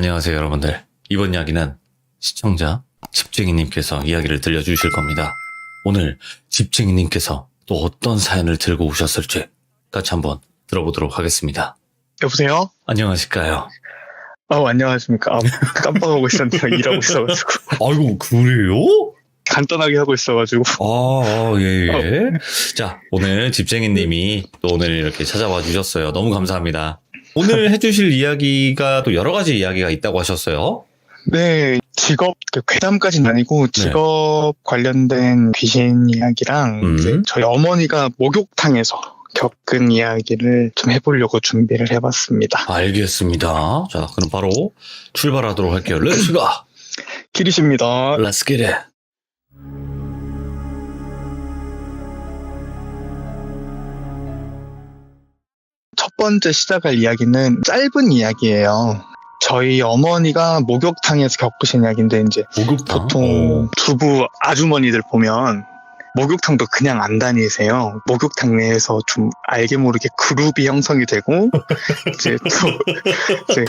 안녕하세요, 여러분들. 이번 이야기는 시청자 집쟁이님께서 이야기를 들려주실 겁니다. 오늘 집쟁이님께서 또 어떤 사연을 들고 오셨을지 같이 한번 들어보도록 하겠습니다. 여보세요? 안녕하실까요? 안녕하십니까. 깜빡하고 있었는데 일하고 있어가지고. 아이고, 그래요? 간단하게 하고 있어가지고. 예. 자, 오늘 집쟁이님이 또 오늘 이렇게 찾아와 주셨어요. 너무 감사합니다. 오늘 해주실 이야기가 또 여러 가지 이야기가 있다고 하셨어요. 네, 직업, 괴담까지는 아니고 직업 관련된 귀신 이야기랑 이제 저희 어머니가 목욕탕에서 겪은 이야기를 좀 해보려고 준비를 해봤습니다. 알겠습니다. 자, 그럼 바로 출발하도록 할게요. 렛츠 고! 기리십니다. Let's get it! 첫 번째 시작할 이야기는 짧은 이야기예요. 저희 어머니가 목욕탕에서 겪으신 이야기인데 이제 목욕탕? 보통 주부 아주머니들 보면 목욕탕도 그냥 안 다니세요. 목욕탕 내에서 좀 알게 모르게 그룹이 형성이 되고 이제 또 이제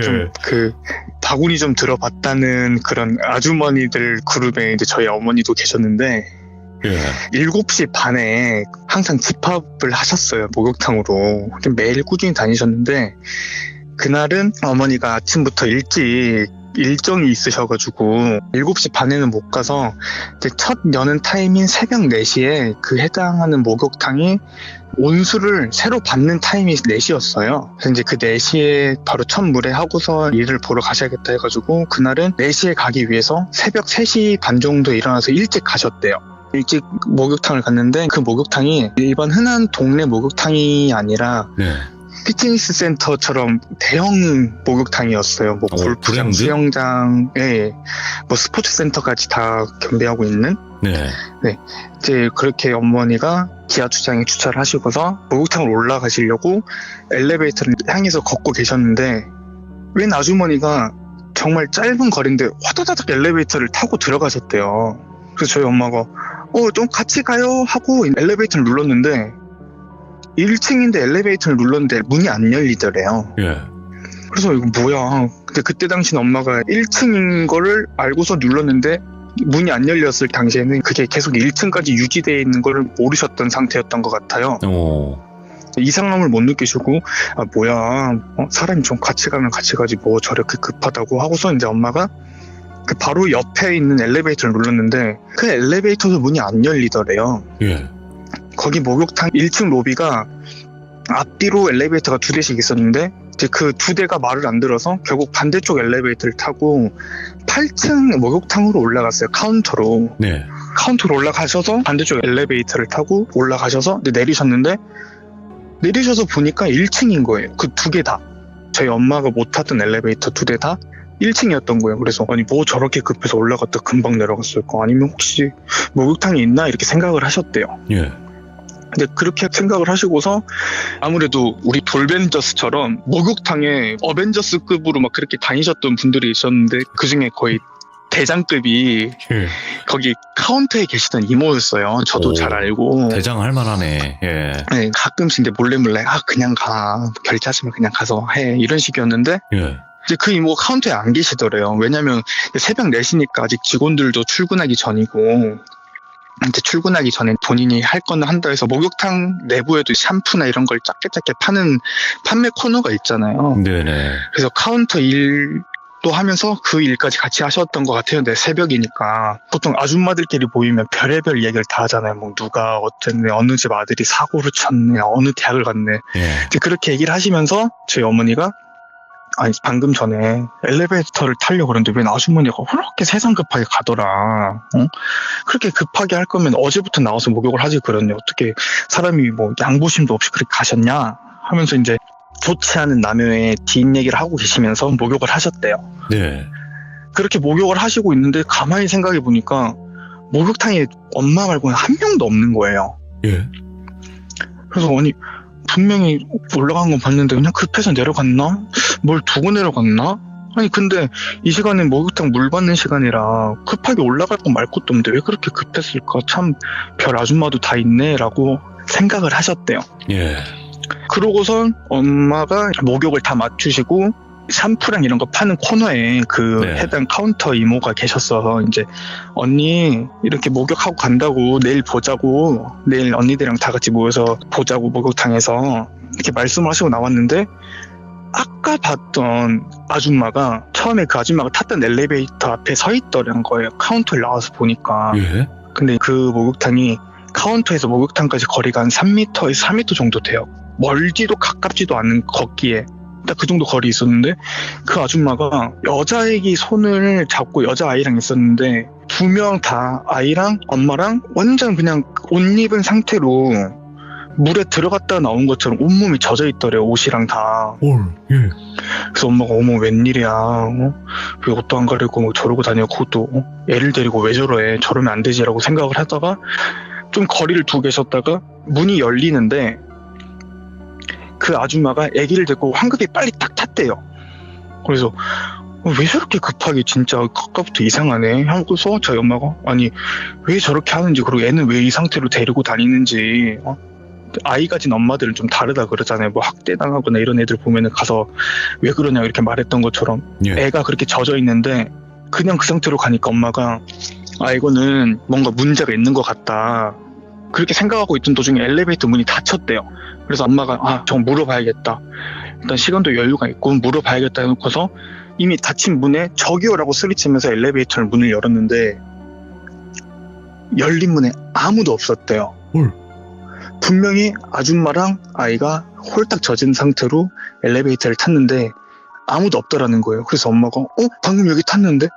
좀 그 바구니 좀 들어봤다는 그런 아주머니들 그룹에 이제 저희 어머니도 계셨는데 7시 반에 항상 집합을 하셨어요. 목욕탕으로. 매일 꾸준히 다니셨는데 그날은 어머니가 아침부터 일찍 일정이 있으셔가지고 7시 반에는 못 가서 이제 첫 여는 타임인 새벽 4시에 그 해당하는 목욕탕이 온수를 새로 받는 타임이 4시였어요. 그래서 이제 그 4시에 바로 첫 물에 하고서 일을 보러 가셔야겠다 해가지고 그날은 4시에 가기 위해서 새벽 3시 반 정도에 일어나서 일찍 가셨대요. 일찍 목욕탕을 갔는데 그 목욕탕이 일반 흔한 동네 목욕탕이 아니라 피트니스 센터처럼 대형 목욕탕이었어요. 뭐 골프장, 수영장에 뭐 스포츠 센터까지 다 겸비하고 있는. 이제 그렇게 어머니가 지하 주차장에 주차를 하시고서 목욕탕을 올라가시려고 엘리베이터를 향해서 걷고 계셨는데 웬 아주머니가 정말 짧은 거리인데 화다다닥 엘리베이터를 타고 들어가셨대요. 그래서 저희 엄마가 좀 같이 가요 하고 엘리베이터를 눌렀는데 1층인데 엘리베이터를 눌렀는데 문이 안 열리더래요. 그래서 이거 뭐야. 근데 그때 당시는 엄마가 1층인 거를 알고서 눌렀는데 문이 안 열렸을 당시에는 그게 계속 1층까지 유지되어 있는 걸 모르셨던 상태였던 것 같아요. 이상함을 못 느끼시고 뭐야 사람이 좀 같이 가면 같이 가지 뭐 저렇게 급하다고 하고서 이제 엄마가 그 바로 옆에 있는 엘리베이터를 눌렀는데 그 엘리베이터도 문이 안 열리더래요. 거기 목욕탕 1층 로비가 앞뒤로 엘리베이터가 2대씩 있었는데 이제 그 2대가 말을 안 들어서 결국 반대쪽 엘리베이터를 타고 8층 목욕탕으로 올라갔어요. 카운터로. 카운터로 올라가셔서 반대쪽 엘리베이터를 타고 올라가셔서 내리셨는데 내리셔서 보니까 1층인 거예요. 그 2개 다. 저희 엄마가 못 탔던 엘리베이터 2대 다 1층이었던 거예요. 그래서 아니 뭐 저렇게 급해서 올라갔다 금방 내려갔을까 아니면 혹시 목욕탕이 있나 이렇게 생각을 하셨대요. 근데 그렇게 생각을 하시고서 아무래도 우리 돌벤저스처럼 목욕탕에 어벤져스급으로 막 그렇게 다니셨던 분들이 있었는데 그중에 거의 대장급이 거기 카운터에 계시던 이모였어요. 저도 잘 알고. 대장 할 만하네. 네, 가끔씩 이제 몰래 그냥 가 결제하시면 그냥 가서 해 이런 식이었는데 이제 그 이모가 카운터에 안 계시더래요. 왜냐면 새벽 4시니까 아직 직원들도 출근하기 전이고 이제 출근하기 전에 본인이 할 거는 한다 해서 목욕탕 내부에도 샴푸나 이런 걸 작게 파는 판매 코너가 있잖아요. 그래서 카운터 일도 하면서 그 일까지 같이 하셨던 것 같아요. 근데 새벽이니까 보통 아줌마들끼리 모이면 별의별 얘기를 다 하잖아요. 뭐 누가 어쨌네, 어느 집 아들이 사고를 쳤네, 어느 대학을 갔네. 이제 그렇게 얘기를 하시면서 저희 어머니가 아니 방금 전에 엘리베이터를 타려고 그러는데 왜 아주머니가 그렇게 세상 급하게 가더라. 그렇게 급하게 할 거면 어제부터 나와서 목욕을 하지 그러네. 어떻게 사람이 뭐 양보심도 없이 그렇게 가셨냐 하면서 이제 좋지 않은 남의 뒷얘기를 하고 계시면서 목욕을 하셨대요. 그렇게 목욕을 하시고 있는데 가만히 생각해 보니까 목욕탕에 엄마 말고는 한 명도 없는 거예요. 그래서 아니 분명히 올라간 건 봤는데 그냥 급해서 내려갔나? 뭘 두고 내려갔나? 아니 근데 이 시간엔 목욕탕 물 받는 시간이라 급하게 올라갈 거 말 것도 없는데 왜 그렇게 급했을까? 참 별 아줌마도 다 있네 라고 생각을 하셨대요. 그러고선 엄마가 목욕을 다 마치시고 샴푸랑 이런 거 파는 코너에 그 네. 해당 카운터 이모가 계셨어서 이제 언니 이렇게 목욕하고 간다고 내일 보자고 내일 언니들이랑 다 같이 모여서 보자고 목욕탕에서 이렇게 말씀을 하시고 나왔는데 아까 봤던 아줌마가 처음에 그 아줌마가 탔던 엘리베이터 앞에 서 있더란 거예요. 카운터를 나와서 보니까. 예? 근데 그 목욕탕이 카운터에서 목욕탕까지 거리가 한 3m에서 4m 정도 돼요. 멀지도 가깝지도 않은 걷기에 딱 그 정도 거리 있었는데 그 아줌마가 여자애기 손을 잡고 여자아이랑 있었는데 두 명 다 아이랑 엄마랑 완전 그냥 옷 입은 상태로 물에 들어갔다 나온 것처럼 온몸이 젖어 있더래요. 옷이랑 다. 예. 그래서 엄마가 어머 웬일이야, 왜 옷도 안 가리고 뭐 저러고 다녀, 그것도 애를 데리고 왜 저러해, 저러면 안 되지라고 생각을 하다가 좀 거리를 두고 계셨다가 문이 열리는데 그 아줌마가 아기를 데리고 황급히 빨리 딱 탔대요. 그래서 왜 저렇게 급하게, 진짜 아까부터 이상하네 하고서 저희 엄마가 아니 왜 저렇게 하는지, 그리고 애는 왜 이 상태로 데리고 다니는지, 아이 가진 엄마들은 좀 다르다 그러잖아요. 뭐 학대당하거나 이런 애들 보면은 가서 왜 그러냐 이렇게 말했던 것처럼 예. 애가 그렇게 젖어 있는데 그냥 그 상태로 가니까 엄마가 이거는 뭔가 문제가 있는 것 같다 그렇게 생각하고 있던 도중에 엘리베이터 문이 닫혔대요. 그래서 엄마가 저거 물어봐야겠다, 일단 시간도 여유가 있고 물어봐야겠다 해놓고서 이미 닫힌 문에 저기요라고 소리치면서 엘리베이터 문을 열었는데 열린 문에 아무도 없었대요. 분명히 아줌마랑 아이가 홀딱 젖은 상태로 엘리베이터를 탔는데 아무도 없더라는 거예요. 그래서 엄마가 방금 여기 탔는데?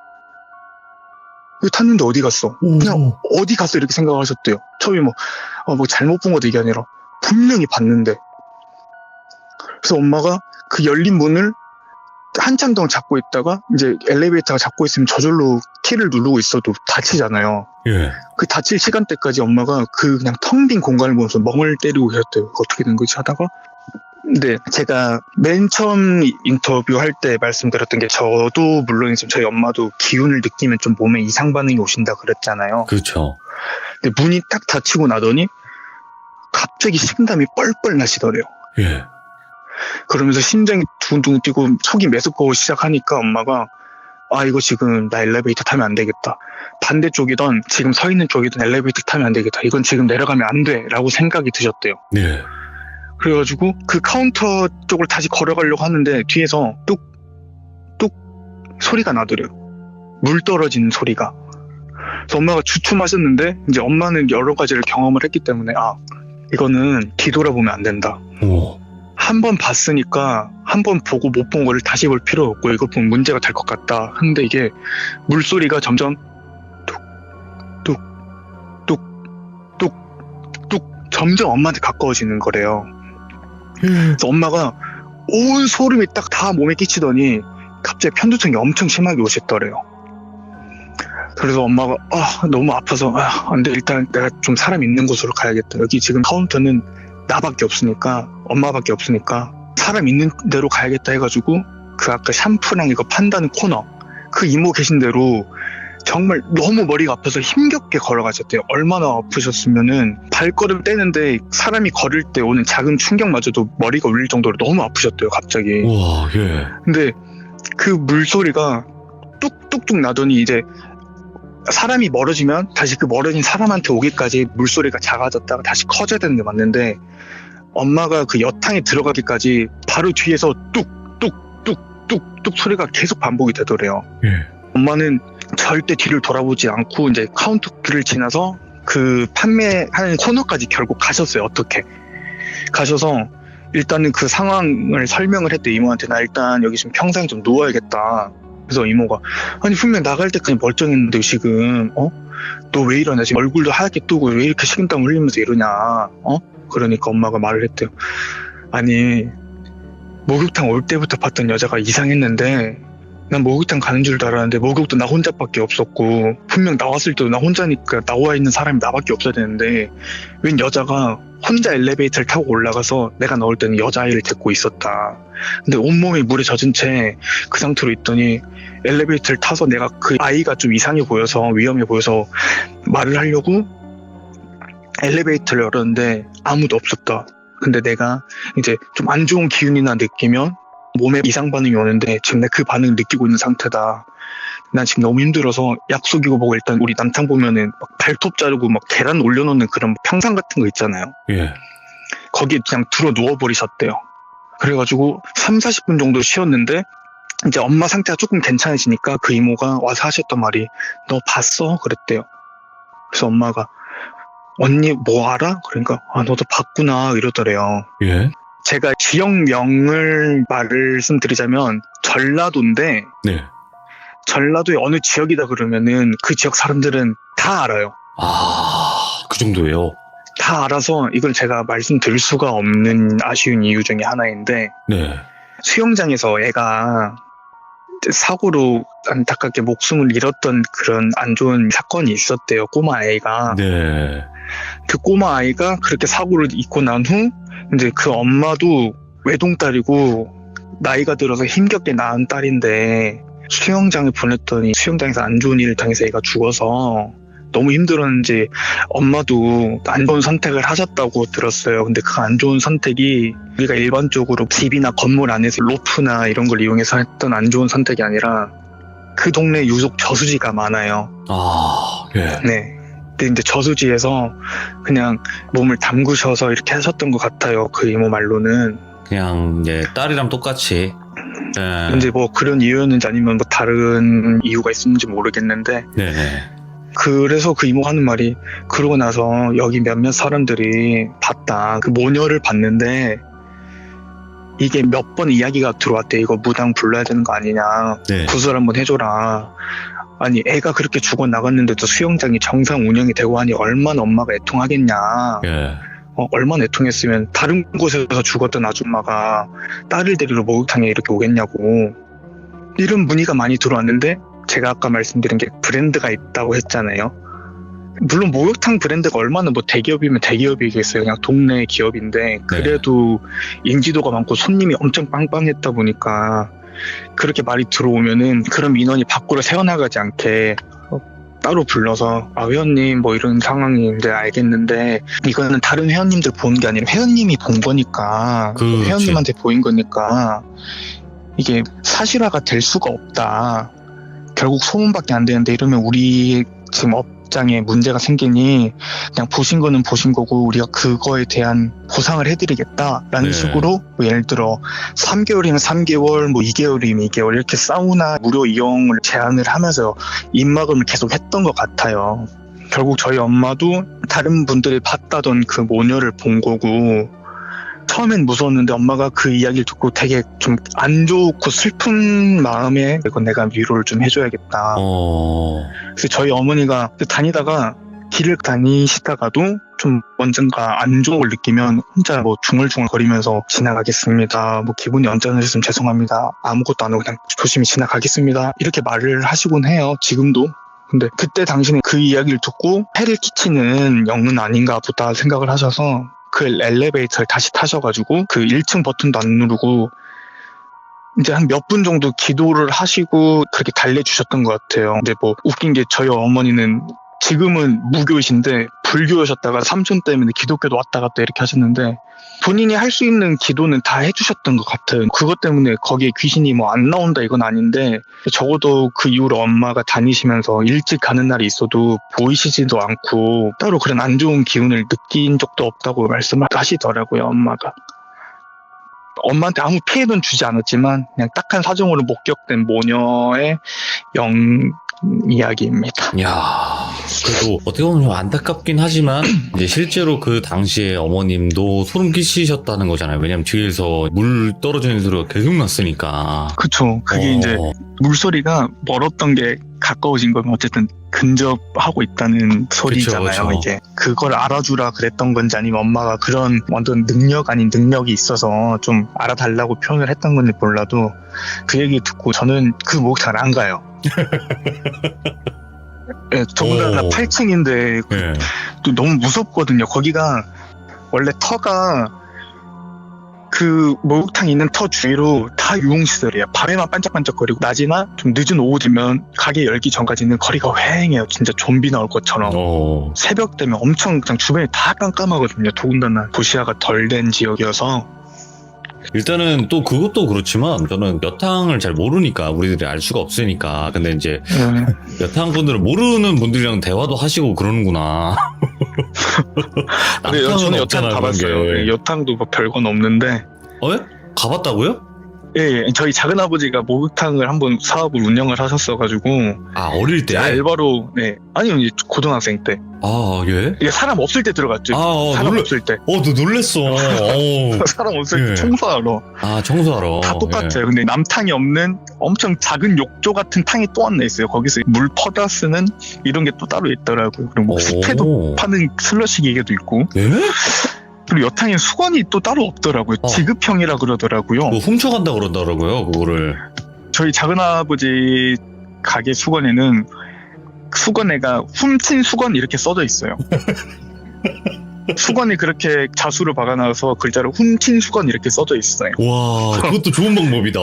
여기 탔는데 어디 갔어? 그냥 어디 갔어? 이렇게 생각하셨대요. 처음에 뭐 잘못 본 것도 이게 아니라 분명히 봤는데. 그래서 엄마가 그 열린 문을 한참 동안 잡고 있다가 이제 엘리베이터가 잡고 있으면 저절로 키를 누르고 있어도 닫히잖아요. 예. 그 닫힐 시간대까지 엄마가 그 그냥 텅 빈 공간을 보면서 멍을 때리고 계셨대요. 어떻게 된 거지 하다가. 근데 제가 맨 처음 인터뷰할 때 말씀드렸던 게 저도 물론 저희 엄마도 기운을 느끼면 좀 몸에 이상 반응이 오신다 그랬잖아요. 그렇죠. 근데 문이 딱 닫히고 나더니 갑자기 식은땀이 뻘뻘 나시더래요. 예. 그러면서 심장이 두근두근 뛰고 속이 메스꺼워 시작하니까 엄마가 이거 지금 나 엘리베이터 타면 안 되겠다. 반대쪽이든 지금 서 있는 쪽이든 엘리베이터 타면 안 되겠다. 이건 지금 내려가면 안 돼. 라고 생각이 드셨대요. 예. 그래가지고 그 카운터 쪽을 다시 걸어가려고 하는데 뒤에서 뚝뚝 소리가 나더래요. 물 떨어지는 소리가. 그래서 엄마가 주춤하셨는데 이제 엄마는 여러 가지를 경험을 했기 때문에 이거는 뒤돌아보면 안 된다. 한 번 봤으니까 한 번 보고 못 본 거를 다시 볼 필요 없고 이걸 보면 문제가 될 것 같다. 근데 이게 물소리가 점점 뚝뚝뚝뚝뚝 점점 엄마한테 가까워지는 거래요. 그래서 엄마가 온 소름이 딱 다 몸에 끼치더니 갑자기 편두통이 엄청 심하게 오셨더래요. 그래서 엄마가 너무 아파서 안 돼, 일단 내가 좀 사람 있는 곳으로 가야겠다. 여기 지금 카운터는 나밖에 없으니까, 엄마밖에 없으니까 사람 있는 데로 가야겠다 해가지고 그 아까 샴푸랑 이거 판다는 코너 그 이모 계신 대로 정말 너무 머리가 아파서 힘겹게 걸어가셨대요. 얼마나 아프셨으면은 발걸음 떼는데 사람이 걸을 때 오는 작은 충격마저도 머리가 울릴 정도로 너무 아프셨대요, 갑자기. 우와, 예. 근데 그 물소리가 뚝뚝뚝 나더니 이제 사람이 멀어지면 다시 그 멀어진 사람한테 오기까지 물소리가 작아졌다가 다시 커져야 되는 게 맞는데 엄마가 그 여탕에 들어가기까지 바로 뒤에서 뚝뚝뚝뚝뚝 소리가 계속 반복이 되더래요. 예. 엄마는 절대 뒤를 돌아보지 않고 이제 카운터 길을 지나서 그 판매하는 코너까지 결국 가셨어요. 어떻게 가셔서 일단은 그 상황을 설명을 했대. 이모한테 나 일단 여기 좀 평상에 좀 누워야겠다. 그래서 이모가 아니 분명 나갈 때까지 멀쩡했는데 지금 너 왜 이러냐, 지금 얼굴도 하얗게 뜨고 왜 이렇게 식은땀 흘리면서 이러냐. 그러니까 엄마가 말을 했대요. 아니 목욕탕 올 때부터 봤던 여자가 이상했는데 난 목욕탕 가는 줄도 알았는데 목욕도 나 혼자밖에 없었고 분명 나왔을 때도 나 혼자니까 나와 있는 사람이 나밖에 없어야 되는데 웬 여자가 혼자 엘리베이터를 타고 올라가서 내가 나올 때는 여자아이를 데리고 있었다. 근데 온몸이 물에 젖은 채 그 상태로 있더니 엘리베이터를 타서 내가 그 아이가 좀 이상해 보여서 위험해 보여서 말을 하려고 엘리베이터를 열었는데 아무도 없었다. 근데 내가 이제 좀 안 좋은 기운이나 느끼면 몸에 이상 반응이 오는데 지금 내가 그 반응을 느끼고 있는 상태다. 난 지금 너무 힘들어서 약속이고 뭐고 일단 우리 남탕 보면은 막 발톱 자르고 막 계란 올려놓는 그런 평상 같은 거 있잖아요. 예. 거기에 그냥 들어 누워버리셨대요. 그래가지고 30-40분 정도 쉬었는데 이제 엄마 상태가 조금 괜찮으시니까 그 이모가 와서 하셨던 말이 너 봤어? 그랬대요. 그래서 엄마가 언니 뭐 알아? 그러니까 너도 봤구나 이러더래요. 예. 제가 지역명을 말씀드리자면 전라도인데 네. 전라도의 어느 지역이다 그러면은 그 지역 사람들은 다 알아요. 그 정도예요? 다 알아서 이걸 제가 말씀드릴 수가 없는 아쉬운 이유 중에 하나인데 네. 수영장에서 애가 사고로 안타깝게 목숨을 잃었던 그런 안 좋은 사건이 있었대요. 꼬마 아이가. 네. 그 꼬마 아이가 그렇게 사고를 입고 난 후 이제 그 엄마도 외동딸이고 나이가 들어서 힘겹게 낳은 딸인데 수영장에 보냈더니 수영장에서 안 좋은 일을 당해서 애가 죽어서 너무 힘들었는지 엄마도 안 좋은 선택을 하셨다고 들었어요. 근데 그 안 좋은 선택이 우리가 일반적으로 집이나 건물 안에서 로프나 이런 걸 이용해서 했던 안 좋은 선택이 아니라 그 동네 유독 저수지가 많아요. 예. 네. 근데 이제 저수지에서 그냥 몸을 담그셔서 이렇게 하셨던 것 같아요. 그 이모 말로는. 그냥 이제 딸이랑 똑같이. 예. 이제 뭐 그런 이유였는지 아니면 뭐 다른 이유가 있었는지 모르겠는데 네네. 그래서 그 이모가 하는 말이 그러고 나서 여기 몇몇 사람들이 봤다. 그 모녀를 봤는데 이게 몇 번 이야기가 들어왔대. 이거 무당 불러야 되는 거 아니냐. 네. 구슬 한번 해줘라. 아니 애가 그렇게 죽어나갔는데도 수영장이 정상 운영이 되고 하니 얼마나 엄마가 애통하겠냐. 예. 얼마나 애통했으면 다른 곳에서 죽었던 아줌마가 딸을 데리러 목욕탕에 이렇게 오겠냐고. 이런 문의가 많이 들어왔는데 제가 아까 말씀드린 게 브랜드가 있다고 했잖아요. 물론 목욕탕 브랜드가 얼마나 뭐 대기업이면 대기업이겠어요. 그냥 동네 기업인데 그래도 인지도가 많고 손님이 엄청 빵빵했다 보니까 그렇게 말이 들어오면은 그런 민원이 밖으로 새어나가지 않게 따로 불러서 회원님 뭐 이런 상황인데 알겠는데 이거는 다른 회원님들 보는 게 아니라 회원님이 본 거니까 그렇지. 회원님한테 보인 거니까 이게 사실화가 될 수가 없다. 결국 소문밖에 안 되는데 이러면 우리 지금 업장에 문제가 생기니 그냥 보신 거는 보신 거고 우리가 그거에 대한 보상을 해드리겠다라는 네. 식으로 뭐 예를 들어 3개월이면 3개월 뭐 2개월이면 2개월 이렇게 사우나 무료 이용을 제한을 하면서 입막음을 계속 했던 것 같아요. 결국 저희 엄마도 다른 분들이 봤다던 그 모녀를 본 거고 처음엔 무서웠는데 엄마가 그 이야기를 듣고 되게 좀 안 좋고 슬픈 마음에 이건 내가 위로를 좀 해줘야겠다. 그래서 저희 어머니가 다니다가 길을 다니시다가도 좀 언젠가 안 좋은 걸 느끼면 혼자 뭐 중얼중얼 거리면서 지나가겠습니다. 뭐 기분이 언짢으셨으면 죄송합니다. 아무것도 안 하고 그냥 조심히 지나가겠습니다. 이렇게 말을 하시곤 해요. 지금도. 근데 그때 당신은 그 이야기를 듣고 해를 끼치는 영은 아닌가 보다 생각을 하셔서 그 엘리베이터를 다시 타셔가지고 그 1층 버튼도 안 누르고 이제 한 몇 분 정도 기도를 하시고 그렇게 달래주셨던 것 같아요. 근데 뭐 웃긴 게 저희 어머니는 지금은 무교이신데 불교셨다가 삼촌 때문에 기독교도 왔다 갔다 이렇게 하셨는데 본인이 할 수 있는 기도는 다 해주셨던 것 같아요. 그것 때문에 거기에 귀신이 뭐 안 나온다 이건 아닌데 적어도 그 이후로 엄마가 다니시면서 일찍 가는 날이 있어도 보이시지도 않고 따로 그런 안 좋은 기운을 느낀 적도 없다고 말씀을 하시더라고요. 엄마가. 엄마한테 아무 피해는 주지 않았지만 그냥 딱한 사정으로 목격된 모녀의 영 이야기입니다. 이야, 그래도 어떻게 보면 좀 안타깝긴 하지만 이제 실제로 그 당시에 어머님도 소름 끼치셨다는 거잖아요. 왜냐면 뒤에서 물 떨어지는 소리가 계속 났으니까. 그쵸. 그게 이제 물소리가 멀었던 게 가까워진 거면 어쨌든 근접하고 있다는 소리잖아요. 그쵸. 이게 그걸 알아주라 그랬던 건지 아니면 엄마가 그런 완전 능력 아닌 능력이 있어서 좀 알아달라고 표현을 했던 건지 몰라도 그 얘기 듣고 저는 그 목욕탕을 안 가요. 네, 더군다나 8층인데 네. 또 너무 무섭거든요. 거기가 원래 터가 그 목욕탕 있는 터 주위로 다 유흥시설이에요. 밤에만 반짝반짝거리고 낮이나 좀 늦은 오후 되면 가게 열기 전까지는 거리가 휑해요. 진짜 좀비 나올 것처럼. 새벽 되면 엄청 그냥 주변이 다 깜깜하거든요. 더군다나 도시화가 덜 된 지역이어서 일단은 또 그것도 그렇지만 저는 여탕을 잘 모르니까 우리들이 알 수가 없으니까. 근데 이제 여탕 분들은 모르는 분들이랑 대화도 하시고 그러는구나. 근데 저는 여탕 가봤어요. 네, 여탕도 뭐 별건 없는데. 예? 가봤다고요? 예, 저희 작은 아버지가 목욕탕을 한번 사업을 운영을 하셨어가지고. 아, 어릴 때? 알바로, 네. 아니요, 이제 고등학생 때. 아, 예? 이게 사람 없을 때 들어갔죠. 사람 없을 때. 너 놀랬어. 사람 없을 때 예. 청소하러. 아, 청소하러. 다 똑같아요. 근데 남탕이 없는 엄청 작은 욕조 같은 탕이 또 하나 있어요. 거기서 물 퍼다 쓰는 이런 게 또 따로 있더라고요. 그리고 뭐 스테도 파는 슬러시 기계도 있고. 예? 그리고 여탕에 수건이 또 따로 없더라고요. 지급형이라 그러더라고요. 훔쳐간다 그러더라고요, 그거를. 저희 작은아버지 가게 수건에는 수건에가 훔친 수건 이렇게 써져 있어요. 수건이 그렇게 자수로 박아놔서 글자로 훔친 수건 이렇게 써져 있어요. 와, 그것도 좋은 방법이다.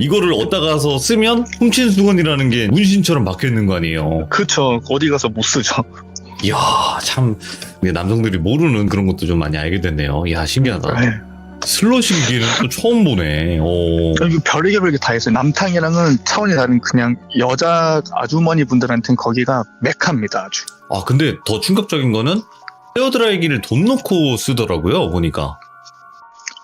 이거를 얻다가서 쓰면 훔친 수건이라는 게 문신처럼 박혀있는 거 아니에요. 그쵸. 어디 가서 못 쓰죠. 이야, 참 남성들이 모르는 그런 것도 좀 많이 알게 됐네요. 이야, 신기하다. 네. 슬러시 기계는 또 처음 보네. 이거 별의별 게 다 있어요. 남탕이랑은 차원이 다른 그냥 여자 아주머니 분들한테는 거기가 메카입니다, 아주. 아, 근데 더 충격적인 거는 헤어드라이기를 돈 넣고 쓰더라고요, 보니까.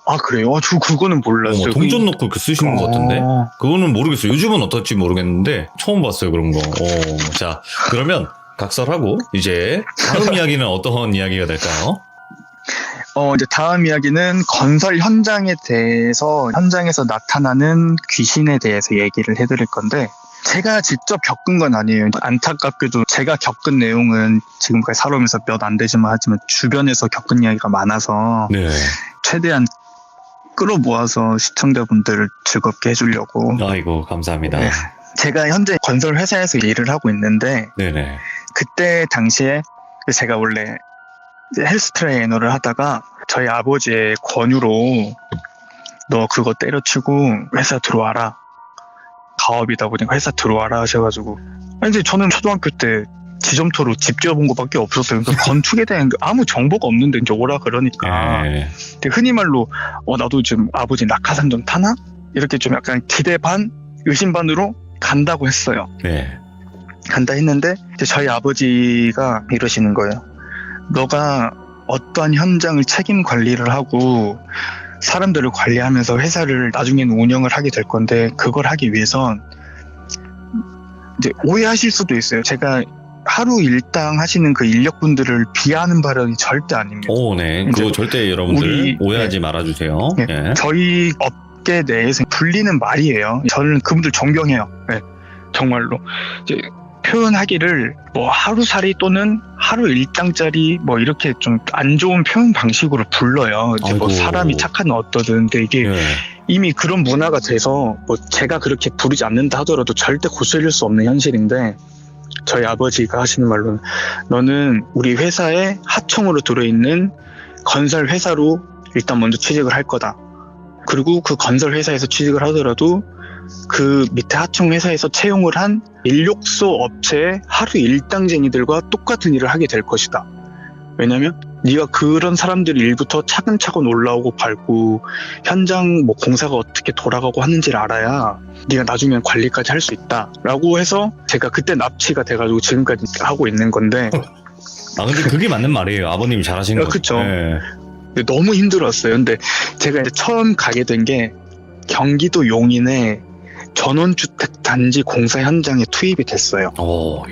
아, 그래요? 저 그거는 몰랐어요. 동전 넣고 이렇게 쓰시는 것 같은데. 그거는 모르겠어요. 요즘은 어떨지 모르겠는데 처음 봤어요, 그런 거. 자, 그러면 각설하고 이제 다음 이야기는 어떤 이야기가 될까요? 이제 다음 이야기는 건설 현장에 대해서, 현장에서 나타나는 귀신에 대해서 얘기를 해드릴 건데, 제가 직접 겪은 건 아니에요. 안타깝게도 제가 겪은 내용은 지금까지 살아오면서 몇 안 되지만 하지만 주변에서 겪은 이야기가 많아서 네. 최대한 끌어모아서 시청자분들을 즐겁게 해주려고. 아이고, 감사합니다. 네. 제가 현재 건설 회사에서 일을 하고 있는데, 네네. 그때 당시에 제가 원래 헬스 트레이너를 하다가 저희 아버지의 권유로 너 그거 때려치고 회사 들어와라. 가업이다 보니까 회사 들어와라 하셔가지고. 이제 저는 초등학교 때 지점토로 집 지어본 것밖에 없었어요. 그러니까 건축에 대한 아무 정보가 없는데 이제 오라 그러니까. 네. 흔히 말로 나도 좀 아버지 낙하산 좀 타나? 이렇게 좀 약간 기대 반, 의심 반으로 간다고 했어요. 네. 간다 했는데 이제 저희 아버지가 이러시는 거예요. 너가 어떠한 현장을 책임 관리를 하고 사람들을 관리하면서 회사를 나중에는 운영을 하게 될 건데 그걸 하기 위해선 이제 오해하실 수도 있어요. 제가 하루 일당 하시는 그 인력분들을 비하하는 발언이 절대 아닙니다. 네. 그거 절대 여러분들 오해하지 말아주세요. 네. 예. 저희 업계 내에서 불리는 말이에요. 저는 그분들 존경해요. 네. 정말로. 이제 표현하기를 뭐 하루살이 또는 하루 일당짜리 뭐 이렇게 좀 안 좋은 표현 방식으로 불러요. 이제 뭐 사람이 착한 어떠든. 근데 이게 이미 그런 문화가 돼서 뭐 제가 그렇게 부르지 않는다 하더라도 절대 고쳐질 수 없는 현실인데 저희 아버지가 하시는 말로는 너는 우리 회사에 하청으로 들어있는 건설 회사로 일단 먼저 취직을 할 거다. 그리고 그 건설 회사에서 취직을 하더라도 그 밑에 하청 회사에서 채용을 한 인력소 업체의 하루 일당쟁이들과 똑같은 일을 하게 될 것이다. 왜냐면 네가 그런 사람들 일부터 차근차근 올라오고 밟고 현장 뭐 공사가 어떻게 돌아가고 하는지를 알아야 네가 나중엔 관리까지 할 수 있다 라고 해서 제가 그때 납치가 돼가지고 지금까지 하고 있는 건데. 근데 그게 맞는 말이에요. 아버님이 잘하신 거죠. 그쵸. 네. 너무 힘들었어요. 근데 제가 이제 처음 가게 된 게 경기도 용인에 전원주택 단지 공사 현장에 투입이 됐어요.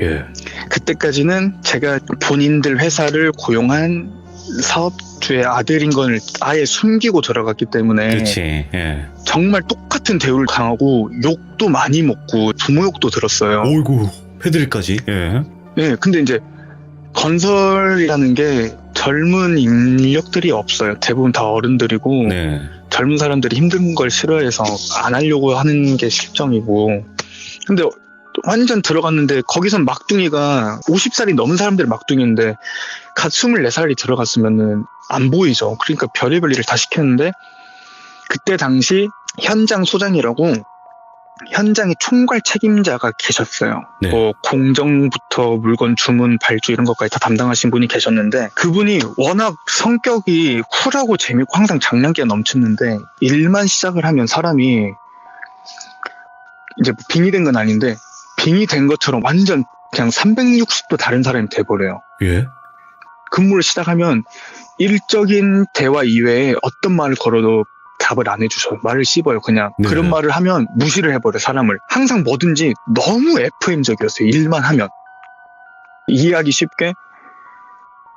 예. 그때까지는 제가 본인들 회사를 고용한 사업주의 아들인 걸 아예 숨기고 들어갔기 때문에 그렇지. 예. 정말 똑같은 대우를 당하고 욕도 많이 먹고 부모 욕도 들었어요. 어이구, 패드립까지. 예. 네, 근데 이제 건설이라는 게 젊은 인력들이 없어요. 대부분 다 어른들이고 네. 젊은 사람들이 힘든 걸 싫어해서 안 하려고 하는 게 실정이고. 근데 완전 들어갔는데 거기선 막둥이가 50살이 넘은 사람들이 막둥이인데 갓 24살이 들어갔으면은 안 보이죠. 그러니까 별의별 일을 다 시켰는데 그때 당시 현장 소장이라고 현장에 총괄 책임자가 계셨어요. 네. 뭐 공정부터 물건 주문, 발주 이런 것까지 다 담당하신 분이 계셨는데 그분이 워낙 성격이 쿨하고 재밌고 항상 장난기가 넘쳤는데 일만 시작을 하면 사람이 이제 뭐 빙의 된 건 아닌데 빙의 된 것처럼 완전 그냥 360도 다른 사람이 돼버려요. 예? 근무를 시작하면 일적인 대화 이외에 어떤 말을 걸어도 답을 안 해주셔요. 말을 씹어요. 그냥 네. 그런 말을 하면 무시를 해버려 사람을. 항상 뭐든지 너무 FM적이었어요. 일만 하면 이해하기 쉽게.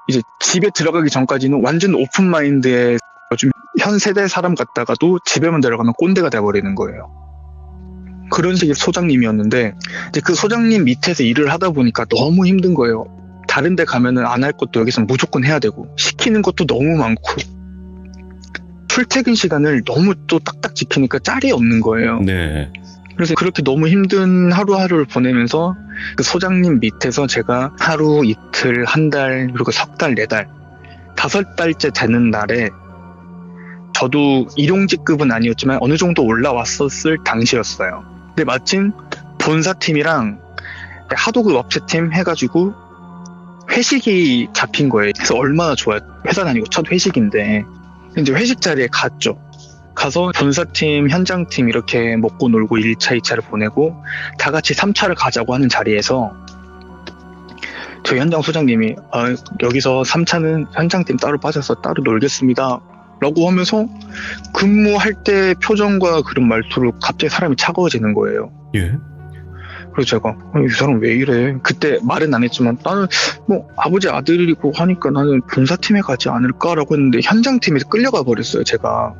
이제 집에 들어가기 전까지는 완전 오픈마인드에 요즘 현 세대 사람 같다가도 집에만 들어가면 꼰대가 돼버리는 거예요. 그런 식의 소장님이었는데 이제 그 소장님 밑에서 일을 하다 보니까 너무 힘든 거예요. 다른 데 가면은 안 할 것도 여기서 무조건 해야 되고 시키는 것도 너무 많고 출퇴근 시간을 너무 또 딱딱 지키니까 짤이 없는 거예요. 네. 그래서 그렇게 너무 힘든 하루하루를 보내면서 그 소장님 밑에서 제가 하루, 이틀, 한 달, 그리고 석 달, 네 달, 5달째 되는 날에 저도 일용직급은 아니었지만 어느 정도 올라왔었을 당시였어요. 근데 마침 본사팀이랑 하도급 업체팀 해가지고 회식이 잡힌 거예요. 그래서 얼마나 좋아요. 회사 다니고 첫 회식인데 이제 회식 자리에 갔죠. 가서 본사팀, 현장팀 이렇게 먹고 놀고 1차, 2차를 보내고 다 같이 3차를 가자고 하는 자리에서 저희 현장 소장님이 여기서 3차는 현장팀 따로 빠져서 따로 놀겠습니다 라고 하면서 근무할 때 표정과 그런 말투로 갑자기 사람이 차가워지는 거예요. 예? 그래서 제가 이 사람 왜 이래? 그때 말은 안 했지만 나는 뭐 아버지 아들이고 하니까 나는 본사팀에 가지 않을까라고 했는데 현장팀에 끌려가 버렸어요. 제가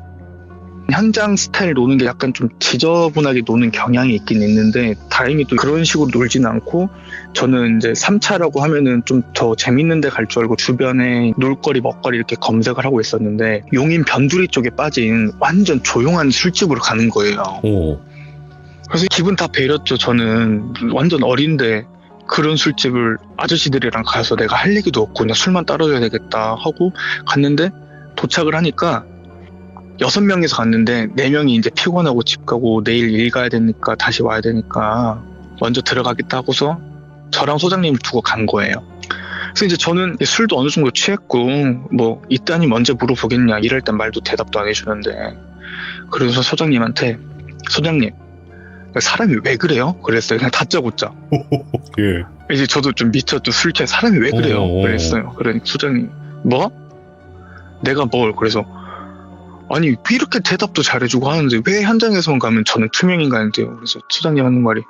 현장 스타일 노는 게 약간 좀 지저분하게 노는 경향이 있긴 있는데 다행히 또 그런 식으로 놀지는 않고 저는 이제 3차라고 하면은 좀 더 재밌는 데 갈 줄 알고 주변에 놀거리 먹거리 이렇게 검색을 하고 있었는데 용인 변두리 쪽에 빠진 완전 조용한 술집으로 가는 거예요. 오. 그래서 기분 다 배렸죠. 저는 완전 어린데 그런 술집을 아저씨들이랑 가서 내가 할 얘기도 없고 그냥 술만 따라줘야 되겠다 하고 갔는데 도착을 하니까 6명이서 갔는데 4명이 이제 피곤하고 집 가고 내일 일 가야 되니까 다시 와야 되니까 먼저 들어가겠다 하고서 저랑 소장님을 두고 간 거예요. 그래서 이제 저는 술도 어느 정도 취했고 뭐 이따니 언제 물어보겠냐 이럴 땐 말도 대답도 안 해주는데 그래서 소장님한테 소장님 사람이 왜 그래요? 그랬어요. 그냥 다짜고짜. 예. 이제 저도 좀 미쳤죠. 술 취해 사람이 왜 그래요? 오. 그랬어요. 그러니까 소장님 뭐? 내가 뭘? 그래서 아니 이렇게 대답도 잘해주고 하는데 왜 현장에서만 가면 저는 투명인간인데요. 그래서 소장님 하는 말이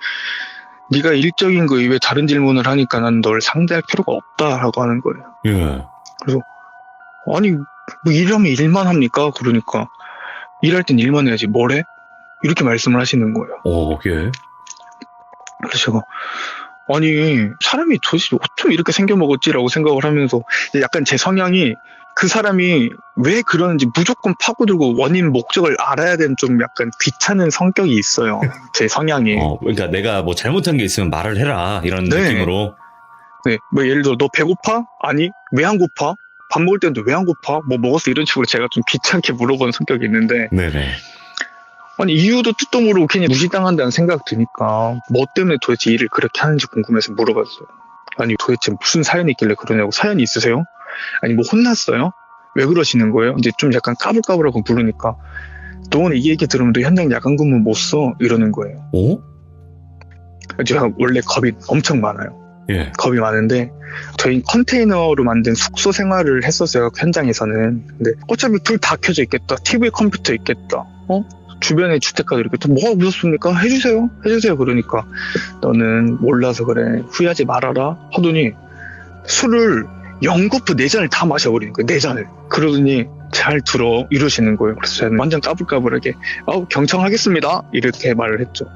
네가 일적인 거 이외에 다른 질문을 하니까 난 널 상대할 필요가 없다라고 하는 거예요. 예. 아니 뭐 일하면 일만 합니까? 그러니까 일할 땐 일만 해야지 뭘 해? 이렇게 말씀을 하시는 거예요. 오, 예. 그래서 제가 아니 사람이 도대체 어쩜 이렇게 생겨먹었지라고 생각을 하면서 약간 제 성향이 그 사람이 왜 그러는지 무조건 파고들고 원인 목적을 알아야 되는 좀 약간 귀찮은 성격이 있어요. 제 성향이. 그러니까 내가 뭐 잘못한 게 있으면 말을 해라 이런 네. 느낌으로. 네, 뭐 예를 들어 너 배고파? 아니 왜 안 고파? 밥 먹을 때도 왜 안 고파? 뭐 먹었어? 이런 식으로 제가 좀 귀찮게 물어보는 성격이 있는데 네네. 아니 이유도 뜻도 모르고 괜히 무시당한다는 생각 드니까 뭐 때문에 도대체 일을 그렇게 하는지 궁금해서 물어봤어요. 아니 도대체 무슨 사연이 있길래 그러냐고. 사연이 있으세요? 아니 뭐 혼났어요? 왜 그러시는 거예요? 이제 좀 약간 까불까불하고 부르니까 너는 이 얘기 들으면 너 현장 야간 근무 못 써? 이러는 거예요. 오? 제가 원래 겁이 엄청 많아요. 예. 겁이 많은데 저희 컨테이너로 만든 숙소 생활을 했었어요. 현장에서는. 근데 어차피 불 다 켜져 있겠다. TV 컴퓨터 있겠다. 주변에 주택가도 있겠다. 뭐가 무섭습니까? 해주세요. 그러니까 너는 몰라서 그래. 후회하지 말아라 하더니 술을 연거푸 4잔을 다 마셔버리는 거예요. 4잔을. 그러더니 잘 들어 이러시는 거예요. 그래서 저는 완전 까불까불하게 경청하겠습니다 이렇게 말을 했죠.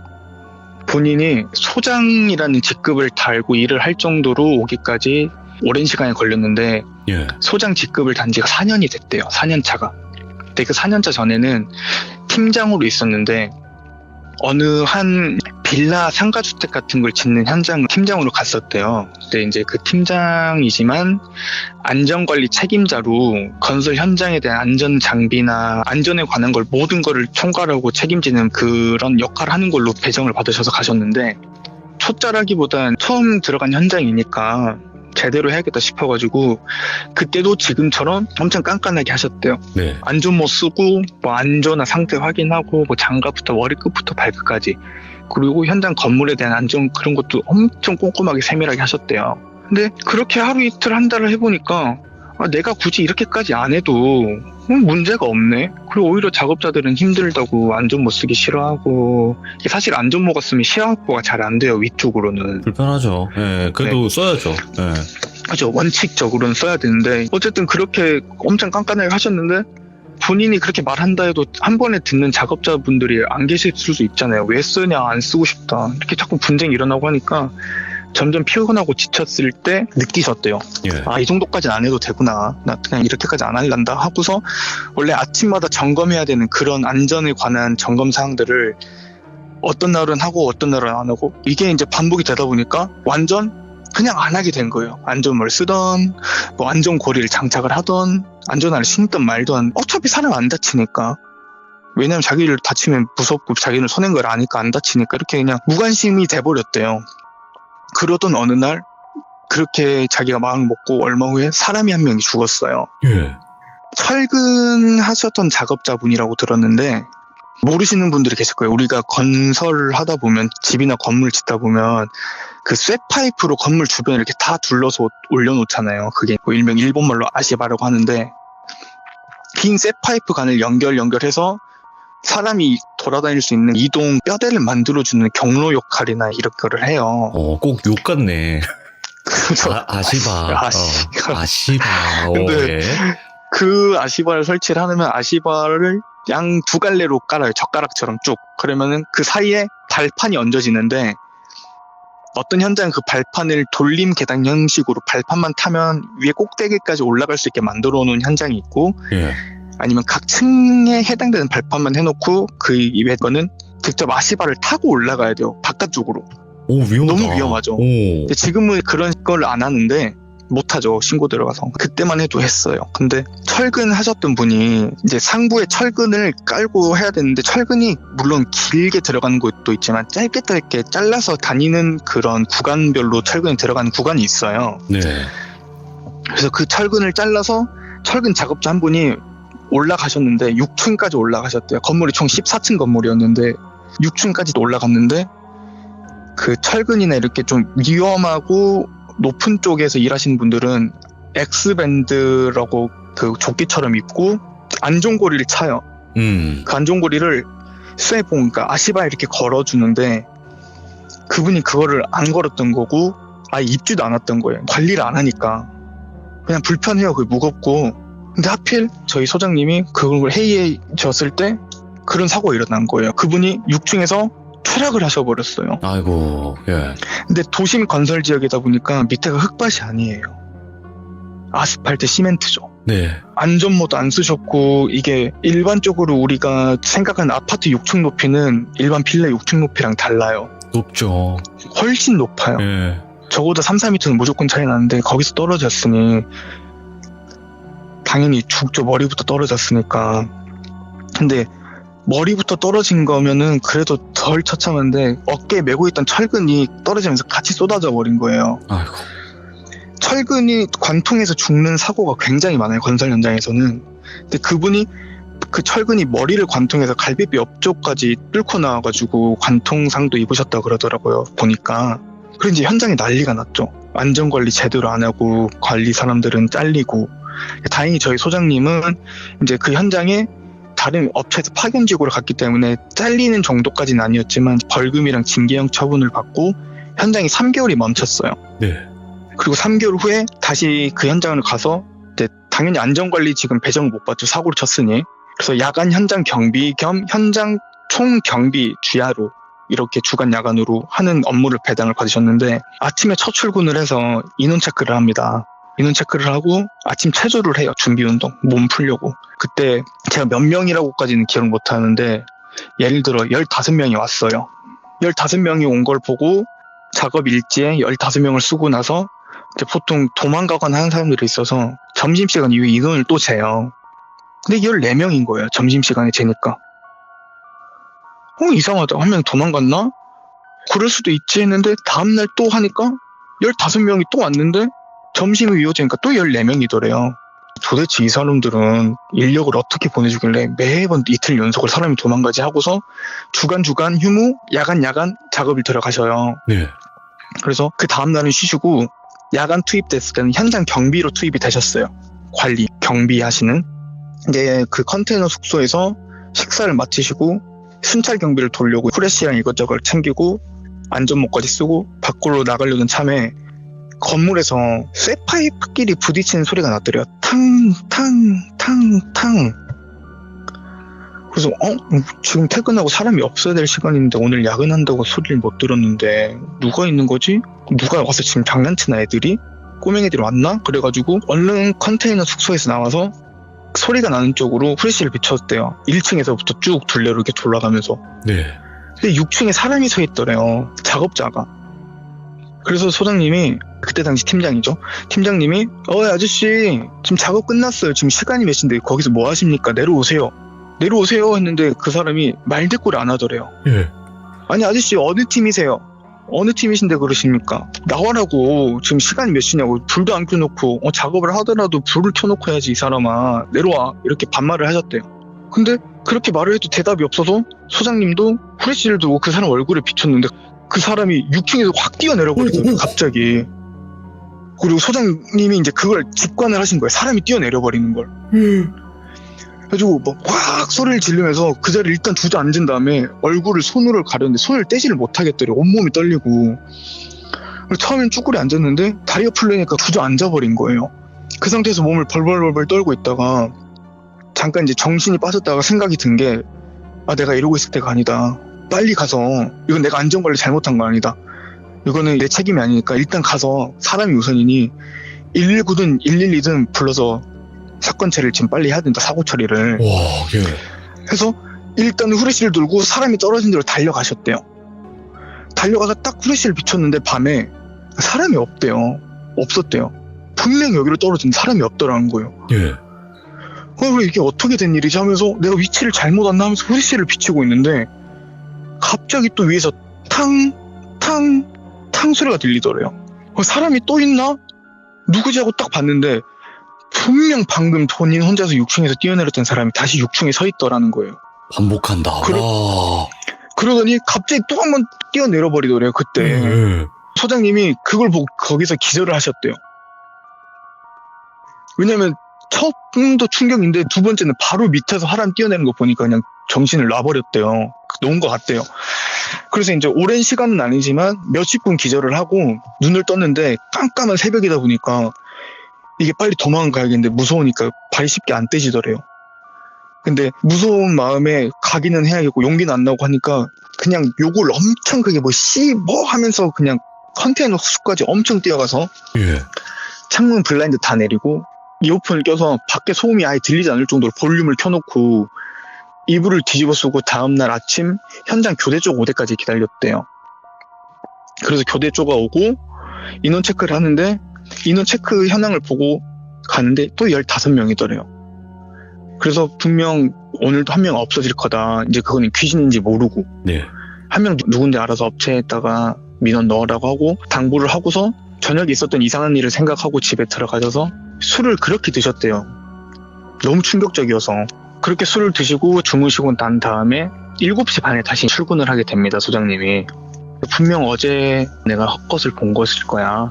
본인이 소장이라는 직급을 달고 일을 할 정도로 오기까지 오랜 시간이 걸렸는데 예. 소장 직급을 단 지가 4년이 됐대요. 4년차가. 근데 그 4년차 전에는 팀장으로 있었는데 어느 한 빌라 상가주택 같은 걸 짓는 현장 팀장으로 갔었대요. 근데 이제 그 팀장이지만 안전관리 책임자로 건설 현장에 대한 안전 장비나 안전에 관한 걸 모든 거를 총괄하고 책임지는 그런 역할을 하는 걸로 배정을 받으셔서 가셨는데, 초짜라기보단 처음 들어간 현장이니까 제대로 해야겠다 싶어가지고 그때도 지금처럼 엄청 깐깐하게 하셨대요. 네. 안전모 쓰고 뭐 안전화 상태 확인하고 뭐 장갑부터 머리끝부터 발끝까지, 그리고 현장 건물에 대한 안전 그런 것도 엄청 꼼꼼하게 세밀하게 하셨대요. 근데 그렇게 하루 이틀 한 달을 해보니까 내가 굳이 이렇게까지 안 해도 문제가 없네. 그리고 오히려 작업자들은 힘들다고 안전모 쓰기 싫어하고, 사실 안전모가 쓰면 시야 확보가 잘 안 돼요, 위쪽으로는. 불편하죠. 예, 그래도 써야죠. 예. 그죠, 원칙적으로는 써야 되는데 어쨌든 그렇게 엄청 깐깐하게 하셨는데, 본인이 그렇게 말한다 해도 한 번에 듣는 작업자분들이 안 계실 수도 있잖아요. 왜 쓰냐, 안 쓰고 싶다, 이렇게 자꾸 분쟁이 일어나고 하니까 점점 피곤하고 지쳤을 때 느끼셨대요. 예. 이 정도까지는 안 해도 되구나, 나 그냥 이렇게까지 안 할란다 하고서 원래 아침마다 점검해야 되는 그런 안전에 관한 점검 사항들을 어떤 날은 하고 어떤 날은 안 하고, 이게 이제 반복이 되다 보니까 완전 그냥 안 하게 된 거예요. 안전모를 쓰던 뭐 안전고리를 장착을 하던 안전화를 신던 말던 어차피 사람 안 다치니까, 왜냐면 자기를 다치면 무섭고 자기는 손해인 걸 아니까 안 다치니까 이렇게 그냥 무관심이 돼버렸대요. 그러던 어느 날 그렇게 자기가 마음을 먹고 얼마 후에 사람이 한 명이 죽었어요. 예. 철근하셨던 작업자분이라고 들었는데, 모르시는 분들이 계실 거예요. 우리가 건설을 하다 보면, 집이나 건물 짓다 보면 그 쇠파이프로 건물 주변에 이렇게 다 둘러서 올려놓잖아요. 그게 뭐 일명 일본말로 아시바라고 하는데, 긴 쇠파이프 간을 연결해서 사람이 돌아다닐 수 있는 이동 뼈대를 만들어주는 경로 역할이나 이런 거를 해요. 꼭 욕 같네. 그래서 아시바. 아시바. 근데 예. 그 아시바를 설치를 하면 아시바를 양 두 갈래로 깔아요. 젓가락처럼 쭉. 그러면은 그 사이에 발판이 얹어지는데, 어떤 현장은 그 발판을 돌림 계단 형식으로 발판만 타면 위에 꼭대기까지 올라갈 수 있게 만들어 놓은 현장이 있고, 예. 아니면 각 층에 해당되는 발판만 해놓고 그 이외 거는 직접 아시바를 타고 올라가야 돼요. 바깥쪽으로. 오, 위험하다. 너무 위험하죠. 오. 근데 지금은 그런 걸 안 하는데, 못하죠. 신고 들어가서. 그때만 해도 했어요. 근데 철근 하셨던 분이 이제 상부에 철근을 깔고 해야 되는데, 철근이 물론 길게 들어가는 곳도 있지만 짧게 잘라서 다니는 그런 구간별로 철근이 들어가는 구간이 있어요. 네. 그래서 그 철근을 잘라서 철근 작업자 한 분이 올라가셨는데 6층까지 올라가셨대요. 건물이 총 14층 건물이었는데 6층까지 올라갔는데, 그 철근이나 이렇게 좀 위험하고 높은 쪽에서 일하시는 분들은 X밴드라고 그 조끼처럼 입고 안전고리를 차요. 그 안전고리를 쇠봉, 그러니까 아시바에 이렇게 걸어주는데, 그분이 그거를 안 걸었던 거고 입지도 않았던 거예요. 관리를 안 하니까. 그냥 불편해요. 그게 무겁고. 근데 하필 저희 소장님이 그걸 회의해졌을 때 그런 사고가 일어난 거예요. 그분이 6층에서 추락을 하셔버렸어요. 아이고, 예. 근데 도심 건설 지역이다 보니까 밑에가 흙밭이 아니에요. 아스팔트 시멘트죠. 네. 안전모도 안 쓰셨고, 이게 일반적으로 우리가 생각하는 아파트 6층 높이는 일반 빌라 6층 높이랑 달라요. 높죠. 훨씬 높아요. 예. 적어도 3, 4m는 무조건 차이 나는데 거기서 떨어졌으니 당연히 죽죠. 머리부터 떨어졌으니까. 근데 머리부터 떨어진 거면은 그래도 덜 처참한데, 어깨에 메고 있던 철근이 떨어지면서 같이 쏟아져 버린 거예요. 아이고. 철근이 관통해서 죽는 사고가 굉장히 많아요, 건설 현장에서는. 근데 그분이 그 철근이 머리를 관통해서 갈비뼈 옆쪽까지 뚫고 나와가지고 관통상도 입으셨다고 그러더라고요, 보니까. 그래서 이제 현장에 난리가 났죠. 안전관리 제대로 안 하고 관리 사람들은 잘리고. 다행히 저희 소장님은 이제 그 현장에 다른 업체에서 파견직으로 갔기 때문에 잘리는 정도까지는 아니었지만 벌금이랑 징계형 처분을 받고 현장이 3개월이 멈췄어요. 네. 그리고 3개월 후에 다시 그 현장을 가서, 이제 당연히 안전관리 지금 배정을 못 받죠. 사고를 쳤으니. 그래서 야간 현장 경비 겸 현장 총 경비 주야로 이렇게 주간 야간으로 하는 업무를 배당을 받으셨는데, 아침에 첫 출근을 해서 인원 체크를 합니다. 인원 체크를 하고 아침 체조를 해요. 준비 운동, 몸 풀려고. 그때 제가 몇 명이라고까지는 기억 못 하는데 예를 들어 15명이 왔어요. 15명이 온 걸 보고 작업 일지에 15명을 쓰고 나서 이제 보통 도망가거나 하는 사람들이 있어서 점심시간 이후에 인원을 또 재요. 근데 14명인 거예요. 점심시간에 재니까. 이상하다. 한 명 도망갔나? 그럴 수도 있지 했는데 다음날 또 하니까 15명이 또 왔는데 점심이 이어지니까 또 14명이더래요. 도대체 이 사람들은 인력을 어떻게 보내주길래 매번 이틀 연속을 사람이 도망가지 하고서 주간 휴무, 야간 작업을 들어가셔요. 네. 그래서 그 다음날은 쉬시고 야간 투입됐을 때는 현장 경비로 투입이 되셨어요. 관리, 경비하시는. 이제 그 컨테이너 숙소에서 식사를 마치시고 순찰 경비를 돌려고 후레쉬랑 이것저것 챙기고 안전모까지 쓰고 밖으로 나가려던 참에 건물에서 쇠파이프끼리 부딪히는 소리가 났더래요. 탕. 그래서 지금 퇴근하고 사람이 없어야 될 시간인데 오늘 야근한다고 소리를 못 들었는데 누가 있는 거지? 누가 와서 지금 장난치나 애들이? 꼬맹이들이 왔나? 그래가지고 얼른 컨테이너 숙소에서 나와서 소리가 나는 쪽으로 후레쉬를 비췄대요. 1층에서부터 쭉 둘레로 이렇게 돌아가면서. 네. 근데 6층에 사람이 서 있더래요. 작업자가. 그래서 소장님이, 그때 당시 팀장이죠. 팀장님이 아저씨 지금 작업 끝났어요. 지금 시간이 몇 시인데 거기서 뭐 하십니까? 내려오세요 했는데 그 사람이 말대꾸를 안 하더래요. 예. 아니 아저씨 어느 팀이세요? 어느 팀이신데 그러십니까? 나와라고. 지금 시간이 몇 시냐고. 불도 안 켜놓고 작업을 하더라도 불을 켜놓고 해야지 이 사람아. 내려와. 이렇게 반말을 하셨대요. 근데 그렇게 말을 해도 대답이 없어서 소장님도 후레쉬를 두고 그 사람 얼굴에 비췄는데 그 사람이 6층에서 확 뛰어내려버리더라고요. 갑자기. 그리고 소장님이 이제 그걸 직관을 하신 거예요. 사람이 뛰어내려버리는 걸. 그래가지고 확 소리를 지르면서 그 자리에 일단 주저앉은 다음에 얼굴을 손으로 가렸는데 손을 떼지를 못하겠더래요. 온몸이 떨리고. 처음엔 쭈그려 앉았는데 다리가 풀리니까 주저앉아버린 거예요. 그 상태에서 몸을 벌벌벌 떨고 있다가 잠깐 이제 정신이 빠졌다가 생각이 든 게 내가 이러고 있을 때가 아니다. 빨리 가서 이건 내가 안전관리 잘못한 거 아니다. 이거는 내 책임이 아니니까 일단 가서 사람이 우선이니 119든 112든 불러서 사건 처리를 지금 빨리 해야 된다. 사고 처리를. 와, 예. 해서 일단 후레쉬를 들고 사람이 떨어진 대로 달려가셨대요. 달려가서 딱 후레쉬를 비췄는데 밤에 사람이 없었대요. 분명히 여기로 떨어진 사람이 없더라는 거예요. 예. 왜 이게 어떻게 된 일이지 하면서 내가 위치를 잘못 왔나 하면서 후레쉬를 비치고 있는데 갑자기 또 위에서 탕 소리가 들리더래요. 사람이 또 있나? 누구지 하고 딱 봤는데 분명 방금 본인 혼자서 6층에서 뛰어내렸던 사람이 다시 6층에 서 있더라는 거예요. 반복한다. 와. 그러더니 갑자기 또 한 번 뛰어내려 버리더래요. 그때 소장님이 그걸 보고 거기서 기절을 하셨대요. 왜냐면 처음도 충격인데 두 번째는 바로 밑에서 사람 뛰어내는 거 보니까 그냥 정신을 놔버렸대요. 놓은 것 같대요. 그래서 이제 오랜 시간은 아니지만 몇십 분 기절을 하고 눈을 떴는데 깜깜한 새벽이다 보니까 이게 빨리 도망가야겠는데 무서우니까 발이 쉽게 안 떼지더래요. 근데 무서운 마음에 가기는 해야겠고 용기는 안 나고 하니까 그냥 욕을 엄청 크게 하면서 그냥 컨테이너 숙소까지 엄청 뛰어가서 예. 창문 블라인드 다 내리고 이어폰을 껴서 밖에 소음이 아예 들리지 않을 정도로 볼륨을 켜놓고 이불을 뒤집어 쓰고 다음날 아침 현장 교대 쪽 오대까지 기다렸대요. 그래서 교대 쪽가 오고 인원 체크를 하는데 인원 체크 현황을 보고 가는데 또 15명이더래요. 그래서 분명 오늘도 한 명 없어질 거다. 이제 그거는 귀신인지 모르고 네. 한 명 누군지 알아서 업체에다가 민원 넣으라고 하고 당부를 하고서 저녁에 있었던 이상한 일을 생각하고 집에 들어가셔서 술을 그렇게 드셨대요. 너무 충격적이어서. 그렇게 술을 드시고 주무시고 난 다음에 7시 반에 다시 출근을 하게 됩니다. 소장님이. 분명 어제 내가 헛것을 본 것일 거야.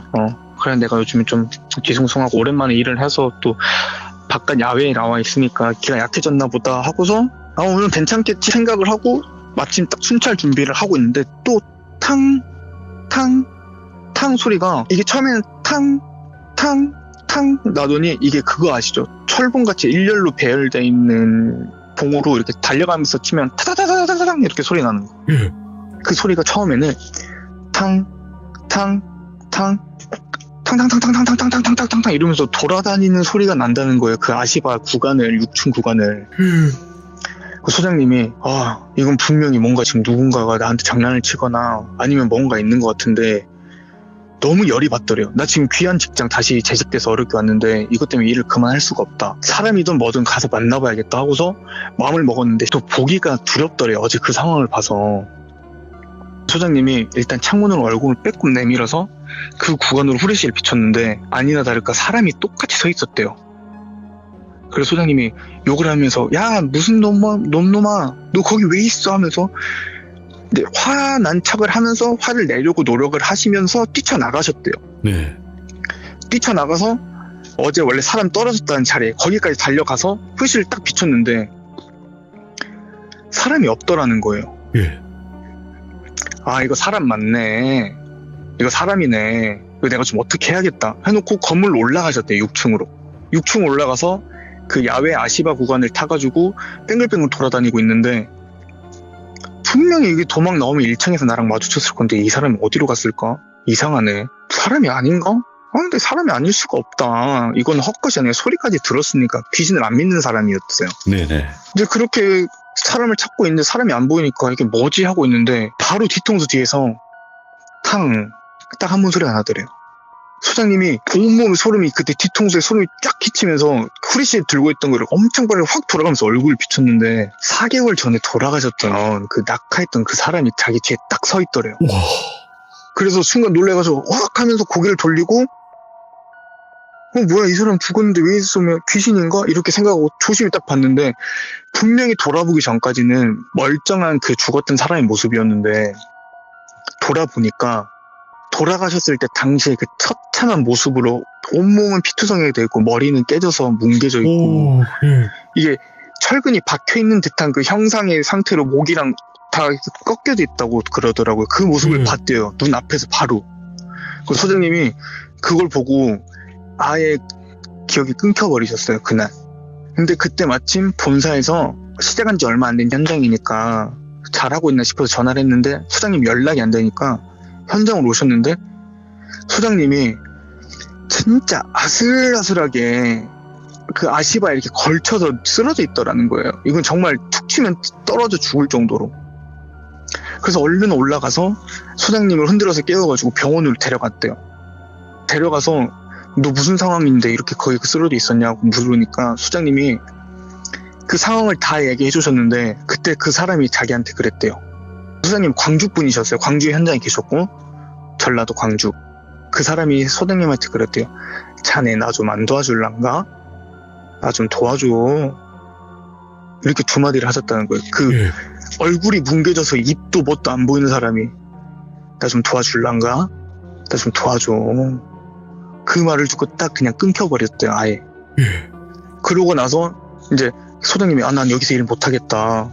그래 내가 요즘에 좀 뒤숭숭하고 오랜만에 일을 해서 또 바깥 야외에 나와 있으니까 기가 약해졌나 보다 하고서 오늘 괜찮겠지 생각을 하고 마침 딱 순찰 준비를 하고 있는데 또 탕 소리가 이게 처음에는 탕 나더니 이게 그거 아시죠? 철봉같이 일렬로 배열되어 있는 봉으로 이렇게 달려가면서 치면 타다다다다당 이렇게 소리 나는 거. 예. 그 소리가 처음에는 탕탕탕탕탕탕탕탕탕탕탕 이러면서 돌아다니는 소리가 난다는 거예요. 그 아시바 구간을 6층 구간을. 그 소장님이 이건 분명히 뭔가 지금 누군가가 나한테 장난을 치거나 아니면 뭔가 있는 것 같은데 너무 열이 받더래요. 나 지금 귀한 직장 다시 재직돼서 어렵게 왔는데 이것 때문에 일을 그만할 수가 없다. 사람이든 뭐든 가서 만나봐야겠다 하고서 마음을 먹었는데 또 보기가 두렵더래요. 어제 그 상황을 봐서. 소장님이 일단 창문으로 얼굴을 빼꼼 내밀어서 그 구간으로 후레쉬를 비췄는데 아니나 다를까 사람이 똑같이 서 있었대요. 그래서 소장님이 욕을 하면서 야 무슨 놈놈아 너 거기 왜 있어 하면서 화난 척을 하면서 화를 내려고 노력을 하시면서 뛰쳐나가셨대요. 네. 뛰쳐나가서 어제 원래 사람 떨어졌다는 자리에 거기까지 달려가서 후레쉬를 딱 비췄는데 사람이 없더라는 거예요. 예. 이거 사람 맞네. 이거 사람이네. 이거 내가 좀 어떻게 해야겠다 해놓고 건물로 올라가셨대요. 6층으로. 6층 올라가서 그 야외 아시바 구간을 타가지고 뱅글뱅글 돌아다니고 있는데 분명히 이게 도망 나오면 1층에서 나랑 마주쳤을 건데 이 사람이 어디로 갔을까? 이상하네. 사람이 아닌가? 근데 사람이 아닐 수가 없다. 이건 헛것이 아니라 소리까지 들었으니까 귀신을 안 믿는 사람이었어요. 네네. 이제 그렇게 사람을 찾고 있는데 사람이 안 보이니까 이게 뭐지 하고 있는데 바로 뒤통수 뒤에서 탕 딱 한 번 소리가 나더래요. 소장님이 온몸에 소름이 그때 뒤통수에 소름이 쫙 끼치면서 후레쉬 들고 있던 거를 엄청 빠르게 확 돌아가면서 얼굴을 비췄는데 4개월 전에 돌아가셨던 그 낙하했던 그 사람이 자기 뒤에 딱 서 있더래요. 와. 그래서 순간 놀래가지고 확 하면서 고개를 돌리고 뭐야 이 사람 죽었는데 왜 있으면 귀신인가? 이렇게 생각하고 조심히 딱 봤는데 분명히 돌아보기 전까지는 멀쩡한 그 죽었던 사람의 모습이었는데 돌아보니까 돌아가셨을 때 당시에 그 처참한 모습으로 온몸은 피투성이가 되어 있고 머리는 깨져서 뭉개져 있고 이게 철근이 박혀있는 듯한 그 형상의 상태로 목이랑 다 꺾여져 있다고 그러더라고요. 그 모습을 봤대요. 눈앞에서 바로. 그 소장님이 그걸 보고 아예 기억이 끊겨버리셨어요. 그날. 근데 그때 마침 본사에서 시작한 지 얼마 안 된 현장이니까 잘하고 있나 싶어서 전화를 했는데 소장님 연락이 안 되니까 현장으로 오셨는데 소장님이 진짜 아슬아슬하게 그 아시바에 이렇게 걸쳐서 쓰러져 있더라는 거예요. 이건 정말 툭 치면 떨어져 죽을 정도로. 그래서 얼른 올라가서 소장님을 흔들어서 깨워가지고 병원으로 데려갔대요. 데려가서 너 무슨 상황인데 이렇게 거기 쓰러져 있었냐고 물으니까 소장님이 그 상황을 다 얘기해 주셨는데 그때 그 사람이 자기한테 그랬대요. 소장님 광주 분이셨어요. 광주 현장에 계셨고 전라도 광주. 그 사람이 소장님한테 그랬대요. 자네 나 좀 안 도와줄란가? 나 좀 도와줘. 이렇게 두 마디를 하셨다는 거예요. 얼굴이 뭉개져서 입도 뭣도 안 보이는 사람이 나 좀 도와줄란가? 나 좀 도와줘. 그 말을 듣고 딱 그냥 끊겨버렸대요. 아예. 그러고 나서 이제 소장님이 난 여기서 일 못하겠다.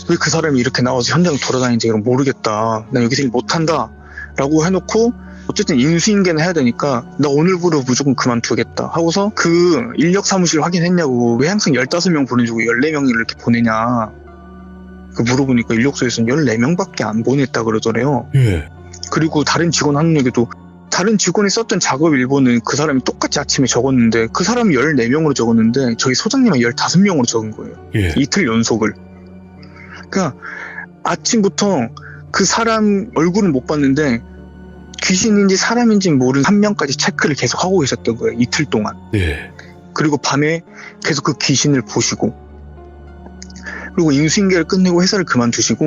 왜 그 사람이 이렇게 나와서 현장 돌아다니는지 모르겠다. 난 여기서 일 못한다. 라고 해놓고 어쨌든 인수인계는 해야 되니까 나 오늘부로 무조건 그만두겠다 하고서 그 인력 사무실 확인했냐고 왜 항상 15명 보내주고 14명을 이렇게 보내냐 물어보니까 인력소에서는 14명밖에 안 보냈다 그러더래요. 그리고 다른 직원 한 얘기도 다른 직원이 썼던 작업 일본은 그 사람이 똑같이 아침에 적었는데 그 사람이 14명으로 적었는데 저희 소장님은 15명으로 적은 거예요. 이틀 연속을. 그러니까 아침부터 그 사람 얼굴은 못 봤는데 귀신인지 사람인지 모르는 한 명까지 체크를 계속 하고 계셨던 거예요. 이틀 동안. 그리고 밤에 계속 그 귀신을 보시고 그리고 인수인계를 끝내고 회사를 그만두시고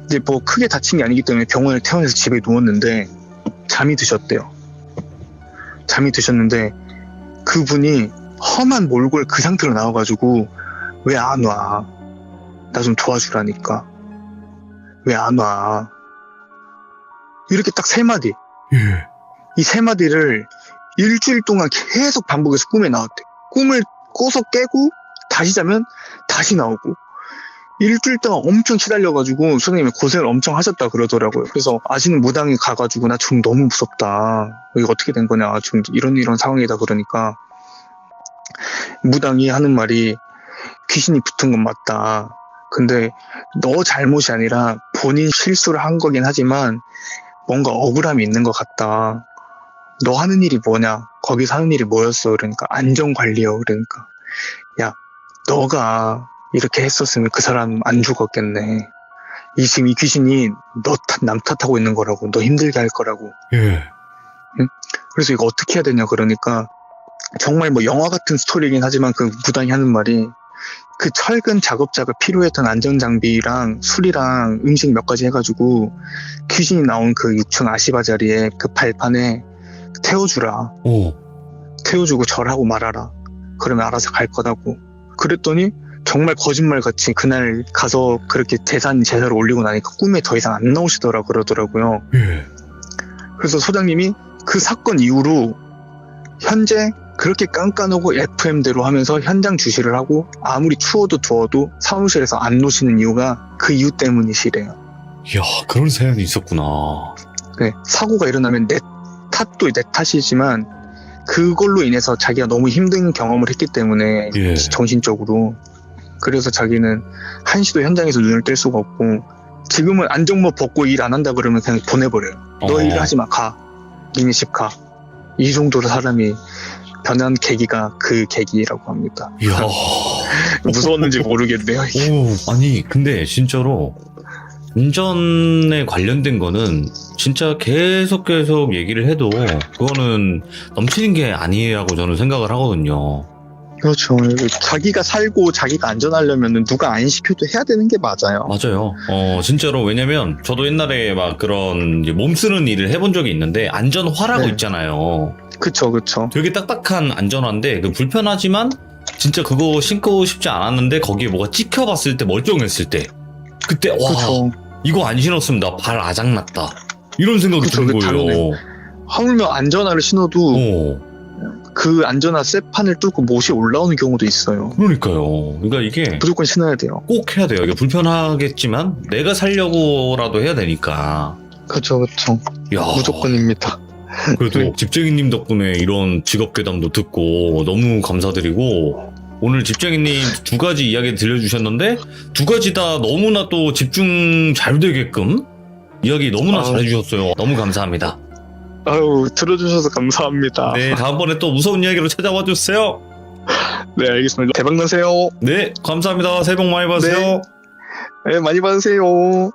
이제 뭐 크게 다친 게 아니기 때문에 병원을 퇴원해서 집에 누웠는데 잠이 드셨대요. 잠이 드셨는데 그분이 험한 몰골 그 상태로 나와가지고 왜 안 와? 나 좀 도와주라니까. 왜 안 와? 이렇게 딱 3마디. 이 3마디를 일주일 동안 계속 반복해서 꿈에 나왔대. 꿈을 꿔서 깨고 다시 자면 다시 나오고 일주일 동안 엄청 시달려가지고 선생님이 고생을 엄청 하셨다 그러더라고요. 그래서 아시는 무당에 가가지고 나 좀 너무 무섭다. 이거 어떻게 된 거냐. 좀 이런 상황이다 그러니까 무당이 하는 말이 귀신이 붙은 건 맞다. 근데 너 잘못이 아니라 본인 실수를 한 거긴 하지만 뭔가 억울함이 있는 것 같다. 너 하는 일이 뭐냐? 거기서 하는 일이 뭐였어? 그러니까 안전관리요. 그러니까 야 너가 이렇게 했었으면 그 사람 안 죽었겠네. 지금 이 귀신이 남 탓하고 있는 거라고. 너 힘들게 할 거라고. 예. 그래서 이거 어떻게 해야 되냐 그러니까 정말 뭐 영화 같은 스토리긴 하지만 그 무당이 하는 말이 그 철근 작업자가 필요했던 안전장비랑 술이랑 음식 몇 가지 해가지고 귀신이 나온 그 6층 아시바 자리에 그 발판에 태워주라. 오. 태워주고 절하고 말아라. 그러면 알아서 갈 거다고. 그랬더니 정말 거짓말같이 그날 가서 그렇게 제사를 올리고 나니까 꿈에 더 이상 안 나오시더라 그러더라고요. 예. 그래서 소장님이 그 사건 이후로 현재 그렇게 깐깐하고 FM대로 하면서 현장 주시를 하고 아무리 추워도 더워도 사무실에서 안 놓으시는 이유가 그 이유 때문이시래요. 이야, 그런 사연이 있었구나. 네, 사고가 일어나면 내 탓도 내 탓이지만 그걸로 인해서 자기가 너무 힘든 경험을 했기 때문에 예. 정신적으로 그래서 자기는 한시도 현장에서 눈을 뗄 수가 없고 지금은 안전모 벗고 일 안 한다 그러면 그냥 보내버려요. 너 일 하지 마. 가. 니네 집 가. 이 정도로 사람이 변한 계기가 그 계기라고 합니다. 이야. 무서웠는지 모르겠네요. 오, 아니, 근데 진짜로 안전에 관련된 거는 진짜 계속 얘기를 해도 그거는 넘치는 게 아니라고 저는 생각을 하거든요. 그렇죠. 자기가 살고 자기가 안전하려면 누가 안 시켜도 해야 되는 게 맞아요. 맞아요. 진짜로 왜냐면 저도 옛날에 막 그런 이제 몸 쓰는 일을 해본 적이 있는데 안전화라고 네. 있잖아요. 그쵸. 되게 딱딱한 안전화인데 그 불편하지만 진짜 그거 신고 싶지 않았는데 거기에 뭐가 찍혀봤을 때 멀쩡했을 때 그때 와 그쵸. 이거 안 신었으면 나 발 아작났다 이런 생각이 그쵸, 드는 그 거예요. 하물며 안전화를 신어도 어, 그 안전화 쇠판을 뚫고 못이 올라오는 경우도 있어요. 그러니까요. 그러니까 이게 무조건 신어야 돼요. 꼭 해야 돼요. 이게 불편하겠지만 내가 살려고라도 해야 되니까. 그쵸. 야, 무조건입니다. 그래도 네. 집쟁이님 덕분에 이런 직업 괴담도 듣고 너무 감사드리고 오늘 집쟁이님 두 가지 이야기 들려주셨는데 두 가지 다 너무나 또 집중 잘 되게끔 이야기 너무나 잘해주셨어요. 너무 감사합니다. 아유, 들어주셔서 감사합니다. 네, 다음번에 또 무서운 이야기로 찾아와 주세요. 네, 알겠습니다. 대박 나세요. 네, 감사합니다. 새해 복 많이 받으세요. 네, 많이 받으세요.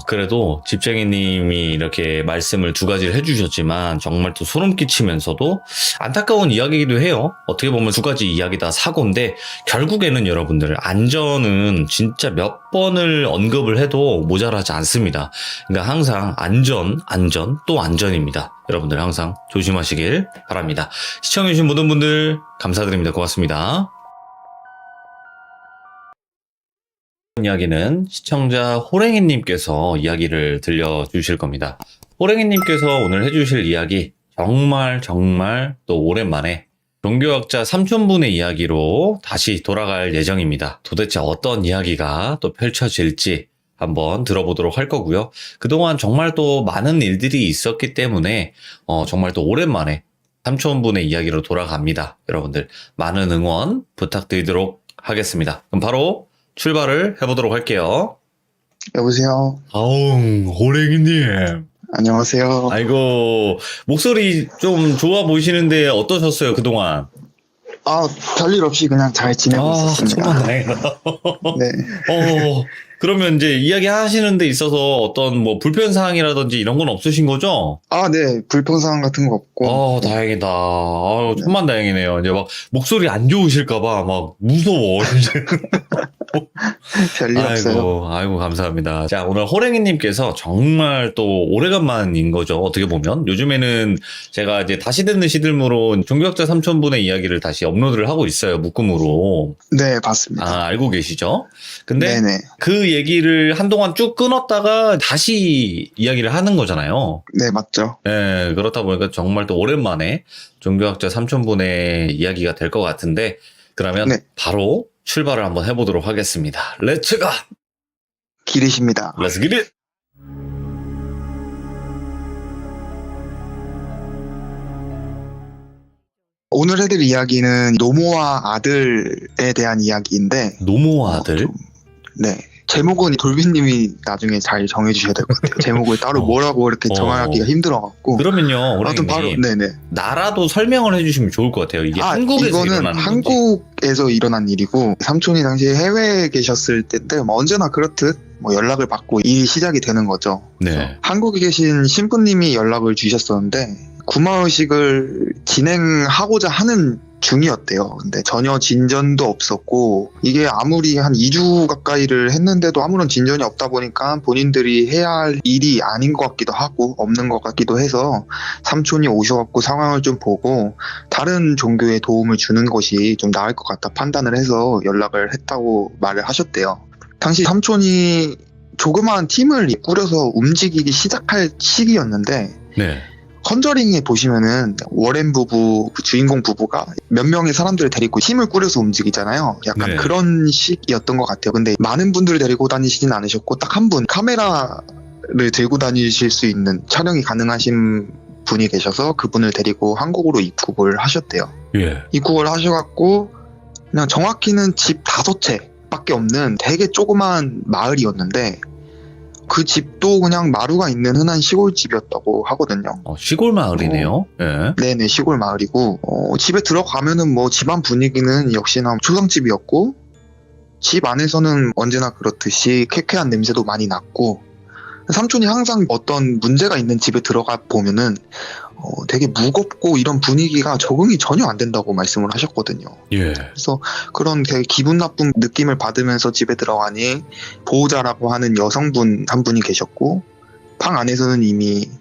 그래도 집쟁이님이 이렇게 말씀을 두 가지를 해주셨지만 정말 또 소름 끼치면서도 안타까운 이야기이기도 해요. 어떻게 보면 두 가지 이야기 다 사고인데 결국에는 여러분들 안전은 진짜 몇 번을 언급을 해도 모자라지 않습니다. 그러니까 항상 안전 또 안전입니다. 여러분들 항상 조심하시길 바랍니다. 시청해주신 모든 분들 감사드립니다. 고맙습니다. 이야기는 시청자 호랭이님께서 이야기를 들려주실 겁니다. 호랭이님께서 오늘 해주실 이야기 정말 또 오랜만에 종교학자 삼촌분의 이야기로 다시 돌아갈 예정입니다. 도대체 어떤 이야기가 또 펼쳐질지 한번 들어보도록 할 거고요. 그동안 정말 또 많은 일들이 있었기 때문에 정말 또 오랜만에 삼촌분의 이야기로 돌아갑니다. 여러분들 많은 응원 부탁드리도록 하겠습니다. 그럼 바로 출발을 해보도록 할게요. 여보세요. 아웅, 호랭이님. 안녕하세요. 아이고, 목소리 좀 좋아 보이시는데 어떠셨어요, 그동안? 별일 없이 그냥 잘 지내고 있었습니다. 정말 다행이다. 네. 그러면 이제 이야기 하시는 데 있어서 어떤 뭐 불편사항이라든지 이런 건 없으신 거죠? 네. 불평사항 같은 거 없고. 다행이다. 천만 다행이네요. 이제 막 목소리 안 좋으실까봐 막 무서워. 별일 없어요. 아이고, 감사합니다. 자, 오늘 호랭이님께서 정말 또 오래간만인 거죠. 어떻게 보면. 요즘에는 제가 이제 다시 듣는 시들무로 종교학자 삼촌분의 이야기를 다시 업로드를 하고 있어요. 묶음으로. 네, 맞습니다. 알고 계시죠? 근데 네네. 그 얘기를 한동안 쭉 끊었다가 다시 이야기를 하는 거잖아요. 네, 맞죠. 네, 그렇다 보니까 정말 또 오랜만에 종교학자 삼촌분의 이야기가 될 것 같은데, 그러면 네. 바로 출발을 한번 해보도록 하겠습니다. 렛츠 가! 기리십니다. 렛츠 기릿! 오늘 해드릴 이야기는 노모와 아들에 대한 이야기인데, 노모와 아들? 네. 제목은 돌비님이 나중에 잘 정해주셔야 될 것 같아요. 제목을 따로 뭐라고 이렇게 정하기가 힘들어갖고. 그러면요, 아무튼 바로 오랑님. 네네. 나라도 설명을 해주시면 좋을 것 같아요. 이게 한국에서 이거는 일어나는 건지. 한국에서 일어난 일이고 삼촌이 당시에 해외에 계셨을 때인데 뭐 언제나 그렇듯 뭐 연락을 받고 일이 시작이 되는 거죠. 네. 한국에 계신 신부님이 연락을 주셨었는데 구마의식을 진행하고자 하는 중이었대요. 근데 전혀 진전도 없었고 이게 아무리 한 2주 가까이를 했는데도 아무런 진전이 없다 보니까 본인들이 해야 할 일이 아닌 것 같기도 하고 없는 것 같기도 해서 삼촌이 오셔갖고 상황을 좀 보고 다른 종교에 도움을 주는 것이 좀 나을 것 같다 판단을 해서 연락을 했다고 말을 하셨대요. 당시 삼촌이 조그마한 팀을 꾸려서 움직이기 시작할 시기였는데 네. 컨저링에 보시면은 워렌 부부, 그 주인공 부부가 몇 명의 사람들을 데리고 팀을 꾸려서 움직이잖아요. 약간 네. 그런 식이었던 것 같아요. 근데 많은 분들을 데리고 다니시진 않으셨고 딱 한 분 카메라를 들고 다니실 수 있는 촬영이 가능하신 분이 계셔서 그분을 데리고 한국으로 입국을 하셨대요. 예. 입국을 하셔갖고 그냥 정확히는 집 5채밖에 없는 되게 조그만 마을이었는데 그 집도 그냥 마루가 있는 흔한 시골집이었다고 하거든요. 시골 마을이네요. 예. 네네, 시골 마을이고 집에 들어가면은 뭐 집안 분위기는 역시나 초상집이었고 집 안에서는 언제나 그렇듯이 쾌쾌한 냄새도 많이 났고 삼촌이 항상 어떤 문제가 있는 집에 들어가 보면은 되게 무겁고 이런 분위기가 적응이 전혀 안 된다고 말씀을 하셨거든요. 예. 그래서 그런 되게 기분 나쁜 느낌을 받으면서 집에 들어가니 보호자라고 하는 여성분 한 분이 계셨고 방 안에서는 이미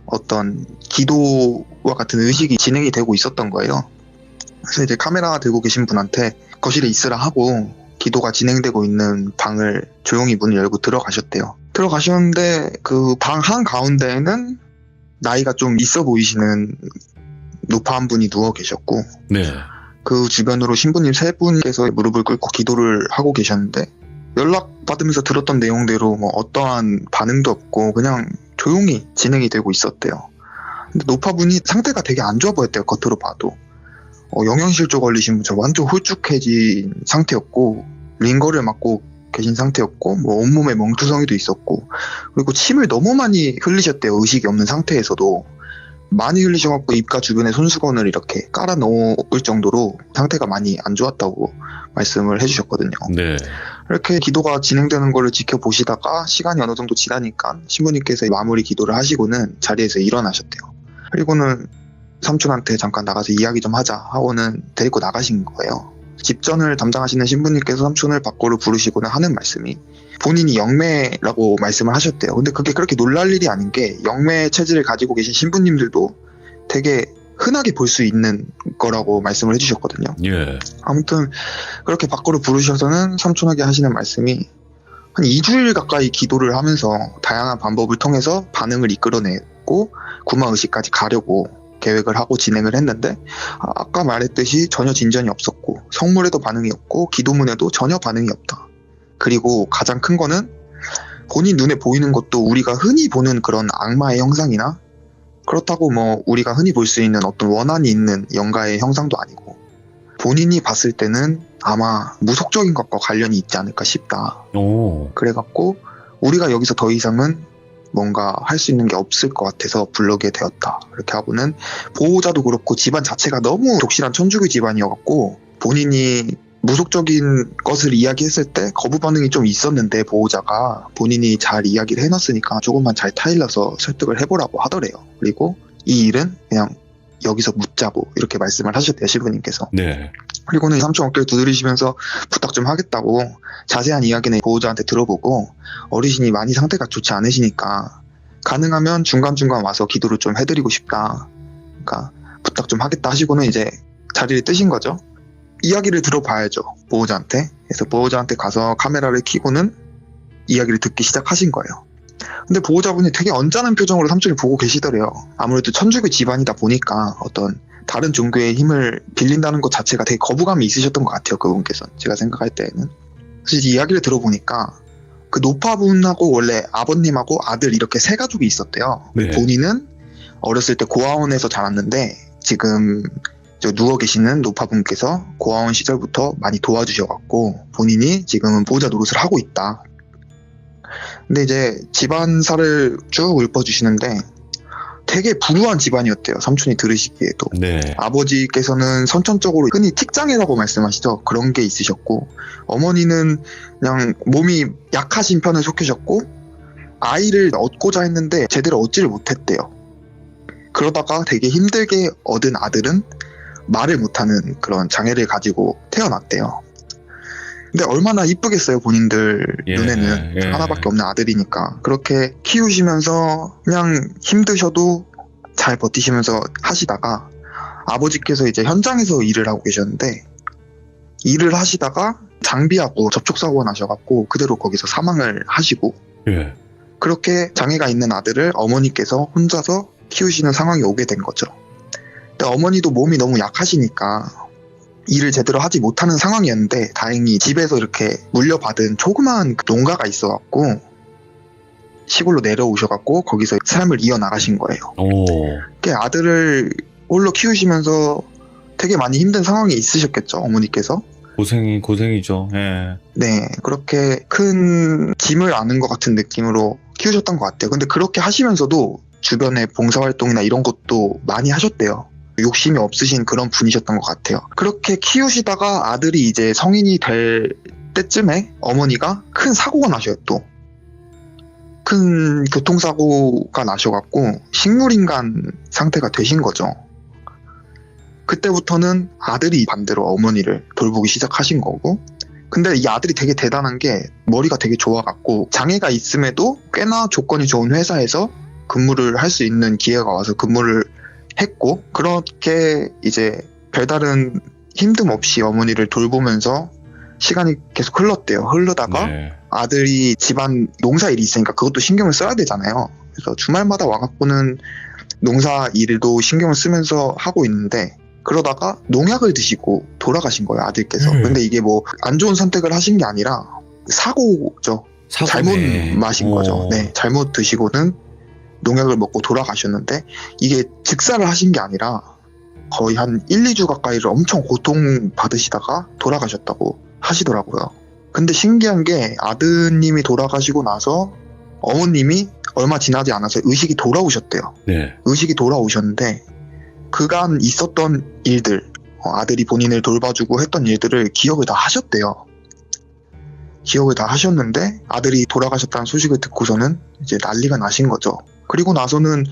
어떤 기도와 같은 의식이 진행이 되고 있었던 거예요. 그래서 이제 카메라 들고 계신 분한테 거실에 있으라 하고 기도가 진행되고 있는 방을 조용히 문을 열고 들어가셨대요. 들어가셨는데 그 방 한가운데에는 나이가 좀 있어 보이시는 노파 한 분이 누워 계셨고 네. 그 주변으로 신부님 3분께서 무릎을 꿇고 기도를 하고 계셨는데 연락 받으면서 들었던 내용대로 뭐 어떠한 반응도 없고 그냥 조용히 진행이 되고 있었대요. 근데 노파분이 상태가 되게 안 좋아 보였대요. 겉으로 봐도. 영양실조 걸리신 분처럼 완전 홀쭉해진 상태였고 링거를 맞고 계신 상태였고 뭐 온몸에 멍투성이도 있었고 그리고 침을 너무 많이 흘리셨대요. 의식이 없는 상태에서도 많이 흘리셔갖고 입가 주변에 손수건을 이렇게 깔아 놓을 정도로 상태가 많이 안 좋았다고 말씀을 해주셨거든요. 네. 이렇게 기도가 진행되는 거를 지켜보시다가 시간이 어느 정도 지나니까 신부님께서 마무리 기도를 하시고는 자리에서 일어나셨대요. 그리고는 삼촌한테 잠깐 나가서 이야기 좀 하자 하고는 데리고 나가신 거예요. 집전을 담당하시는 신부님께서 삼촌을 밖으로 부르시고는 하는 말씀이 본인이 영매라고 말씀을 하셨대요. 근데 그게 그렇게 놀랄 일이 아닌 게 영매 체질을 가지고 계신 신부님들도 되게 흔하게 볼 수 있는 거라고 말씀을 해주셨거든요. 예. 아무튼 그렇게 밖으로 부르셔서는 삼촌에게 하시는 말씀이 한 2주일 가까이 기도를 하면서 다양한 방법을 통해서 반응을 이끌어내고 구마의식까지 가려고 계획을 하고 진행을 했는데 아까 말했듯이 전혀 진전이 없었고 성물에도 반응이 없고 기도문에도 전혀 반응이 없다. 그리고 가장 큰 거는 본인 눈에 보이는 것도 우리가 흔히 보는 그런 악마의 형상이나 그렇다고 뭐 우리가 흔히 볼 수 있는 어떤 원한이 있는 영가의 형상도 아니고 본인이 봤을 때는 아마 무속적인 것과 관련이 있지 않을까 싶다. 오. 그래갖고 우리가 여기서 더 이상은 뭔가 할 수 있는 게 없을 것 같아서 불러게 되었다. 이렇게 하고는 보호자도 그렇고 집안 자체가 너무 독실한 천주교 집안이어갖고 본인이 무속적인 것을 이야기했을 때 거부 반응이 좀 있었는데 보호자가 본인이 잘 이야기를 해놨으니까 조금만 잘 타일러서 설득을 해보라고 하더래요. 그리고 이 일은 그냥 여기서 묻자고 이렇게 말씀을 하셨대요. 신부님께서. 네. 그리고는 삼촌 어깨를 두드리시면서 부탁 좀 하겠다고 자세한 이야기는 보호자한테 들어보고 어르신이 많이 상태가 좋지 않으시니까 가능하면 중간중간 와서 기도를 좀 해드리고 싶다. 그러니까 부탁 좀 하겠다 하시고는 이제 자리를 뜨신 거죠. 이야기를 들어봐야죠. 보호자한테. 그래서 보호자한테 가서 카메라를 켜고는 이야기를 듣기 시작하신 거예요. 근데 보호자분이 되게 언짢은 표정으로 삼촌을 보고 계시더래요. 아무래도 천주교 집안이다 보니까 어떤 다른 종교의 힘을 빌린다는 것 자체가 되게 거부감이 있으셨던 것 같아요. 그분께서 제가 생각할 때에는. 그래서 이야기를 들어보니까 그 노파분하고 원래 아버님하고 아들 이렇게 3가족이 있었대요. 네. 본인은 어렸을 때 고아원에서 자랐는데 지금 저 누워 계시는 노파분께서 고아원 시절부터 많이 도와주셔갖고 본인이 지금은 보호자 노릇을 하고 있다. 근데 이제 집안사를 쭉 읊어주시는데 되게 불우한 집안이었대요. 삼촌이 들으시기에도. 네. 아버지께서는 선천적으로 흔히 틱장애라고 말씀하시죠. 그런 게 있으셨고, 어머니는 그냥 몸이 약하신 편에 속하셨고, 아이를 얻고자 했는데 제대로 얻지를 못했대요. 그러다가 되게 힘들게 얻은 아들은 말을 못하는 그런 장애를 가지고 태어났대요. 근데 얼마나 이쁘겠어요, 본인들 예, 눈에는. 예. 하나밖에 없는 아들이니까. 그렇게 키우시면서 그냥 힘드셔도 잘 버티시면서 하시다가 아버지께서 이제 현장에서 일을 하고 계셨는데, 일을 하시다가 장비하고 접촉사고가 나셔갖고 그대로 거기서 사망을 하시고, 예. 그렇게 장애가 있는 아들을 어머니께서 혼자서 키우시는 상황이 오게 된 거죠. 근데 어머니도 몸이 너무 약하시니까 일을 제대로 하지 못하는 상황이었는데, 다행히 집에서 이렇게 물려받은 조그마한 농가가 있어갖고 시골로 내려오셔갖고 거기서 삶을 이어나가신 거예요. 오. 이렇게 아들을 홀로 키우시면서 되게 많이 힘든 상황이 있으셨겠죠, 어머니께서. 고생이죠. 예. 네, 그렇게 큰 짐을 안은 것 같은 느낌으로 키우셨던 것 같아요. 근데 그렇게 하시면서도 주변에 봉사활동이나 이런 것도 많이 하셨대요. 욕심이 없으신 그런 분이셨던 것 같아요. 그렇게 키우시다가 아들이 이제 성인이 될 때쯤에 어머니가 큰 사고가 나셔요. 또 큰 교통사고가 나셔갖고 식물인간 상태가 되신 거죠. 그때부터는 아들이 반대로 어머니를 돌보기 시작하신 거고, 근데 이 아들이 되게 대단한 게 머리가 되게 좋아갖고 장애가 있음에도 꽤나 조건이 좋은 회사에서 근무를 할 수 있는 기회가 와서 근무를 했고, 그렇게 이제 별다른 힘듦 없이 어머니를 돌보면서 시간이 계속 흘렀대요. 흐르다가 네. 아들이 집안 농사 일이 있으니까 그것도 신경을 써야 되잖아요. 그래서 주말마다 와갖고는 농사 일도 신경을 쓰면서 하고 있는데, 그러다가 농약을 드시고 돌아가신 거예요, 아들께서. 근데 이게 뭐 안 좋은 선택을 하신 게 아니라 사고죠. 잘못 마신 거죠. 네, 잘못 드시고는 농약을 먹고 돌아가셨는데, 이게 즉사를 하신 게 아니라 거의 한 1, 2주 가까이를 엄청 고통받으시다가 돌아가셨다고 하시더라고요. 근데 신기한 게 아드님이 돌아가시고 나서 어머님이 얼마 지나지 않아서 의식이 돌아오셨대요. 네. 의식이 돌아오셨는데 그간 있었던 일들, 아들이 본인을 돌봐주고 했던 일들을 기억을 다 하셨대요. 기억을 다 하셨는데 아들이 돌아가셨다는 소식을 듣고서는 이제 난리가 나신 거죠. 그리고 나서는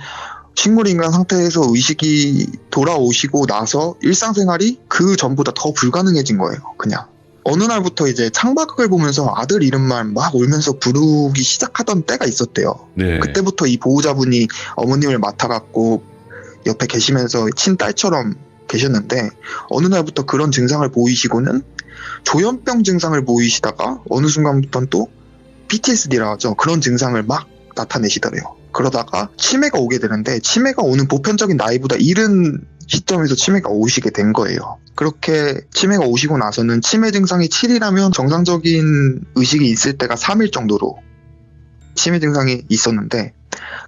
식물인간 상태에서 의식이 돌아오시고 나서 일상생활이 그 전보다 더 불가능해진 거예요. 그냥 어느 날부터 이제 창밖을 보면서 아들 이름만 막 울면서 부르기 시작하던 때가 있었대요. 네. 그때부터 이 보호자분이 어머님을 맡아갖고 옆에 계시면서 친딸처럼 계셨는데, 어느 날부터 그런 증상을 보이시고는 조현병 증상을 보이시다가 어느 순간부터는 또 PTSD라 하죠. 그런 증상을 막 나타내시더래요. 그러다가 치매가 오게 되는데, 치매가 오는 보편적인 나이보다 이른 시점에서 치매가 오시게 된 거예요. 그렇게 치매가 오시고 나서는 치매 증상이 7이라면 정상적인 의식이 있을 때가 3일 정도로 치매 증상이 있었는데,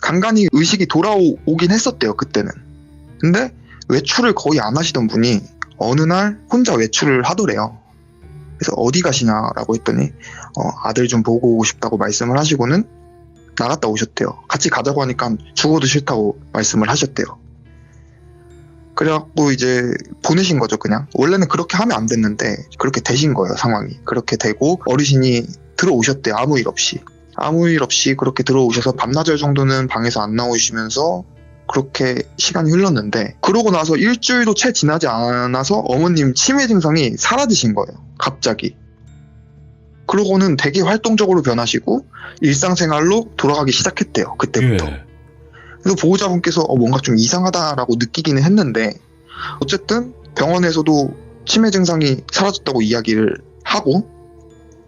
간간히 의식이 돌아오긴 했었대요, 그때는. 근데 외출을 거의 안 하시던 분이 어느 날 혼자 외출을 하더래요. 그래서 어디 가시냐라고 했더니 아들 좀 보고 오고 싶다고 말씀을 하시고는 나갔다 오셨대요. 같이 가자고 하니까 죽어도 싫다고 말씀을 하셨대요. 그래갖고 이제 보내신 거죠, 그냥. 원래는 그렇게 하면 안 됐는데 그렇게 되신 거예요, 상황이. 그렇게 되고 어르신이 들어오셨대요, 아무 일 없이. 아무 일 없이 그렇게 들어오셔서 밤낮을 정도는 방에서 안 나오시면서 그렇게 시간이 흘렀는데, 그러고 나서 일주일도 채 지나지 않아서 어머님 치매 증상이 사라지신 거예요, 갑자기. 그러고는 되게 활동적으로 변하시고 일상생활로 돌아가기 시작했대요, 그때부터. 예. 그래서 보호자분께서 뭔가 좀 이상하다라고 느끼기는 했는데, 어쨌든 병원에서도 치매 증상이 사라졌다고 이야기를 하고,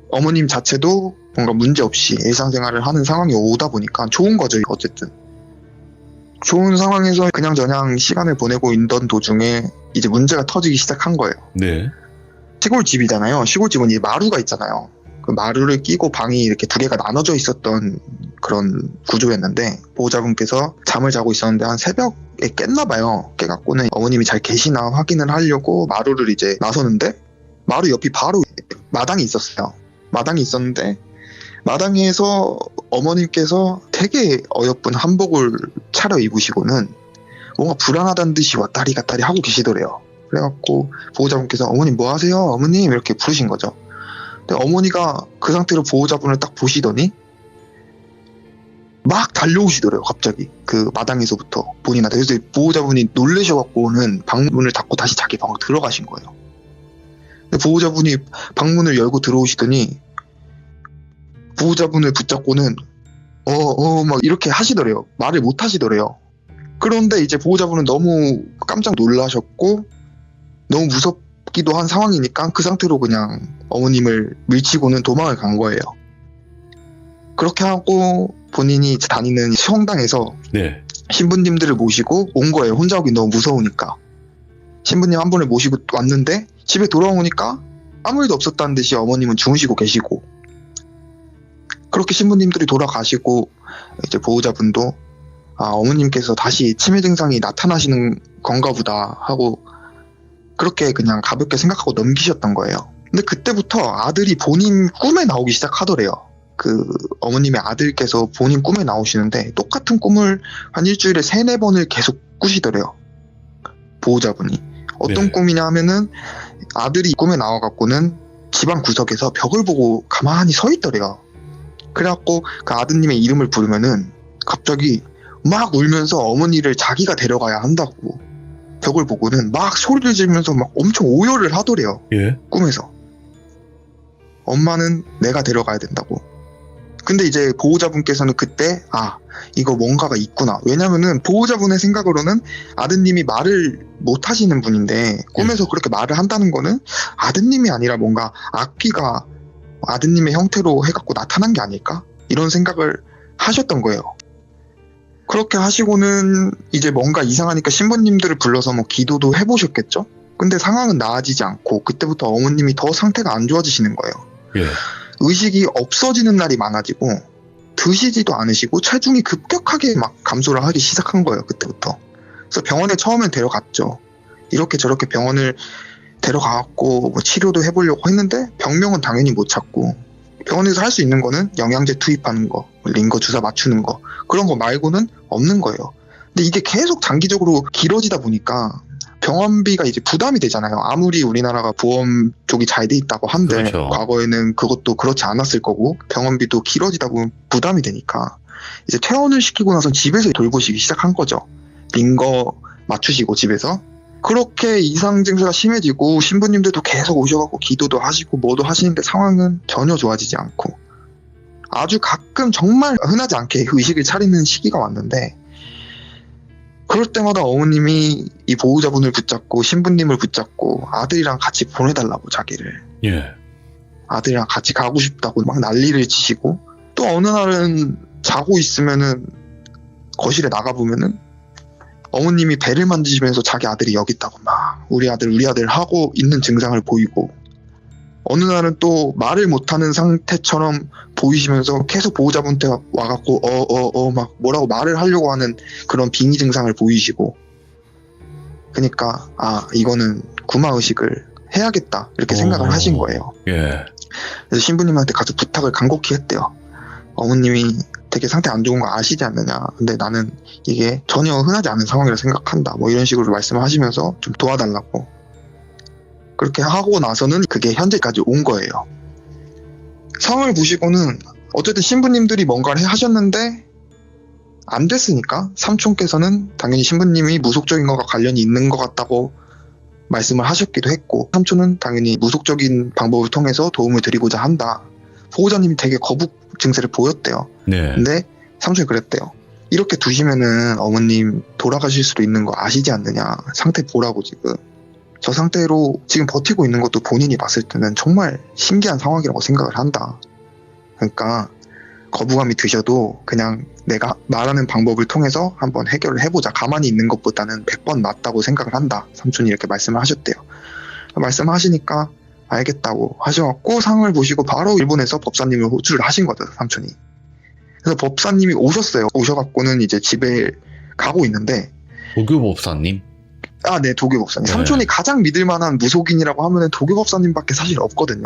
어머님 자체도 뭔가 문제없이 일상생활을 하는 상황이 오다 보니까 좋은 거죠. 어쨌든 좋은 상황에서 그냥저냥 시간을 보내고 있던 도중에 이제 문제가 터지기 시작한 거예요. 네. 시골집이잖아요. 시골집은 이 마루가 있잖아요. 그 마루를 끼고 방이 이렇게 두 개가 나눠져 있었던 그런 구조였는데, 보호자분께서 잠을 자고 있었는데 한 새벽에 깼나 봐요. 깨갖고는 어머님이 잘 계시나 확인을 하려고 마루를 이제 나서는데, 마루 옆이 바로 마당이 있었어요. 마당이 있었는데 마당에서 어머님께서 되게 어여쁜 한복을 차려 입으시고는 뭔가 불안하다는 듯이 왔다리 갔다리 하고 계시더래요. 그래갖고 보호자분께서 어머님 뭐 하세요? 어머님 이렇게 부르신 거죠. 근데 어머니가 그 상태로 보호자분을 딱 보시더니 막 달려오시더래요. 갑자기 그 마당에서부터 본인한테. 그래서 보호자분이 놀라셔갖고는 방문을 닫고 다시 자기 방으로 들어가신 거예요. 근데 보호자분이 방문을 열고 들어오시더니 보호자분을 붙잡고는 막 이렇게 하시더래요. 말을 못 하시더래요. 그런데 이제 보호자분은 너무 깜짝 놀라셨고 너무 무섭기도 한 상황이니까 그 상태로 그냥 어머님을 밀치고는 도망을 간 거예요. 그렇게 하고 본인이 다니는 성당에서 네. 신부님들을 모시고 온 거예요. 혼자 오기 너무 무서우니까. 신부님 한 분을 모시고 왔는데 집에 돌아오니까 아무 일도 없었다는 듯이 어머님은 주무시고 계시고, 그렇게 신부님들이 돌아가시고 이제 보호자분도 어머님께서 다시 치매 증상이 나타나시는 건가 보다 하고 그렇게 그냥 가볍게 생각하고 넘기셨던 거예요. 근데 그때부터 아들이 본인 꿈에 나오기 시작하더래요. 그 어머님의 아들께서 본인 꿈에 나오시는데 똑같은 꿈을 한 일주일에 3-4번을 계속 꾸시더래요. 보호자분이. 어떤 네. 꿈이냐 하면은 아들이 꿈에 나와갖고는 집안 구석에서 벽을 보고 가만히 서 있더래요. 그래갖고 그 아드님의 이름을 부르면은 갑자기 막 울면서 어머니를 자기가 데려가야 한다고 벽을 보고는 막 소리를 지르면서 막 엄청 오열을 하더래요. 예. 꿈에서. 엄마는 내가 데려가야 된다고. 근데 이제 보호자분께서는 그때 이거 뭔가가 있구나. 왜냐면은 보호자분의 생각으로는 아드님이 말을 못 하시는 분인데 꿈에서 그렇게 말을 한다는 거는 아드님이 아니라 뭔가 악귀가 아드님의 형태로 해갖고 나타난 게 아닐까? 이런 생각을 하셨던 거예요. 그렇게 하시고는 이제 뭔가 이상하니까 신부님들을 불러서 뭐 기도도 해보셨겠죠? 근데 상황은 나아지지 않고 그때부터 어머님이 더 상태가 안 좋아지시는 거예요. 예. 의식이 없어지는 날이 많아지고 드시지도 않으시고 체중이 급격하게 막 감소를 하기 시작한 거예요. 그때부터. 그래서 병원에 처음엔 데려갔죠. 이렇게 저렇게 병원을 데려가갖고 뭐 치료도 해보려고 했는데 병명은 당연히 못 찾고, 병원에서 할 수 있는 거는 영양제 투입하는 거, 링거 주사 맞추는 거, 그런 거 말고는 없는 거예요. 근데 이게 계속 장기적으로 길어지다 보니까 병원비가 이제 부담이 되잖아요. 아무리 우리나라가 보험 쪽이 잘 돼 있다고 한들 그렇죠. 과거에는 그것도 그렇지 않았을 거고 병원비도 길어지다 보면 부담이 되니까 이제 퇴원을 시키고 나서 집에서 돌보시기 시작한 거죠. 링거 맞추시고 집에서. 그렇게 이상 증세가 심해지고 신부님들도 계속 오셔갖고 기도도 하시고 뭐도 하시는데 상황은 전혀 좋아지지 않고 아주 가끔 정말 흔하지 않게 의식을 차리는 시기가 왔는데, 그럴 때마다 어머님이 이 보호자분을 붙잡고 신부님을 붙잡고 아들이랑 같이 보내달라고 자기를, 예. 아들이랑 같이 가고 싶다고 막 난리를 치시고, 또 어느 날은 자고 있으면은 거실에 나가보면은 어머님이 배를 만지시면서 자기 아들이 여기 있다고 막 우리 아들 하고 있는 증상을 보이고, 어느 날은 또 말을 못하는 상태처럼 보이시면서 계속 보호자분한테 와갖고 막 뭐라고 말을 하려고 하는 그런 빙의 증상을 보이시고, 그러니까 이거는 구마의식을 해야겠다 이렇게 생각을 하신 거예요. 예. 그래서 신부님한테 가서 부탁을 간곡히 했대요. 어머님이 되게 상태 안 좋은 거 아시지 않느냐. 근데 나는 이게 전혀 흔하지 않은 상황이라 생각한다. 뭐 이런 식으로 말씀을 하시면서 좀 도와달라고. 그렇게 하고 나서는 그게 현재까지 온 거예요. 상을 보시고는 어쨌든 신부님들이 뭔가를 하셨는데 안 됐으니까 삼촌께서는 당연히 신부님이 무속적인 것과 관련이 있는 것 같다고 말씀을 하셨기도 했고, 삼촌은 당연히 무속적인 방법을 통해서 도움을 드리고자 한다. 보호자님이 되게 거북 증세를 보였대요. 네. 근데 삼촌이 그랬대요. 이렇게 두시면은 어머님 돌아가실 수도 있는 거 아시지 않느냐. 상태 보라고 지금. 저 상태로 지금 버티고 있는 것도 본인이 봤을 때는 정말 신기한 상황이라고 생각을 한다. 그러니까 거부감이 드셔도 그냥 내가 말하는 방법을 통해서 한번 해결을 해보자. 가만히 있는 것보다는 100번 낫다고 생각을 한다. 삼촌이 이렇게 말씀을 하셨대요. 말씀하시니까 알겠다고 하셔갖고 상을 보시고 바로 일본에서 법사님을 호출을 하신 거죠. 삼촌이. 그래서 법사님이 오셨어요. 오셔갖고는 이제 집에 가고 있는데, 고교법사님? 네, 도교 법사님. 네. 삼촌이 가장 믿을 만한 무속인이라고 하면은 도교 법사님밖에 사실 없거든요.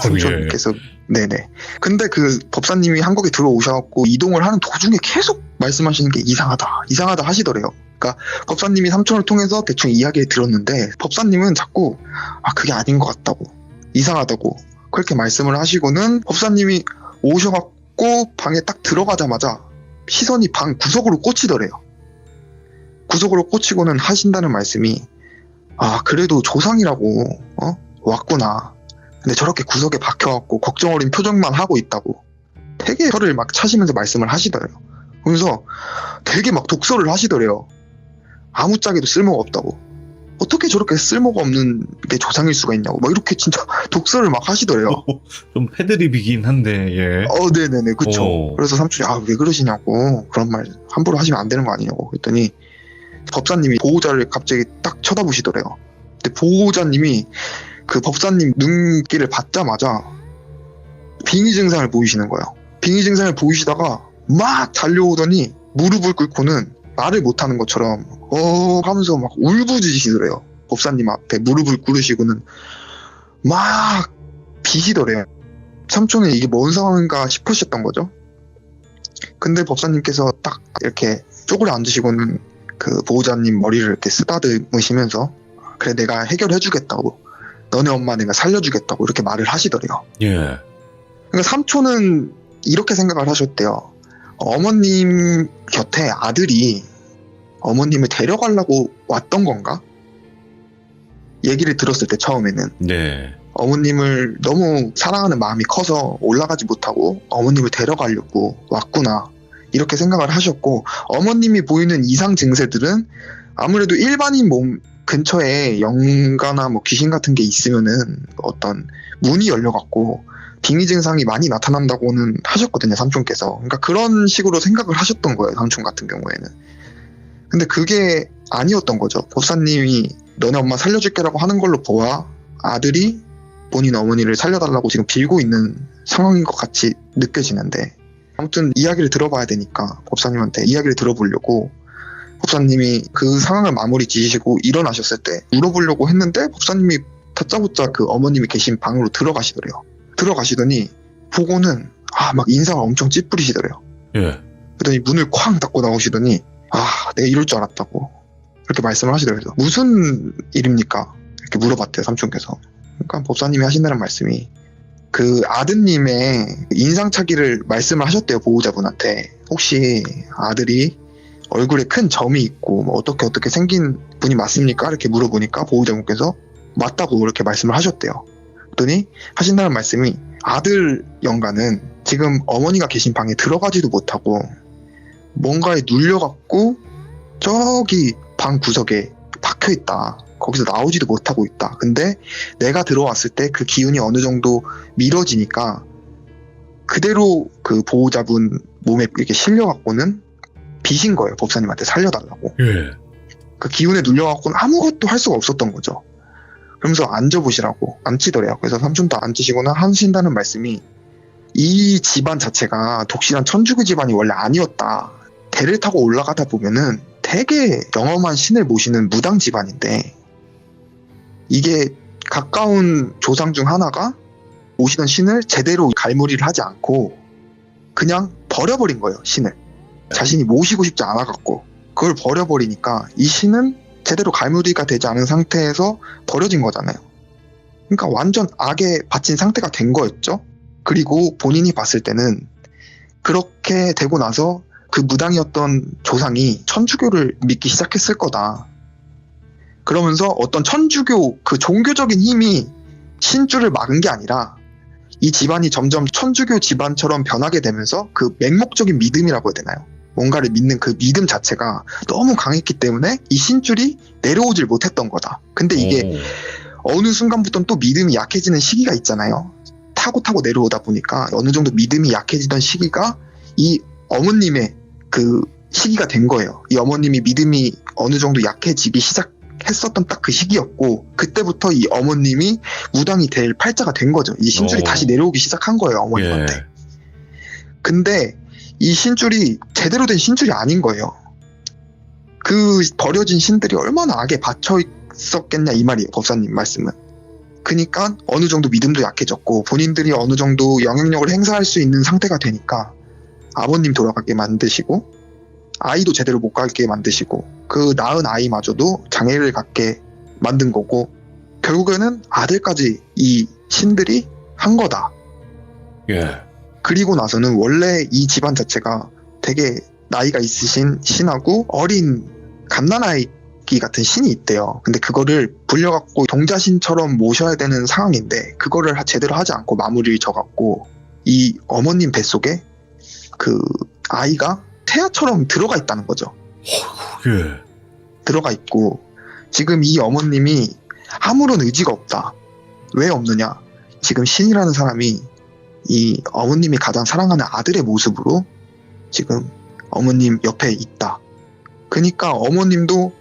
삼촌께서. 네네. 근데 그 법사님이 한국에 들어오셔갖고 이동을 하는 도중에 계속 말씀하시는 게 이상하다 하시더래요. 그러니까 법사님이 삼촌을 통해서 대충 이야기를 들었는데 법사님은 자꾸 그게 아닌 것 같다고, 이상하다고 그렇게 말씀을 하시고는 법사님이 오셔갖고 방에 딱 들어가자마자 시선이 방 구석으로 꽂히더래요. 구석으로 꽂히고는 하신다는 말씀이 그래도 조상이라고 왔구나. 근데 저렇게 구석에 박혀갖고 걱정 어린 표정만 하고 있다고 되게 혀를 막 차시면서 말씀을 하시더래요. 그러면서 되게 막 독서를 하시더래요. 아무짝에도 쓸모가 없다고. 어떻게 저렇게 쓸모가 없는 게 조상일 수가 있냐고 막 이렇게 진짜 독서를 막 하시더래요. 좀 패드립이긴 한데, 예. 네네네, 그쵸. 그래서 삼촌이 왜 그러시냐고, 그런 말 함부로 하시면 안 되는 거 아니냐고 그랬더니 법사님이 보호자를 갑자기 딱 쳐다보시더래요. 근데 보호자님이 그 법사님 눈길을 받자마자 빙의 증상을 보이시는 거예요. 빙의 증상을 보이시다가 막 달려오더니 무릎을 꿇고는 말을 못하는 것처럼 하면서 막 울부짖으시더래요. 법사님 앞에 무릎을 꿇으시고는 막 비시더래요. 삼촌은 이게 뭔 상황인가 싶으셨던 거죠. 근데 법사님께서 딱 이렇게 쪼그려 앉으시고는 그 보호자님 머리를 이렇게 쓰다듬으시면서 그래 내가 해결해주겠다고, 너네 엄마 내가 살려주겠다고 이렇게 말을 하시더래요. 예. 그러니까 삼촌은 이렇게 생각을 하셨대요. 어머님 곁에 아들이 어머님을 데려가려고 왔던 건가? 얘기를 들었을 때 처음에는 네. 어머님을 너무 사랑하는 마음이 커서 올라가지 못하고 어머님을 데려가려고 왔구나 이렇게 생각을 하셨고, 어머님이 보이는 이상 증세들은 아무래도 일반인 몸 근처에 영가나 뭐 귀신 같은 게 있으면은 어떤 문이 열려갖고 빙의 증상이 많이 나타난다고는 하셨거든요, 삼촌께서. 그러니까 그런 식으로 생각을 하셨던 거예요, 삼촌 같은 경우에는. 근데 그게 아니었던 거죠. 법사님이 너네 엄마 살려줄게라고 하는 걸로 보아 아들이 본인 어머니를 살려달라고 지금 빌고 있는 상황인 것 같이 느껴지는데, 아무튼 이야기를 들어봐야 되니까 법사님한테 이야기를 들어보려고 법사님이 그 상황을 마무리 지으시고 일어나셨을 때 물어보려고 했는데 법사님이 다짜고짜 그 어머님이 계신 방으로 들어가시더래요. 들어가시더니 보고는 막 인상을 엄청 찌푸리시더래요. 예. 그러더니 문을 쾅 닫고 나오시더니 내가 이럴 줄 알았다고 그렇게 말씀을 하시더래요. 무슨 일입니까? 이렇게 물어봤대요, 삼촌께서. 그러니까 법사님이 하신다는 말씀이 그 아드님의 인상착의를 말씀을 하셨대요, 보호자분한테. 혹시 아들이 얼굴에 큰 점이 있고 뭐 어떻게 생긴 분이 맞습니까? 이렇게 물어보니까 보호자분께서 맞다고 이렇게 말씀을 하셨대요. 그랬더니 하신다는 말씀이 아들 영가는 지금 어머니가 계신 방에 들어가지도 못하고 뭔가에 눌려갖고 저기 방 구석에 박혀있다. 거기서 나오지도 못하고 있다. 근데 내가 들어왔을 때 그 기운이 어느 정도 미뤄지니까 그대로 그 보호자분 몸에 이렇게 실려갖고는 비신 거예요, 법사님한테 살려달라고. 예. 그 기운에 눌려갖고는 아무것도 할 수가 없었던 거죠. 그러면서 앉아보시라고 앉히더래요. 그래서 삼촌도 앉으시거나 하신다는 말씀이 이 집안 자체가 독실한 천주교 집안이 원래 아니었다. 대를 타고 올라가다 보면은 되게 영험한 신을 모시는 무당 집안인데, 이게 가까운 조상 중 하나가 모시던 신을 제대로 갈무리를 하지 않고 그냥 버려버린 거예요, 신을. 자신이 모시고 싶지 않아갖고 그걸 버려버리니까 이 신은 제대로 갈무리가 되지 않은 상태에서 버려진 거잖아요. 그러니까 완전 악에 바친 상태가 된 거였죠. 그리고 본인이 봤을 때는 그렇게 되고 나서 그 무당이었던 조상이 천주교를 믿기 시작했을 거다. 그러면서 어떤 천주교 그 종교적인 힘이 신주를 막은 게 아니라 이 집안이 점점 천주교 집안처럼 변하게 되면서 그 맹목적인 믿음이라고 해야 되나요? 뭔가를 믿는 그 믿음 자체가 너무 강했기 때문에 이 신줄이 내려오질 못했던 거다. 근데 이게 어느 순간부터는 또 믿음이 약해지는 시기가 있잖아요. 타고 내려오다 보니까 어느 정도 믿음이 약해지던 시기가 이 어머님의 그 시기가 된 거예요. 이 어머님이 믿음이 어느 정도 약해지기 시작했었던 딱 그 시기였고, 그때부터 이 어머님이 무당이 될 팔자가 된 거죠. 이 신줄이 다시 내려오기 시작한 거예요, 어머님한테. 예. 근데 이 신줄이 제대로 된 신줄이 아닌 거예요. 그 버려진 신들이 얼마나 악에 받쳐 있었겠냐 이 말이에요. 법사님 말씀은. 그러니까 어느 정도 믿음도 약해졌고 본인들이 어느 정도 영향력을 행사할 수 있는 상태가 되니까 아버님 돌아가게 만드시고 아이도 제대로 못 가게 만드시고 그 낳은 아이마저도 장애를 갖게 만든 거고 결국에는 아들까지 이 신들이 한 거다. 예. 그리고 나서는 원래 이 집안 자체가 되게 나이가 있으신 신하고 어린 갓난아기 같은 신이 있대요. 근데 그거를 불려갖고 동자신처럼 모셔야 되는 상황인데 그거를 제대로 하지 않고 마무리를 져갖고 이 어머님 뱃속에 그 아이가 태아처럼 들어가 있다는 거죠. 예. 들어가 있고 지금 이 어머님이 아무런 의지가 없다. 왜 없느냐? 지금 신이라는 사람이 이 어머님이 가장 사랑하는 아들의 모습으로 지금 어머님 옆에 있다. 그러니까 어머님도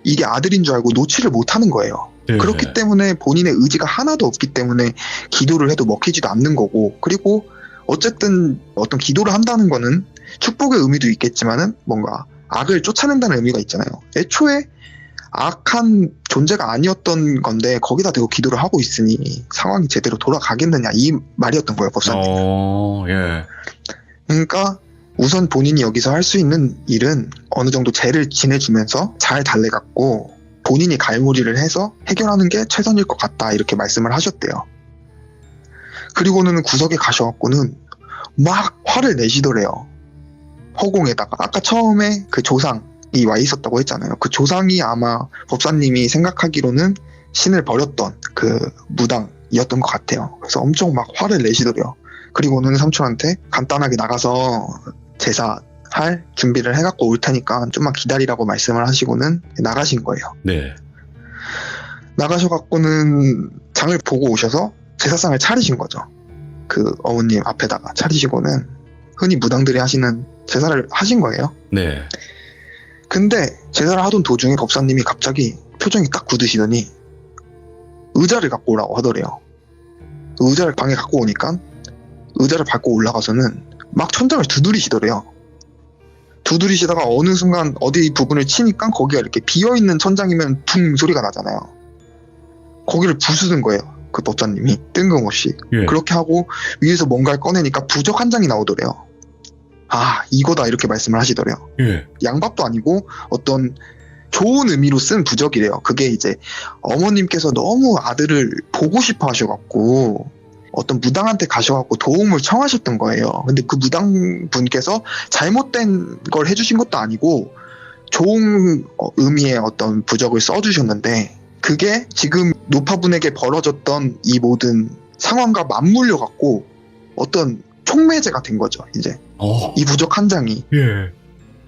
이게 아들인 줄 알고 놓지를 못하는 거예요. 네. 그렇기 때문에 본인의 의지가 하나도 없기 때문에 기도를 해도 먹히지도 않는 거고 그리고 어쨌든 어떤 기도를 한다는 거는 축복의 의미도 있겠지만은 뭔가 악을 쫓아낸다는 의미가 있잖아요. 애초에 악한 존재가 아니었던 건데 거기다 대고 기도를 하고 있으니 상황이 제대로 돌아가겠느냐 이 말이었던 거예요, 법사님. 예. 그러니까 우선 본인이 여기서 할 수 있는 일은 어느 정도 죄를 지내주면서 잘 달래갖고 본인이 갈무리를 해서 해결하는 게 최선일 것 같다 이렇게 말씀을 하셨대요. 그리고는 구석에 가셔갖고는 막 화를 내시더래요. 허공에다가 아까 처음에 그 조상이 와 있었다고 했잖아요. 그 조상이 아마 법사님이 생각하기로는 신을 버렸던 그 무당이었던 것 같아요. 그래서 엄청 막 화를 내시더래요. 그리고는 삼촌한테 간단하게 나가서 제사할 준비를 해갖고 올 테니까 좀만 기다리라고 말씀을 하시고는 나가신 거예요. 네. 나가셔갖고는 장을 보고 오셔서 제사상을 차리신 거죠. 그 어머님 앞에다가 차리시고는 흔히 무당들이 하시는 제사를 하신 거예요. 네. 근데 제사를 하던 도중에 법사님이 갑자기 표정이 딱 굳으시더니 의자를 갖고 오라고 하더래요. 의자를 방에 갖고 오니까 의자를 밟고 올라가서는 막 천장을 두드리시더래요. 두드리시다가 어느 순간 어디 부분을 치니까 거기가 이렇게 비어있는 천장이면 붕 소리가 나잖아요. 거기를 부수는 거예요. 그 법사님이 뜬금없이. 예. 그렇게 하고 위에서 뭔가를 꺼내니까 부적 한 장이 나오더래요. 아, 이거다 이렇게 말씀을 하시더래요. 예. 양밥도 아니고 어떤 좋은 의미로 쓴 부적이래요. 그게 이제 어머님께서 너무 아들을 보고 싶어 하셔갖고 어떤 무당한테 가셔갖고 도움을 청하셨던 거예요. 근데 그 무당분께서 잘못된 걸 해주신 것도 아니고 좋은 의미의 어떤 부적을 써주셨는데 그게 지금 노파분에게 벌어졌던 이 모든 상황과 맞물려갖고 어떤 촉매제가 된 거죠. 이제 이 부적 한 장이 예.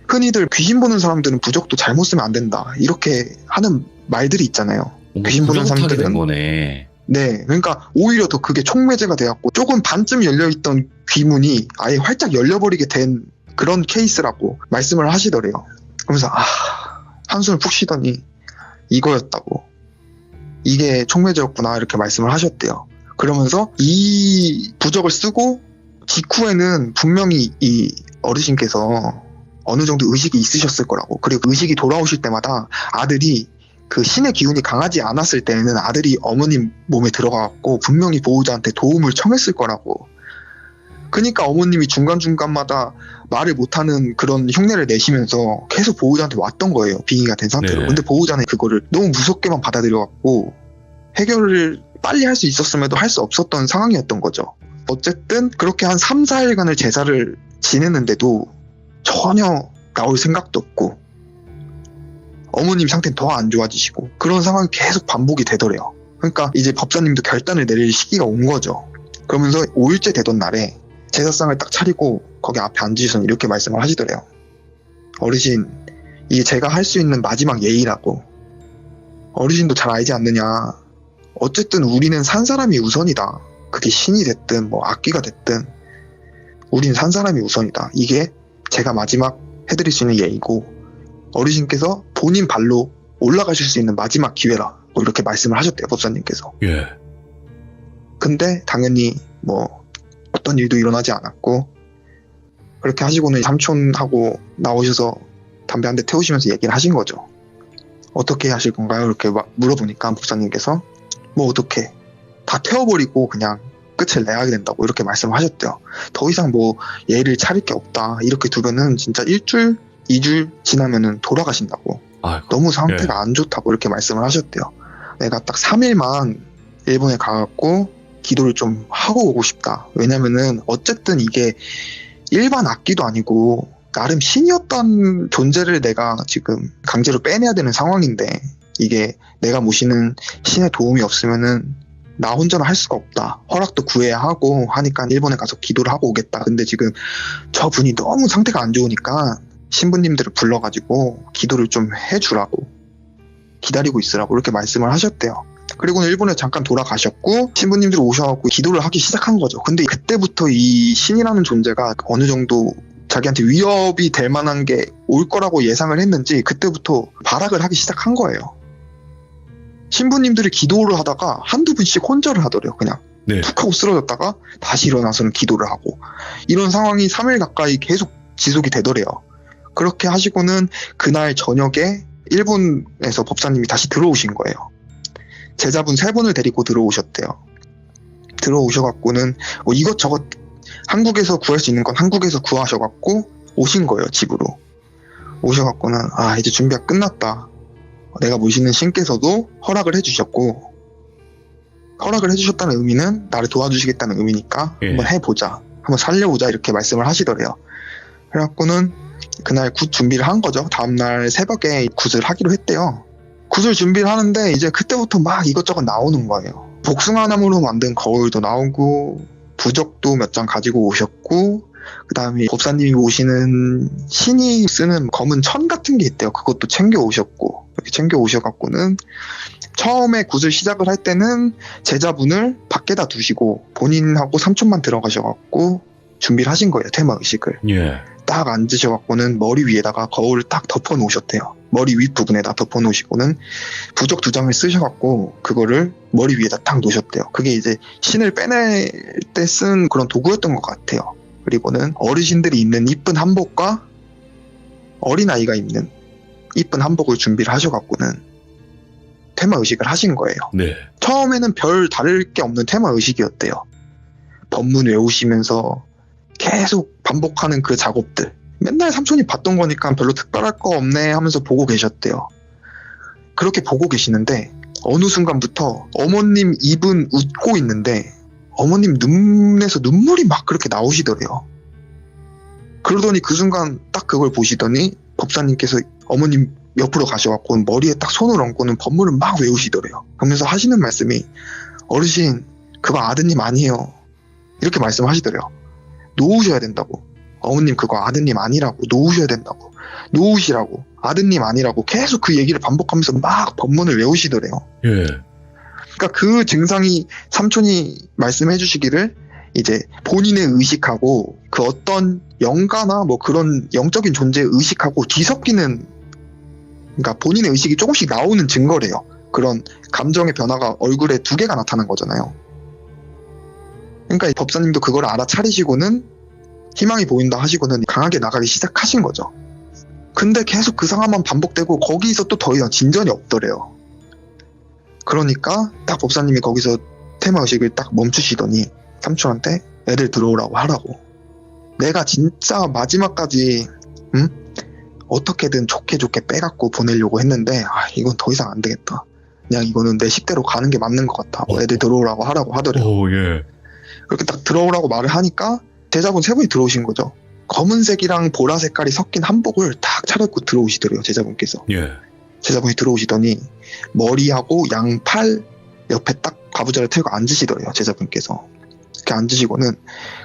흔히들 귀신 보는 사람들은 부적도 잘못 쓰면 안 된다 이렇게 하는 말들이 있잖아요. 귀신 보는 부족하게 된 사람들은 거네. 네, 그러니까 오히려 더 그게 촉매제가 돼갖고 조금 반쯤 열려있던 귀문이 아예 활짝 열려버리게 된 그런 케이스라고 말씀을 하시더래요. 그러면서 한숨을 푹 쉬더니 이거였다고, 이게 촉매제였구나 이렇게 말씀을 하셨대요. 그러면서 이 부적을 쓰고 직후에는 분명히 이 어르신께서 어느 정도 의식이 있으셨을 거라고, 그리고 의식이 돌아오실 때마다 아들이 그 신의 기운이 강하지 않았을 때에는 아들이 어머님 몸에 들어가갖고 분명히 보호자한테 도움을 청했을 거라고. 그러니까 어머님이 중간중간마다 말을 못하는 그런 흉내를 내시면서 계속 보호자한테 왔던 거예요. 빙의가 된 상태로. 네. 근데 보호자는 그거를 너무 무섭게만 받아들여갖고 해결을 빨리 할 수 있었음에도 할 수 없었던 상황이었던 거죠. 어쨌든 그렇게 한 3, 4일간을 제사를 지냈는데도 전혀 나올 생각도 없고 어머님 상태는 더 안 좋아지시고 그런 상황이 계속 반복이 되더래요. 그러니까 이제 법사님도 결단을 내릴 시기가 온 거죠. 그러면서 5일째 되던 날에 제사상을 딱 차리고 거기 앞에 앉으셔서 이렇게 말씀을 하시더래요. 어르신, 이게 제가 할 수 있는 마지막 예의라고. 어르신도 잘 알지 않느냐. 어쨌든 우리는 산 사람이 우선이다. 그게 신이 됐든 뭐 악귀가 됐든 우린 산 사람이 우선이다. 이게 제가 마지막 해드릴 수 있는 예의고 어르신께서 본인 발로 올라가실 수 있는 마지막 기회라고 이렇게 말씀을 하셨대요, 법사님께서. 예. 근데 당연히 뭐 어떤 일도 일어나지 않았고 그렇게 하시고는 삼촌하고 나오셔서 담배 한 대 태우시면서 얘기를 하신 거죠. 어떻게 하실 건가요? 이렇게 막 물어보니까 법사님께서 뭐 어떻게 다 태워버리고 그냥 끝을 내야 된다고 이렇게 말씀하셨대요. 더 이상 뭐 예를 차릴 게 없다. 이렇게 두면은 진짜 1주, 2주 지나면은 돌아가신다고. 아이고. 너무 상태가 안 좋다고 이렇게 말씀을 하셨대요. 내가 딱 3일만 일본에 가갖고 기도를 좀 하고 오고 싶다. 왜냐면은 어쨌든 이게 일반 악기도 아니고 나름 신이었던 존재를 내가 지금 강제로 빼내야 되는 상황인데 이게 내가 모시는 신의 도움이 없으면은 나 혼자는 할 수가 없다. 허락도 구해야 하고 하니까 일본에 가서 기도를 하고 오겠다. 근데 지금 저분이 너무 상태가 안 좋으니까 신부님들을 불러가지고 기도를 좀 해주라고 기다리고 있으라고 이렇게 말씀을 하셨대요. 그리고 일본에 잠깐 돌아가셨고 신부님들이 오셔갖고 기도를 하기 시작한 거죠. 근데 그때부터 이 신이라는 존재가 어느 정도 자기한테 위협이 될 만한 게 올 거라고 예상을 했는지 그때부터 발악을 하기 시작한 거예요. 신부님들이 기도를 하다가 한두 분씩 혼절을 하더래요. 그냥 네. 툭 하고 쓰러졌다가 다시 일어나서는 기도를 하고 이런 상황이 3일 가까이 계속 지속이 되더래요. 그렇게 하시고는 그날 저녁에 일본에서 법사님이 다시 들어오신 거예요. 제자분 3분을 데리고 들어오셨대요. 들어오셔갖고는 뭐 이것저것 한국에서 구할 수 있는 건 한국에서 구하셔갖고 오신 거예요. 집으로 오셔갖고는 이제 준비가 끝났다. 내가 모시는 신께서도 허락을 해주셨고 허락을 해주셨다는 의미는 나를 도와주시겠다는 의미니까 예. 한번 해보자. 한번 살려보자 이렇게 말씀을 하시더래요. 그래갖고는 그날 굿 준비를 한 거죠. 다음날 새벽에 굿을 하기로 했대요. 굿을 준비를 하는데 이제 그때부터 막 이것저것 나오는 거예요. 복숭아나무로 만든 거울도 나오고 부적도 몇 장 가지고 오셨고 그 다음에 법사님이 오시는 신이 쓰는 검은 천 같은 게 있대요. 그것도 챙겨 오셨고 이렇게 챙겨 오셔갖고는 처음에 굿을 시작을 할 때는 제자분을 밖에다 두시고 본인하고 삼촌만 들어가셔갖고 준비를 하신 거예요. 테마 의식을. 예. 딱 앉으셔갖고는 머리 위에다가 거울을 딱 덮어 놓으셨대요. 머리 윗부분에다 덮어 놓으시고는 부적 2장을 쓰셔갖고 그거를 머리 위에다 딱 놓으셨대요. 그게 이제 신을 빼낼 때 쓴 그런 도구였던 것 같아요. 그리고는 어르신들이 입는 이쁜 한복과 어린아이가 입는 이쁜 한복을 준비를 하셔갖고는 테마 의식을 하신 거예요. 네. 처음에는 별 다를 게 없는 테마 의식이었대요. 법문 외우시면서 계속 반복하는 그 작업들. 맨날 삼촌이 봤던 거니까 별로 특별할 거 없네 하면서 보고 계셨대요. 그렇게 보고 계시는데 어느 순간부터 어머님 입은 웃고 있는데 어머님 눈에서 눈물이 막 그렇게 나오시더래요. 그러더니 그 순간 딱 그걸 보시더니 법사님께서 어머님 옆으로 가셔갖고 머리에 딱 손을 얹고는 법문을 막 외우시더래요. 그러면서 하시는 말씀이 어르신 그거 아드님 아니에요. 이렇게 말씀하시더래요. 놓으셔야 된다고. 어머님 그거 아드님 아니라고. 놓으셔야 된다고. 놓으시라고. 아드님 아니라고. 계속 그 얘기를 반복하면서 막 법문을 외우시더래요. 예. 그러니까 그 증상이 삼촌이 말씀해 주시기를 이제 본인의 의식하고 그 어떤 영가나 뭐 그런 영적인 존재의 의식하고 뒤섞이는, 그러니까 본인의 의식이 조금씩 나오는 증거래요. 그런 감정의 변화가 얼굴에 2개가 나타난 거잖아요. 그러니까 법사님도 그걸 알아차리시고는 희망이 보인다 하시고는 강하게 나가기 시작하신 거죠. 근데 계속 그 상황만 반복되고 거기서 또 더 이상 진전이 없더래요. 그러니까 딱 법사님이 거기서 테마 의식을 딱 멈추시더니 삼촌한테 애들 들어오라고 하라고. 내가 진짜 마지막까지 어떻게든 좋게 빼갖고 보내려고 했는데 이건 더 이상 안 되겠다. 그냥 이거는 내 식대로 가는 게 맞는 것 같아. 애들 들어오라고 하라고 하더래요. 오, 예. 그렇게 딱 들어오라고 말을 하니까 제자분 3분이 들어오신 거죠. 검은색이랑 보라 색깔이 섞인 한복을 딱 차려입고 들어오시더래요. 제자분께서. 예. 제자분이 들어오시더니 머리하고 양팔 옆에 딱 가부좌를 태우고 앉으시더래요. 제자분께서. 이렇게 앉으시고는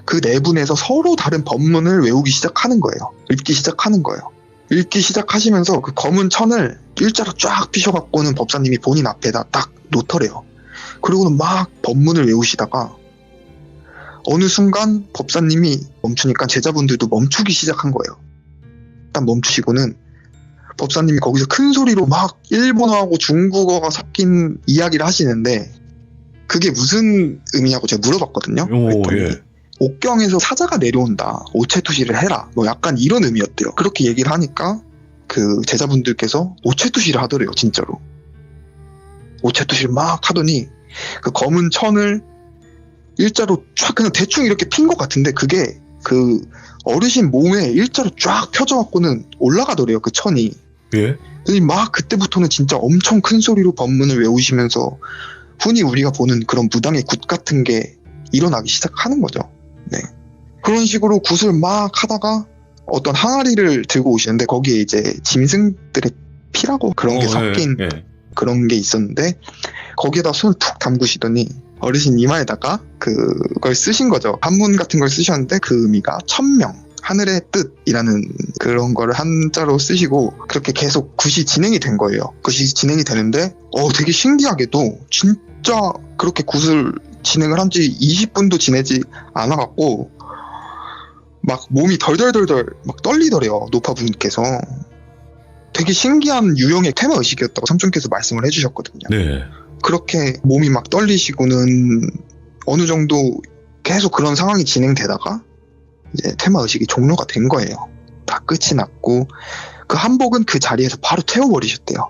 그 4분에서 서로 다른 법문을 외우기 시작하는 거예요. 읽기 시작하는 거예요. 읽기 시작하시면서 그 검은 천을 일자로 쫙 피셔갖고는 법사님이 본인 앞에다 딱 놓더래요. 그리고는 막 법문을 외우시다가 어느 순간 법사님이 멈추니까 제자분들도 멈추기 시작한 거예요. 딱 멈추시고는 법사님이 거기서 큰 소리로 막 일본어하고 중국어가 섞인 이야기를 하시는데 그게 무슨 의미냐고 제가 물어봤거든요. 오, 그랬더니 예. 옥경에서 사자가 내려온다. 오체투시를 해라. 뭐 약간 이런 의미였대요. 그렇게 얘기를 하니까 그 제자분들께서 오체투시를 하더래요, 진짜로. 오체투시를 막 하더니 그 검은 천을 일자로 쫙 그냥 대충 이렇게 핀 것 같은데 그게 그 어르신 몸에 일자로 쫙 펴져갖고는 올라가더래요, 그 천이. 예? 그래서 막 그때부터는 진짜 엄청 큰 소리로 법문을 외우시면서 흔히 우리가 보는 그런 무당의 굿 같은 게 일어나기 시작하는 거죠. 네. 그런 식으로 굿을 막 하다가 어떤 항아리를 들고 오시는데 거기에 이제 짐승들의 피라고 그런 게 섞인 예. 그런 게 있었는데 거기에다 손을 툭 담그시더니 어르신 이마에다가 그걸 쓰신 거죠. 한문 같은 걸 쓰셨는데 그 의미가 천명, 하늘의 뜻이라는 그런 거를 한자로 쓰시고 그렇게 계속 굿이 진행이 된 거예요. 굿이 진행이 되는데 되게 신기하게도 진짜 그렇게 굿을 진행을 한 지 20분도 지내지 않아갖고 막 몸이 덜덜덜덜 막 떨리더래요, 노파분께서. 되게 신기한 유형의 퇴마의식이었다고 삼촌께서 말씀을 해주셨거든요. 네. 그렇게 몸이 막 떨리시고는 어느 정도 계속 그런 상황이 진행되다가 이제 퇴마의식이 종료가 된 거예요. 다 끝이 났고 그 한복은 그 자리에서 바로 태워버리셨대요.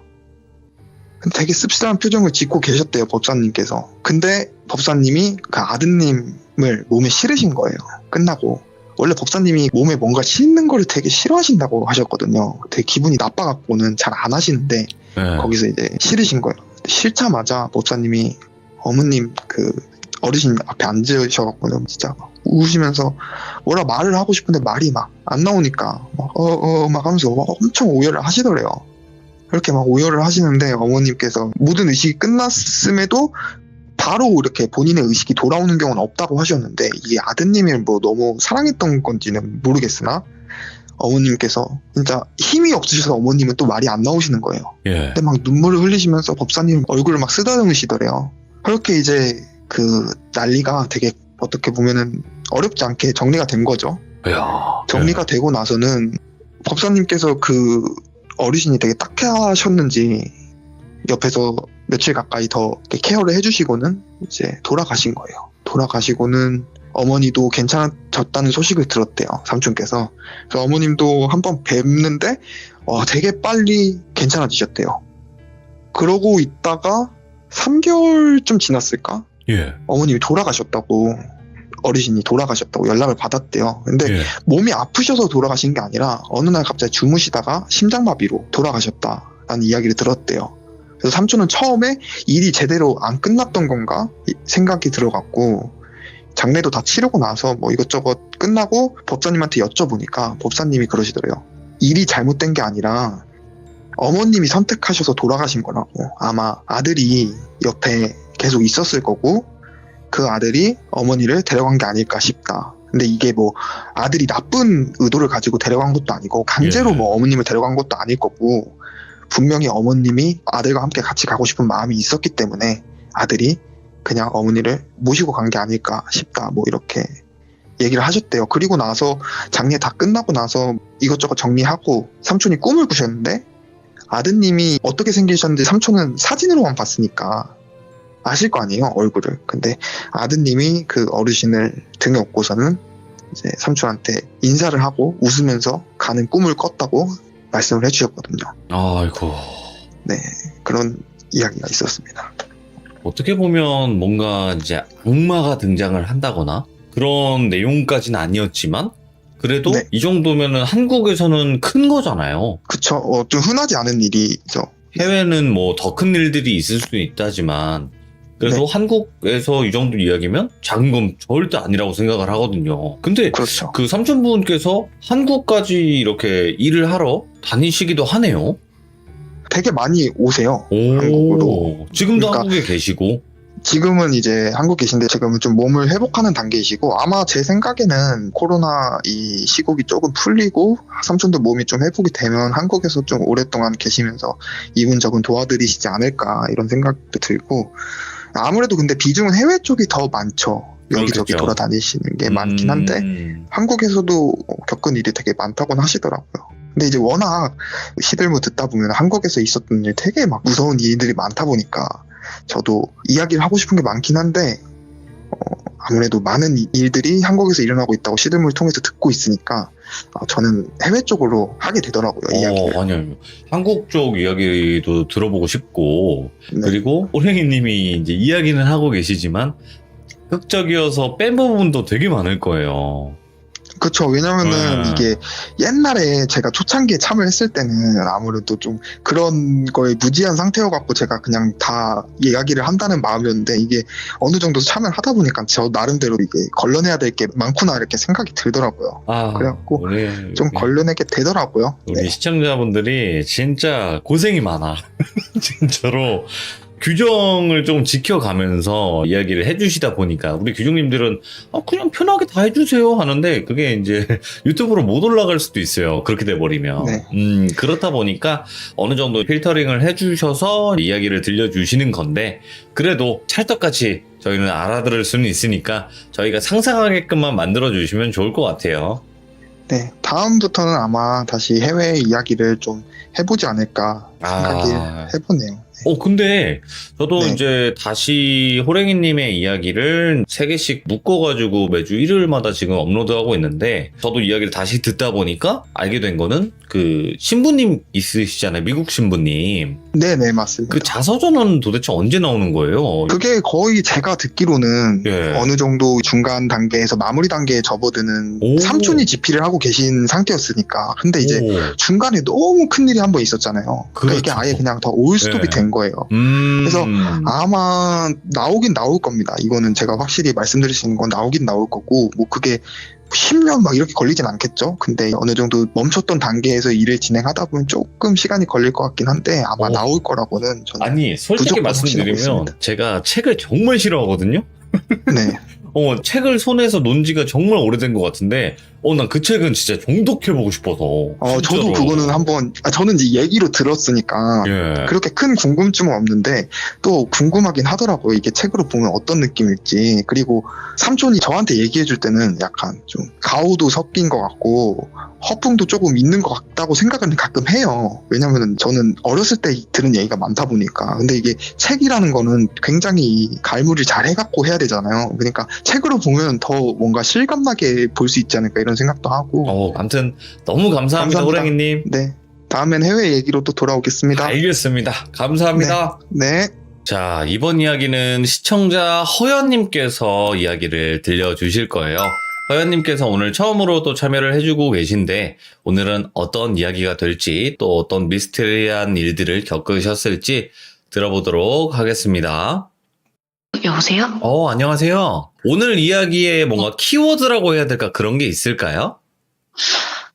되게 씁쓸한 표정을 짓고 계셨대요, 법사님께서. 근데 법사님이 그 아드님을 몸에 실으신 거예요, 끝나고. 원래 법사님이 몸에 뭔가 싣는 거를 되게 싫어하신다고 하셨거든요. 되게 기분이 나빠갖고는 잘 안 하시는데 네. 거기서 이제 실으신 거예요. 싫자마자 법사님이 어머님 그 어르신 앞에 앉으셔갖고는 진짜 막 우시면서 뭐라 말을 하고 싶은데 말이 막 안 나오니까 막 하면서 엄청 오열을 하시더래요. 그렇게 막 오열을 하시는데 어머님께서 모든 의식이 끝났음에도 바로 이렇게 본인의 의식이 돌아오는 경우는 없다고 하셨는데 이게 아드님을 뭐 너무 사랑했던 건지는 모르겠으나 어머님께서 진짜 힘이 없으셔서 어머님은 또 말이 안 나오시는 거예요. 예. 근데 막 눈물을 흘리시면서 법사님 얼굴을 막 쓰다듬으시더래요. 그렇게 이제 그 난리가 되게 어떻게 보면은 어렵지 않게 정리가 된 거죠. 이야. 정리가 되고 나서는 법사님께서 그 어르신이 되게 딱해하셨는지 옆에서 며칠 가까이 더 이렇게 케어를 해주시고는 이제 돌아가신 거예요. 돌아가시고는 어머니도 괜찮아졌다는 소식을 들었대요, 삼촌께서. 그래서 어머님도 한번 뵙는데 되게 빨리 괜찮아지셨대요. 그러고 있다가 3개월쯤 지났을까? 예. 어머님이 돌아가셨다고, 어르신이 돌아가셨다고 연락을 받았대요. 근데 예. 몸이 아프셔서 돌아가신 게 아니라 어느 날 갑자기 주무시다가 심장마비로 돌아가셨다라는 이야기를 들었대요. 그래서 삼촌은 처음에 일이 제대로 안 끝났던 건가 생각이 들어갔고, 장례도 다 치르고 나서 뭐 이것저것 끝나고 법사님한테 여쭤보니까 법사님이 그러시더래요. 일이 잘못된 게 아니라 어머님이 선택하셔서 돌아가신 거라고. 아마 아들이 옆에 계속 있었을 거고 그 아들이 어머니를 데려간 게 아닐까 싶다. 근데 이게 뭐 아들이 나쁜 의도를 가지고 데려간 것도 아니고 강제로 예. 뭐 어머님을 데려간 것도 아닐 거고, 분명히 어머님이 아들과 함께 같이 가고 싶은 마음이 있었기 때문에 아들이 그냥 어머니를 모시고 간 게 아닐까 싶다, 뭐 이렇게 얘기를 하셨대요. 그리고 나서 장례 다 끝나고 나서 이것저것 정리하고 삼촌이 꿈을 꾸셨는데 아드님이 어떻게 생기셨는지 삼촌은 사진으로만 봤으니까 아실 거 아니에요, 얼굴을. 근데 아드님이 그 어르신을 등에 업고서는 이제 삼촌한테 인사를 하고 웃으면서 가는 꿈을 꿨다고 말씀을 해주셨거든요. 아이고. 네, 그런 이야기가 있었습니다. 어떻게 보면 뭔가 이제 악마가 등장을 한다거나 그런 내용까지는 아니었지만 그래도 네. 이 정도면은 한국에서는 큰 거잖아요. 그쵸. 좀 흔하지 않은 일이죠. 해외는 뭐 더 큰 일들이 있을 수는 있다지만 그래도 네. 한국에서 이 정도 이야기면 작은 건 절대 아니라고 생각을 하거든요. 근데 그렇죠. 그 삼촌분께서 한국까지 이렇게 일을 하러 다니시기도 하네요. 되게 많이 오세요. 오, 한국으로. 지금도 그러니까 한국에 계시고. 지금은 이제 한국 계신데 지금은 좀 몸을 회복하는 단계이시고, 아마 제 생각에는 코로나 이 시국이 조금 풀리고 삼촌도 몸이 좀 회복이 되면 한국에서 좀 오랫동안 계시면서 이분저분 도와드리시지 않을까 이런 생각도 들고, 아무래도 근데 비중은 해외 쪽이 더 많죠. 여기저기 그렇겠죠. 돌아다니시는 게 많긴 한데 한국에서도 겪은 일이 되게 많다고는 하시더라고요. 근데 이제 워낙 시들무 듣다 보면 한국에서 있었던 일 되게 막 무서운 일들이 많다 보니까 저도 이야기를 하고 싶은 게 많긴 한데 아무래도 많은 일들이 한국에서 일어나고 있다고 시들무를 통해서 듣고 있으니까 저는 해외 쪽으로 하게 되더라고요, 이야기를. 아니요. 한국 쪽 이야기도 들어보고 싶고, 네. 그리고 호랭이님이 이제 이야기는 하고 계시지만, 극적이어서 뺀 부분도 되게 많을 거예요. 그쵸. 왜냐면은 이게 옛날에 제가 초창기에 참여했을 때는 아무래도 좀 그런 거에 무지한 상태여갖고 제가 그냥 다 이야기를 한다는 마음이었는데, 이게 어느 정도 참여를 하다 보니까 저 나름대로 이게 걸러내야 될 게 많구나 이렇게 생각이 들더라고요. 그래갖고 좀 걸러내게 되더라고요. 우리 네. 시청자분들이 진짜 고생이 많아. 진짜로. 규정을 좀 지켜가면서 이야기를 해주시다 보니까 우리 규정님들은 그냥 편하게 다 해주세요 하는데 그게 이제 유튜브로 못 올라갈 수도 있어요. 그렇게 돼버리면. 네. 그렇다 보니까 어느 정도 필터링을 해주셔서 이야기를 들려주시는 건데 그래도 찰떡같이 저희는 알아들을 수는 있으니까 저희가 상상하게끔만 만들어주시면 좋을 것 같아요. 네. 다음부터는 아마 다시 해외 이야기를 좀 해보지 않을까 생각이 해보네요. 근데 저도 네. 이제 다시 호랭이님의 이야기를 3개씩 묶어가지고 매주 일요일마다 지금 업로드하고 있는데 저도 이야기를 다시 듣다 보니까 알게 된 거는 그 신부님 있으시잖아요. 미국 신부님. 네네, 맞습니다. 그 자서전은 도대체 언제 나오는 거예요? 그게 거의 제가 듣기로는 예. 어느 정도 중간 단계에서 마무리 단계에 접어드는 오. 삼촌이 집필을 하고 계신 상태였으니까. 근데 이제 오. 중간에 너무 큰일이 한 번 있었잖아요. 그러니까 이게 그렇죠. 아예 그냥 더 올스톱이 예. 된 거예요. 그래서 아마 나오긴 나올 겁니다. 이거는 제가 확실히 말씀드릴 수 있는 건 나오긴 나올 거고, 뭐 그게 10년 막 이렇게 걸리진 않겠죠. 근데 어느 정도 멈췄던 단계에서 일을 진행하다 보면 조금 시간이 걸릴 것 같긴 한데 아마 나올 거라고는 저는. 아니 솔직히 무조건 말씀드리면 확신하고 있습니다. 제가 책을 정말 싫어하거든요. 네. 책을 손에서 논 지가 정말 오래된 것 같은데, 난 그 책은 진짜 종독해보고 싶어서. 저도 그거는 한번, 저는 이제 얘기로 들었으니까, 예. 그렇게 큰 궁금증은 없는데, 또 궁금하긴 하더라고요. 이게 책으로 보면 어떤 느낌일지. 그리고 삼촌이 저한테 얘기해줄 때는 약간 좀 가오도 섞인 것 같고, 허풍도 조금 있는 것 같다고 생각은 가끔 해요. 왜냐면은 저는 어렸을 때 들은 얘기가 많다 보니까. 근데 이게 책이라는 거는 굉장히 갈무리를 잘 해갖고 해야 되잖아요. 그러니까 책으로 보면 더 뭔가 실감나게 볼 수 있지 않을까 이런 생각도 하고. 아무튼 너무 감사합니다, 호랭이님. 네. 다음엔 해외 얘기로 또 돌아오겠습니다. 알겠습니다. 감사합니다. 네. 자, 이번 이야기는 시청자 허연님께서 이야기를 들려주실 거예요. 허연님께서 오늘 처음으로 또 참여를 해주고 계신데 오늘은 어떤 이야기가 될지 또 어떤 미스테리한 일들을 겪으셨을지 들어보도록 하겠습니다. 여보세요? 안녕하세요. 오늘 이야기에 뭔가 키워드라고 해야 될까 그런 게 있을까요?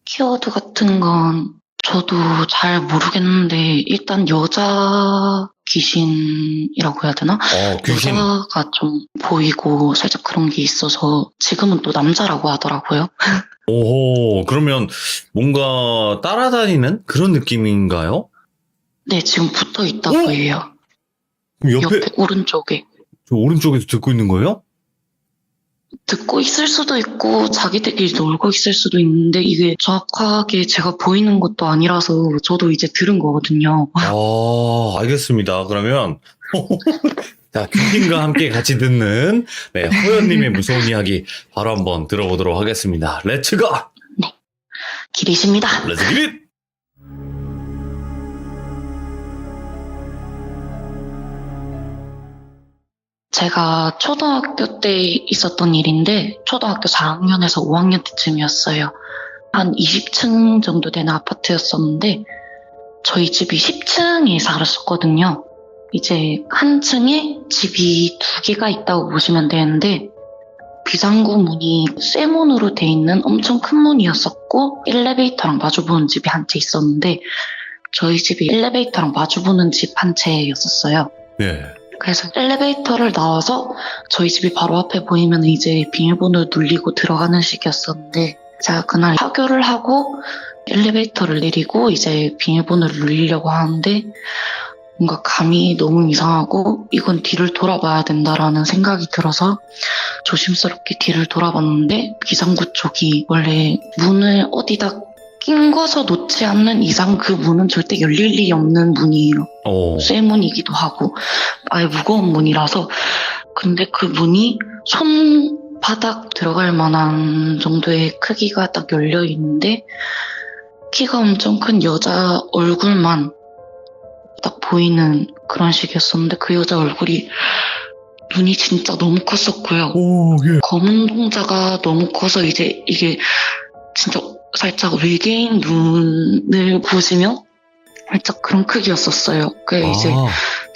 키워드 같은 건 저도 잘 모르겠는데 일단 여자 귀신이라고 해야 되나? 귀신. 여자가 좀 보이고 살짝 그런 게 있어서 지금은 또 남자라고 하더라고요. 오호, 그러면 뭔가 따라다니는 그런 느낌인가요? 네, 지금 붙어 있다고 해요. 옆에 오른쪽에. 저 오른쪽에서 듣고 있는 거예요? 듣고 있을 수도 있고 자기들끼리 놀고 있을 수도 있는데 이게 정확하게 제가 보이는 것도 아니라서 저도 이제 들은 거거든요. 알겠습니다. 그러면 자, 귀신과 함께 같이 듣는 허연님의 무서운 이야기 바로 한번 들어보도록 하겠습니다. 렛츠 고! 네, 기리십니다. 렛츠 기릿! 제가 초등학교 때 있었던 일인데 초등학교 4학년에서 5학년 때쯤이었어요. 한 20층 정도 되는 아파트였었는데 저희 집이 10층에 살았었거든요. 이제 한 층에 집이 2개가 있다고 보시면 되는데 비상구 문이 쇠문으로 돼 있는 엄청 큰 문이었었고 엘리베이터랑 마주보는 집이 한 채 있었는데 저희 집이 엘리베이터랑 마주보는 집 한 채였었어요. 네. 그래서 엘리베이터를 나와서 저희 집이 바로 앞에 보이면 이제 비밀번호를 눌리고 들어가는 식이었었는데 제가 그날 하교를 하고 엘리베이터를 내리고 이제 비밀번호를 눌리려고 하는데 뭔가 감이 너무 이상하고 이건 뒤를 돌아봐야 된다라는 생각이 들어서 조심스럽게 뒤를 돌아봤는데 비상구 쪽이 원래 문을 어디다 낑궈서 놓지 않는 이상 그 문은 절대 열릴 일이 없는 문이에요. 쇠문이기도 하고 아예 무거운 문이라서 근데 그 문이 손 바닥 들어갈 만한 정도의 크기가 딱 열려 있는데 키가 엄청 큰 여자 얼굴만 딱 보이는 그런 식이었었는데 그 여자 얼굴이 눈이 진짜 너무 컸었고요. 오, 예. 검은 동자가 너무 커서 이제 이게 진짜 살짝 외계인 눈을 보시면 살짝 그런 크기였었어요. 그게 이제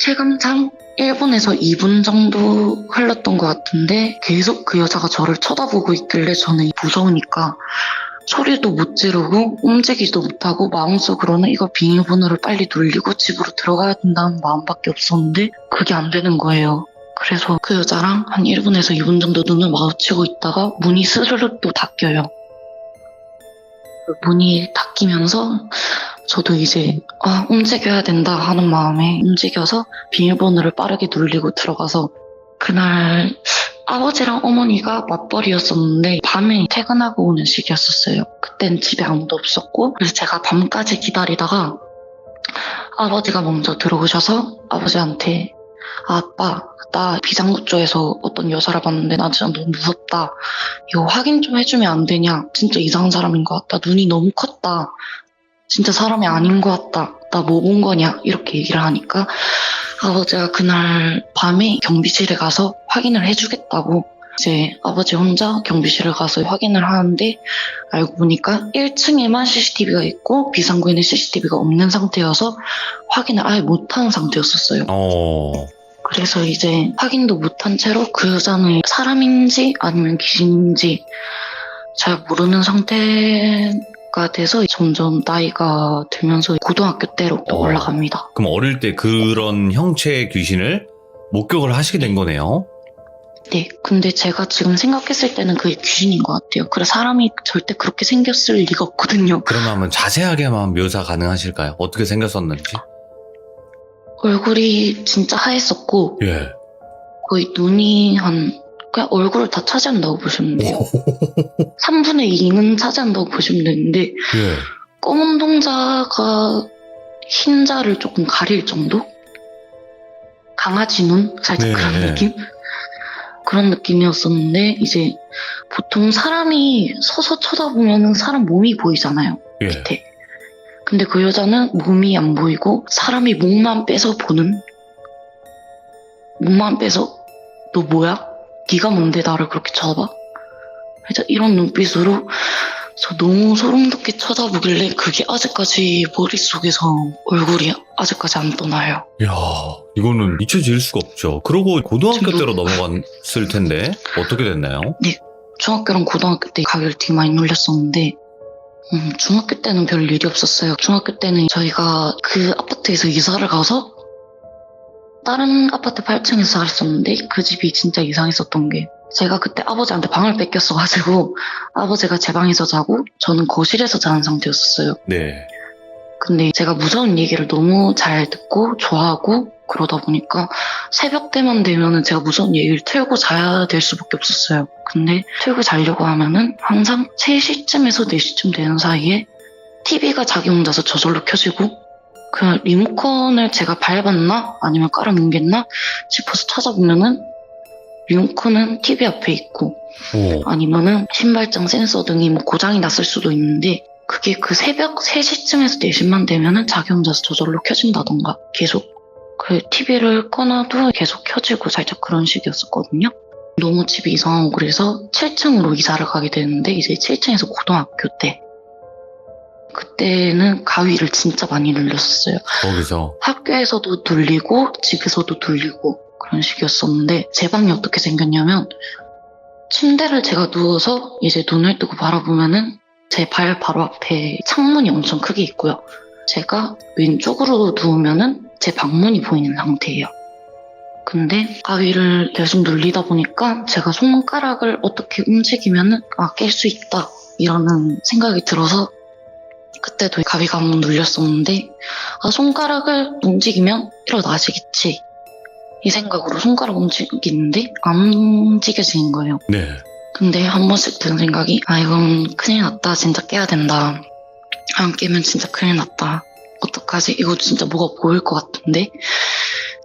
체감상 1분에서 2분 정도 흘렀던 것 같은데 계속 그 여자가 저를 쳐다보고 있길래 저는 무서우니까 소리도 못 지르고 움직이지도 못하고 마음속으로는 이거 비밀번호를 빨리 눌리고 집으로 들어가야 된다는 마음밖에 없었는데 그게 안 되는 거예요. 그래서 그 여자랑 한 1분에서 2분 정도 눈을 마주치고 있다가 문이 스르륵 또 닫혀요. 문이 닫히면서 저도 이제 움직여야 된다 하는 마음에 움직여서 비밀번호를 빠르게 누르고 들어가서 그날 아버지랑 어머니가 맞벌이였었는데 밤에 퇴근하고 오는 시기였었어요. 그땐 집에 아무도 없었고 그래서 제가 밤까지 기다리다가 아버지가 먼저 들어오셔서 아버지한테 아빠 나 비상구조에서 어떤 여자를 봤는데 나 진짜 너무 무섭다. 이거 확인 좀 해주면 안 되냐. 진짜 이상한 사람인 것 같다. 눈이 너무 컸다. 진짜 사람이 아닌 것 같다. 나 뭐 본 거냐. 이렇게 얘기를 하니까 아버지가 그날 밤에 경비실에 가서 확인을 해주겠다고 이제 아버지 혼자 경비실에 가서 확인을 하는데 알고 보니까 1층에만 CCTV가 있고 비상구에는 CCTV가 없는 상태여서 확인을 아예 못한 상태였었어요. 그래서 이제 확인도 못한 채로 그 여자는 사람인지 아니면 귀신인지 잘 모르는 상태가 돼서 점점 나이가 들면서 고등학교 때로 또 올라갑니다. 그럼 어릴 때 그런 형체의 귀신을 목격을 하시게 된 거네요? 네, 근데 제가 지금 생각했을 때는 그게 귀신인 것 같아요. 그래 사람이 절대 그렇게 생겼을 리가 없거든요. 그러면 한번 자세하게만 묘사 가능하실까요? 어떻게 생겼었는지? 얼굴이 진짜 하했었고 예. 거의 눈이 그냥 얼굴을 다 차지한다고 보시면 돼요. 3분의 2는 차지한다고 보시면 되는데 예. 검은 동자가 흰자를 조금 가릴 정도? 강아지 눈? 살짝 네. 그런 느낌? 그런 느낌이었었는데 이제 보통 사람이 서서 쳐다보면 사람 몸이 보이잖아요. 예. 밑에. 근데 그 여자는 몸이 안 보이고 사람이 목만 빼서 보는? 목만 빼서 너 뭐야? 네가 뭔데 나를 그렇게 쳐다봐? 살짝 이런 눈빛으로 저 너무 소름 돋게 쳐다보길래 그게 아직까지 머릿속에서 얼굴이 아직까지 안 떠나요. 이야, 이거는 잊혀질 수가 없죠. 그러고 고등학교 지금- 때로 넘어갔을 텐데 어떻게 됐나요? 중학교랑 고등학교 때 가게를 되게 많이 놀렸었는데 중학교 때는 별 일이 없었어요. 중학교 때는 저희가 그 아파트에서 이사를 가서 다른 아파트 8층에서 살았었는데 그 집이 진짜 이상했었던 게 제가 그때 아버지한테 방을 뺏겼어가지고 아버지가 제 방에서 자고 저는 거실에서 자는 상태였었어요. 네. 근데 제가 무서운 얘기를 너무 잘 듣고 좋아하고 그러다 보니까 새벽 때만 되면은 제가 무서운 얘기를 틀고 자야 될 수밖에 없었어요. 근데 틀고 자려고 하면은 항상 3시쯤에서 4시쯤 되는 사이에 TV가 자기 혼자서 저절로 켜지고 그 리모컨을 제가 밟았나 아니면 깔아뭉갰나 싶어서 찾아보면은 리모컨은 TV 앞에 있고 아니면은 신발장 센서 등이 뭐 고장이 났을 수도 있는데 그게 그 새벽 3시쯤에서 4시만 되면은 자기 혼자서 저절로 켜진다던가 계속 그 TV를 꺼놔도 계속 켜지고 살짝 그런 식이었었거든요. 너무 집이 이상하고 그래서 7층으로 이사를 가게 되는데 이제 7층에서 고등학교 때 그때는 가위를 진짜 많이 눌렸었어요. 거기서. 학교에서도 눌리고 집에서도 눌리고 그런 식이었었는데 제 방이 어떻게 생겼냐면 침대를 제가 누워서 이제 눈을 뜨고 바라보면은 제 발 바로 앞에 창문이 엄청 크게 있고요. 제가 왼쪽으로 누우면은 제 방문이 보이는 상태예요. 근데 가위를 계속 눌리다 보니까 제가 손가락을 어떻게 움직이면은 깰 수 있다 이라는 생각이 들어서 그때도 가위가 한번 눌렸었는데 손가락을 움직이면 일어나시겠지 이 생각으로 손가락 움직이는데 안 움직여지는 거예요. 네. 근데 한 번씩 드는 생각이 이건 큰일 났다. 진짜 깨야 된다. 안 깨면 진짜 큰일 났다. 어떡하지? 이거 진짜 뭐가 보일 것 같은데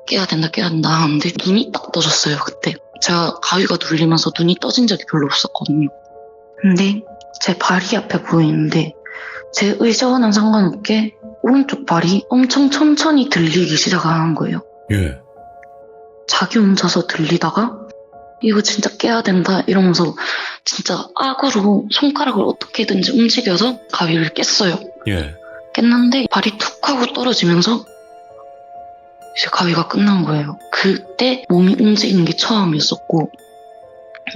깨야 된다 하는데 눈이 딱 떠졌어요. 그때 제가 가위가 눌리면서 눈이 떠진 적이 별로 없었거든요. 근데 제 발이 앞에 보이는데 제 의지와는 상관없게 오른쪽 발이 엄청 천천히 들리기 시작하는 거예요. 예. 자기 혼자서 들리다가 이거 진짜 깨야 된다 이러면서 진짜 악으로 손가락을 어떻게든지 움직여서 가위를 깼어요. 예. 깼는데 발이 툭 하고 떨어지면서 이제 가위가 끝난 거예요. 그때 몸이 움직이는 게 처음이었었고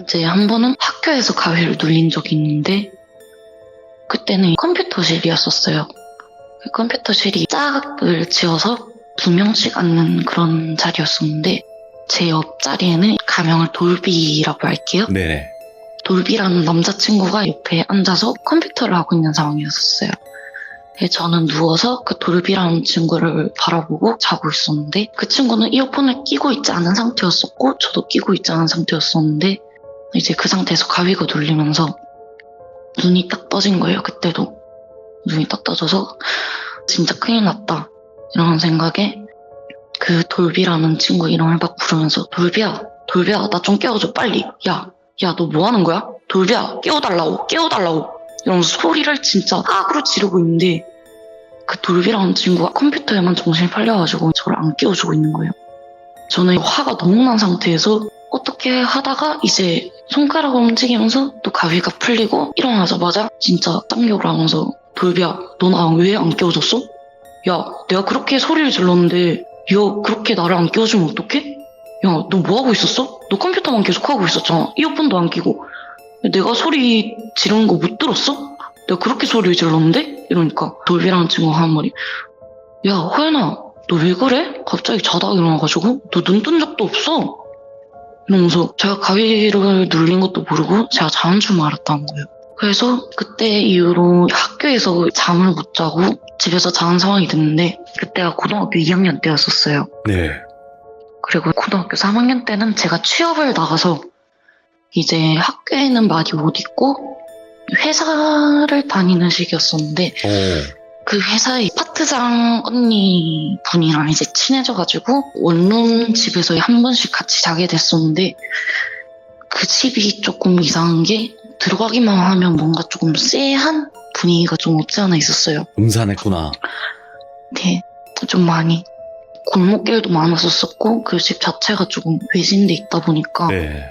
이제 한 번은 학교에서 가위를 눌린 적이 있는데 그때는 컴퓨터실이었었어요. 그 컴퓨터실이 짝을 지어서 2명씩 앉는 그런 자리였었는데 제 옆자리에는 가명을 돌비라고 할게요. 네네. 돌비라는 남자친구가 옆에 앉아서 컴퓨터를 하고 있는 상황이었어요. 저는 누워서 그 돌비라는 친구를 바라보고 자고 있었는데 그 친구는 이어폰을 끼고 있지 않은 상태였었고 저도 끼고 있지 않은 상태였었는데 이제 그 상태에서 가위가 눌리면서 눈이 딱 떠진 거예요. 그때도 눈이 딱 떠져서 진짜 큰일 났다 이런 생각에 그 돌비라는 친구 이름을 막 부르면서 돌비야 나 좀 깨워줘 빨리. 야 너 뭐 하는 거야? 돌비야 깨워달라고 이러면서 소리를 진짜 악으로 지르고 있는데 그 돌비라는 친구가 컴퓨터에만 정신이 팔려가지고 저를 안 깨워주고 있는 거예요. 저는 화가 너무 난 상태에서 어떻게 하다가 이제 손가락을 움직이면서 또 가위가 풀리고 일어나자마자 진짜 땀욕을 하면서 돌비야 너 나 왜 안 깨워줬어? 야 내가 그렇게 소리를 질렀는데 야 그렇게 나를 안 깨워주면 어떡해? 야 너 뭐 하고 있었어? 너 컴퓨터만 계속 하고 있었잖아. 이어폰도 안 끼고. 내가 소리 지르는 거 못 들었어? 내가 그렇게 소리를 질렀는데? 이러니까 돌비라는 친구가 하는 말이 야 호연아 너 왜 그래? 갑자기 자다가 일어나가지고 너 눈 뜬 적도 없어. 이러면서 제가 가위를 눌린 것도 모르고 제가 자는 줄 알았다는 거예요. 그래서 그때 이후로 학교에서 잠을 못 자고 집에서 자는 상황이 됐는데 그때가 고등학교 2학년 때였었어요. 네. 그리고 고등학교 3학년 때는 제가 취업을 나가서 이제 학교에는 많이 못 있고 회사를 다니는 시기였었는데 그 회사의 파트장 언니 분이랑 이제 친해져가지고 원룸 집에서 한 번씩 같이 자게 됐었는데 그 집이 조금 이상한 게 들어가기만 하면 뭔가 조금 쎄한 분위기가 좀 없지 않아 있었어요. 음산했구나. 네, 좀 많이 골목길도 많았었고 그 집 자체가 조금 외진데 있다 보니까 네.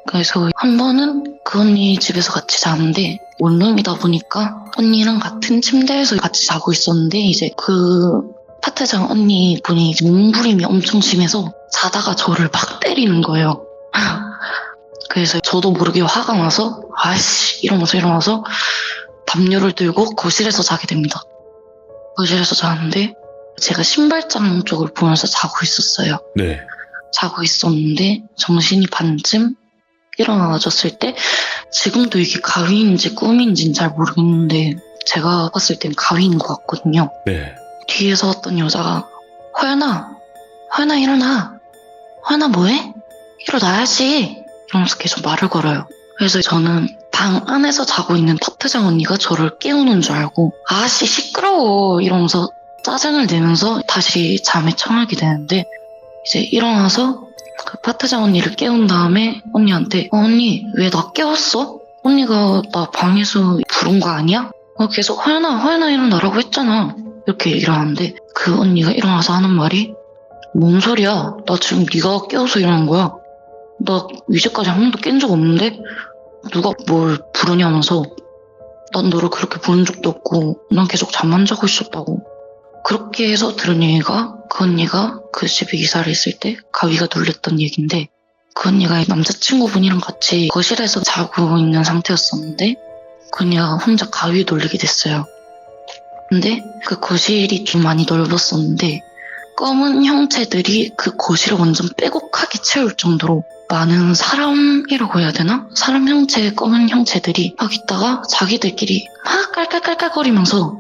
그래서 한 번은 그 언니 집에서 같이 자는데 원룸이다 보니까 언니랑 같은 침대에서 같이 자고 있었는데 이제 그 파트장 언니 분이 몸부림이 엄청 심해서 자다가 저를 막 때리는 거예요. 그래서 저도 모르게 화가 나서 아이씨 이러면서 일어나서 담요를 들고 거실에서 자게 됩니다. 거실에서 자는데 제가 신발장 쪽을 보면서 자고 있었어요. 네. 자고 있었는데 정신이 반쯤 일어나졌을 때 지금도 이게 가위인지 꿈인지는 잘 모르겠는데 제가 봤을 땐 가위인 것 같거든요. 네. 뒤에서 어떤 여자가 호연아 일어나. 호연아 뭐해? 일어나야지. 이러면서 계속 말을 걸어요. 그래서 저는 방 안에서 자고 있는 파트장 언니가 저를 깨우는 줄 알고 아씨 시끄러워 이러면서 짜증을 내면서 다시 잠에 청하게 되는데 이제 일어나서 그 파트장 언니를 깨운 다음에 언니한테 언니 왜 나 깨웠어? 언니가 나 방에서 부른 거 아니야? 계속 호연아 일어나라고 했잖아. 이렇게 얘기를 하는데 그 언니가 일어나서 하는 말이 뭔 소리야? 나 지금 네가 깨워서 일어난 거야. 나 이제까지 한 번도 깬 적 없는데 누가 뭘 부르냐면서 난 너를 그렇게 부른 적도 없고 난 계속 잠만 자고 있었다고. 그렇게 해서 들은 얘기가 그 언니가 그 집에 이사를 했을 때 가위가 눌렸던 얘기인데 그 언니가 남자친구분이랑 같이 거실에서 자고 있는 상태였었는데 그 언니가 혼자 가위 눌리게 됐어요. 근데 그 거실이 좀 많이 넓었었는데 검은 형체들이 그 거실을 완전 빼곡하게 채울 정도로 많은 사람이라고 해야 되나? 사람 형체의 검은 형체들이 막 있다가 자기들끼리 막 깔깔깔깔거리면서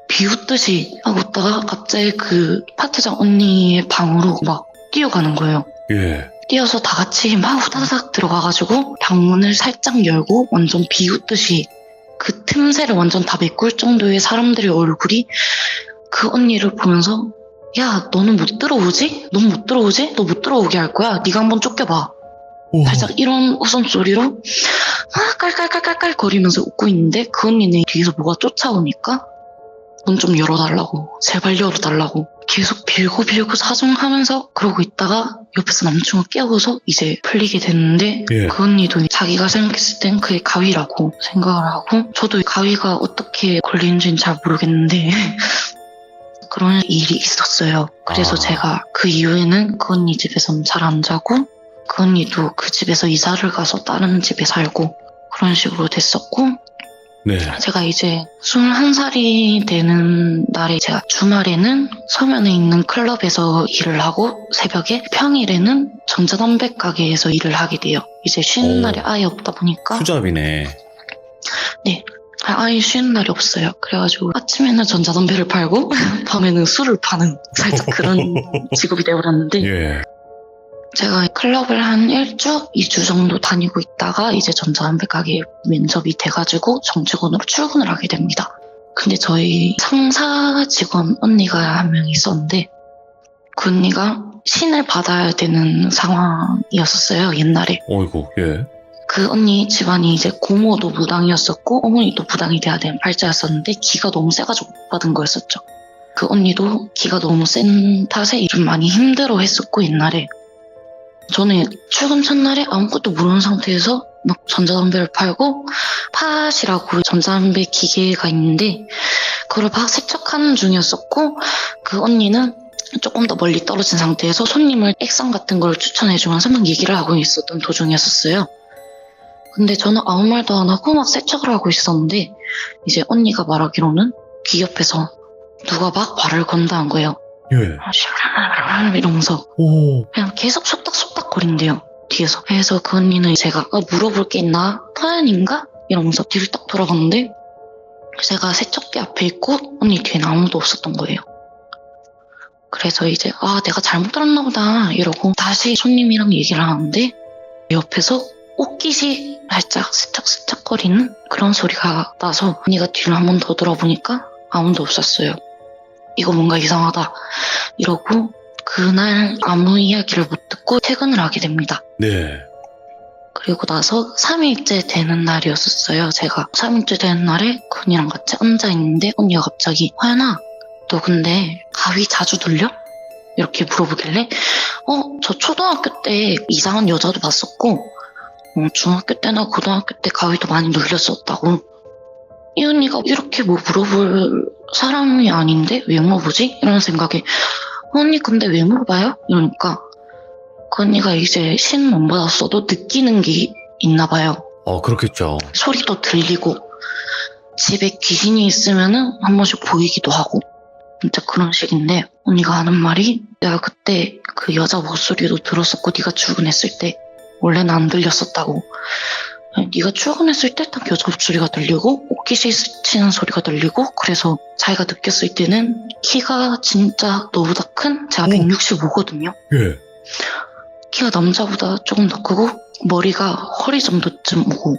비웃듯이 하고 있다가 갑자기 그 파트장 언니의 방으로 막 뛰어가는 거예요. 예. 뛰어서 다 같이 막 후다닥 들어가가지고 방문을 살짝 열고 완전 비웃듯이 그 틈새를 완전 다 메꿀 정도의 사람들의 얼굴이 그 언니를 보면서 야 너는 못 들어오지? 넌 못 들어오지? 너 못 들어오게 할 거야. 네가 한번 쫓겨봐. 살짝 이런 웃음소리로 깔깔깔깔깔 거리면서 웃고 있는데 그 언니는 뒤에서 뭐가 쫓아오니까 문 좀 열어달라고, 제발 열어달라고 계속 빌고 사정하면서 그러고 있다가 옆에서 남친을 깨워서 이제 풀리게 됐는데 예. 그 언니도 자기가 생각했을 땐 그게 가위라고 생각을 하고 저도 가위가 어떻게 걸리는지는 잘 모르겠는데 그런 일이 있었어요. 그래서 아. 제가 그 이후에는 그 언니 집에서는 잘 안 자고 그 언니도 그 집에서 이사를 가서 다른 집에 살고 그런 식으로 됐었고 네. 제가 이제 21살이 되는 날에 제가 주말에는 서면에 있는 클럽에서 일을 하고 새벽에 평일에는 전자담배 가게에서 일을 하게 돼요. 이제 쉬는 오. 날이 아예 없다 보니까 투잡이네. 아예 쉬는 날이 없어요. 그래가지고 아침에는 전자담배를 팔고 밤에는 술을 파는 살짝 그런 직업이 되어버렸는데 예. 제가 클럽을 한 1주, 2주 정도 다니고 있다가 이제 전자담배 가게 면접이 돼가지고 정직원으로 출근을 하게 됩니다. 근데 저희 상사 직원 언니가 한 명 있었는데 그 언니가 신을 받아야 되는 상황이었었어요, 옛날에. 어이구, 예. 그 언니 집안이 이제 고모도 무당이었었고 어머니도 무당이 돼야 되는 팔자였었는데 기가 너무 세가지고 못 받은 거였었죠. 그 언니도 기가 너무 센 탓에 좀 많이 힘들어 했었고 옛날에 저는 출근 첫날에 아무것도 모르는 상태에서 막 전자담배를 팔고 팟이라고 전자담배 기계가 있는데 그걸 막 세척하는 중이었었고 그 언니는 조금 더 멀리 떨어진 상태에서 손님을 액상 같은 걸 추천해주면서 막 얘기를 하고 있었던 도중이었었어요. 근데 저는 아무 말도 안 하고 막 세척을 하고 있었는데 이제 언니가 말하기로는 귀 옆에서 누가 막 발을 건다는 거예요. 예. 이러면서 오. 그냥 계속 속닥속닥 거린대요 뒤에서. 그래서 그 언니는 제가 물어볼 게 있나? 파연인가? 이러면서 뒤를 딱 돌아봤는데 제가 세척기 앞에 있고 언니 뒤에는 아무도 없었던 거예요. 그래서 이제 내가 잘못 들었나 보다 이러고 다시 손님이랑 얘기를 하는데 옆에서 옷깃이 살짝 스쩍스쩍거리는 그런 소리가 나서 언니가 뒤를 한 번 더 돌아보니까 아무도 없었어요. 이거 뭔가 이상하다 이러고 그날 아무 이야기를 못 듣고 퇴근을 하게 됩니다. 네. 그리고 나서 3일째 되는 날이었었어요. 제가 3일째 되는 날에 그 언니랑 같이 앉아있는데 언니가 갑자기 화연아 너 근데 가위 자주 눌려? 이렇게 물어보길래 저 초등학교 때 이상한 여자도 봤었고 중학교 때나 고등학교 때 가위도 많이 눌렸었다고. 이 언니가 이렇게 뭐 물어볼 사람이 아닌데 왜 물어보지? 이런 생각에 언니 근데 왜 물어봐요? 이러니까 그 언니가 이제 신 못 받았어도 느끼는 게 있나 봐요. 그렇겠죠. 소리도 들리고 집에 귀신이 있으면은 한 번씩 보이기도 하고 진짜 그런 식인데 언니가 하는 말이 내가 그때 그 여자 목소리도 들었었고 네가 출근했을 때 원래는 안 들렸었다고. 네가 출근했을 때 딱 여자 목소리가 들리고 옷깃이 스치는 소리가 들리고 그래서 자기가 느꼈을 때는 키가 진짜 너보다 큰 제가 165거든요. 예. 키가 남자보다 조금 더 크고 머리가 허리 정도쯤 오고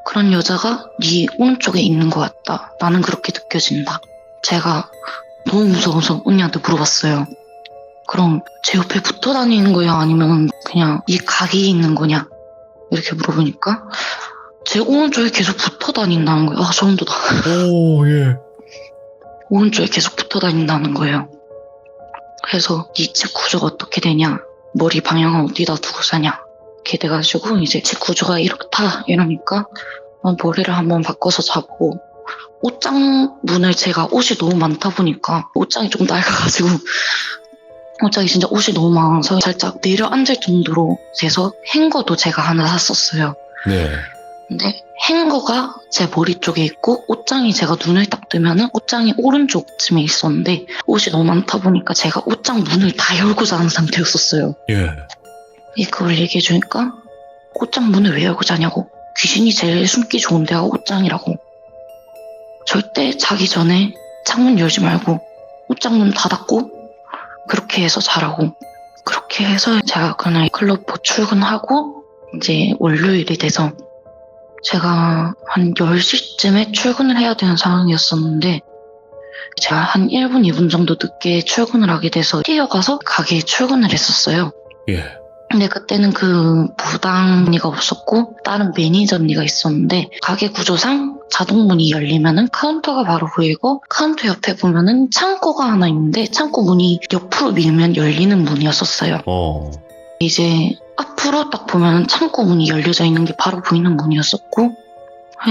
그런 여자가 네 오른쪽에 있는 것 같다. 나는 그렇게 느껴진다. 제가 너무 무서워서 언니한테 물어봤어요. 그럼 제 옆에 붙어 다니는 거야? 아니면 그냥 이 각이 있는 거냐? 이렇게 물어보니까 제 오른쪽에 계속 붙어 다닌다는 거예요. 소름 돋아. 오, 예. 오른쪽에 계속 붙어 다닌다는 거예요. 그래서 네 집 구조가 어떻게 되냐? 머리 방향은 어디다 두고 사냐? 이렇게 돼가지고 이제 집 구조가 이렇다 이러니까 머리를 한번 바꿔서 자보고 옷장 문을 제가 옷이 너무 많다 보니까 옷장이 좀 낡아가지고 옷장이 진짜 옷이 너무 많아서 살짝 내려앉을 정도로 돼서 행거도 제가 하나 샀었어요. 네. 근데 행거가 제 머리 쪽에 있고 옷장이 제가 눈을 딱 뜨면은 옷장이 오른쪽쯤에 있었는데 옷이 너무 많다 보니까 제가 옷장 문을 다 열고 자는 상태였었어요. 예. 그걸 얘기해 주니까 옷장 문을 왜 열고 자냐고. 귀신이 제일 숨기 좋은 데가 옷장이라고. 절대 자기 전에 창문 열지 말고 옷장 문 닫았고 그렇게 해서 자라고. 그렇게 해서 제가 그날 클럽 출근하고 이제 월요일이 돼서 제가 한 10시쯤에 출근을 해야 되는 상황이었었는데 제가 한 1분, 2분 정도 늦게 출근을 하게 돼서 뛰어가서 가게에 출근을 했었어요. 예. 근데 그때는 그 부당 언니가 없었고 다른 매니저 언니가 있었는데 가게 구조상 자동문이 열리면은 카운터가 바로 보이고 카운터 옆에 보면은 창고가 하나 있는데 창고 문이 옆으로 밀면 열리는 문이었었어요. 이제 앞으로 딱 보면은 창고 문이 열려져 있는 게 바로 보이는 문이었었고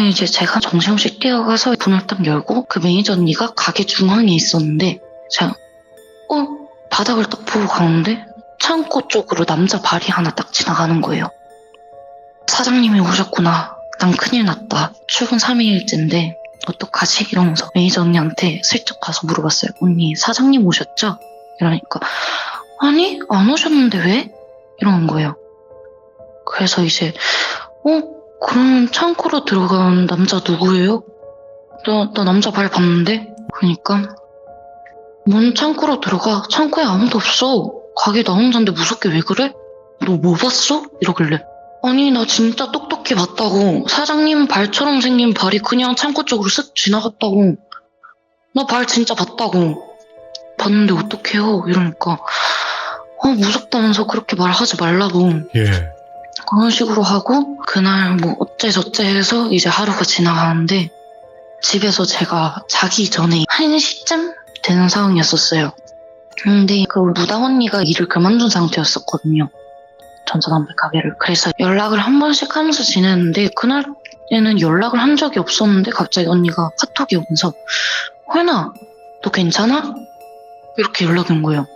이제 제가 정신없이 뛰어가서 문을 딱 열고 그 매니저 언니가 가게 중앙에 있었는데 제가 바닥을 딱 보고 가는데 창고 쪽으로 남자 발이 하나 딱 지나가는 거예요. 사장님이 오셨구나. 난 큰일 났다. 출근 3일째인데 어떡하지? 이러면서 매니저 언니한테 슬쩍 가서 물어봤어요. 언니 사장님 오셨죠? 이러니까 아니 안 오셨는데 왜? 이러는 거예요. 그래서 이제 그럼 창고로 들어간 남자 누구예요? 나 남자 발 봤는데? 그러니까 뭔 창고로 들어가? 창고에 아무도 없어. 가게 나 혼자인데 무섭게 왜 그래? 너 뭐 봤어? 이러길래 아니 나 진짜 똑똑히 봤다고. 사장님 발처럼 생긴 발이 그냥 창고 쪽으로 쓱 지나갔다고. 나 발 진짜 봤다고. 봤는데 어떡해요? 이러니까 무섭다면서 그렇게 말하지 말라고. 그런 식으로 하고 그날 뭐 어째저째 해서 이제 하루가 지나가는데 집에서 제가 자기 전에 1시쯤 되는 상황이었었어요. 근데 그 무당 언니가 일을 그만둔 상태였었거든요. 전자담배 가게를. 그래서 연락을 한 번씩 하면서 지냈는데 그날에는 연락을 한 적이 없었는데 갑자기 언니가 카톡이 오면서 호연아 너 괜찮아? 이렇게 연락이 온 거예요.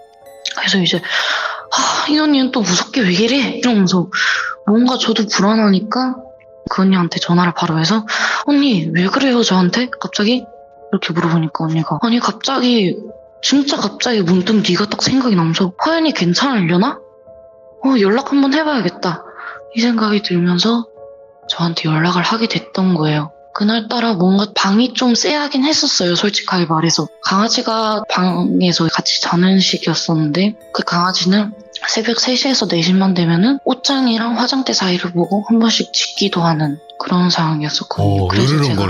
그래서 이제 이 언니는 또 무섭게 왜 이래? 이러면서 뭔가 저도 불안하니까 그 언니한테 전화를 바로 해서 언니 왜 그래요 저한테? 갑자기? 이렇게 물어보니까 언니가 아니 갑자기 진짜 갑자기 문득 네가 딱 생각이 나면서 화연이 괜찮으려나? 연락 한번 해봐야겠다 이 생각이 들면서 저한테 연락을 하게 됐던 거예요. 그날따라 뭔가 방이 좀 쎄하긴 했었어요. 솔직하게 말해서 강아지가 방에서 같이 자는 시기였었는데 그 강아지는 새벽 3시에서 4시만 되면은 옷장이랑 화장대 사이를 보고 한 번씩 짖기도 하는 그런 상황이었었거든요. 그래서 제가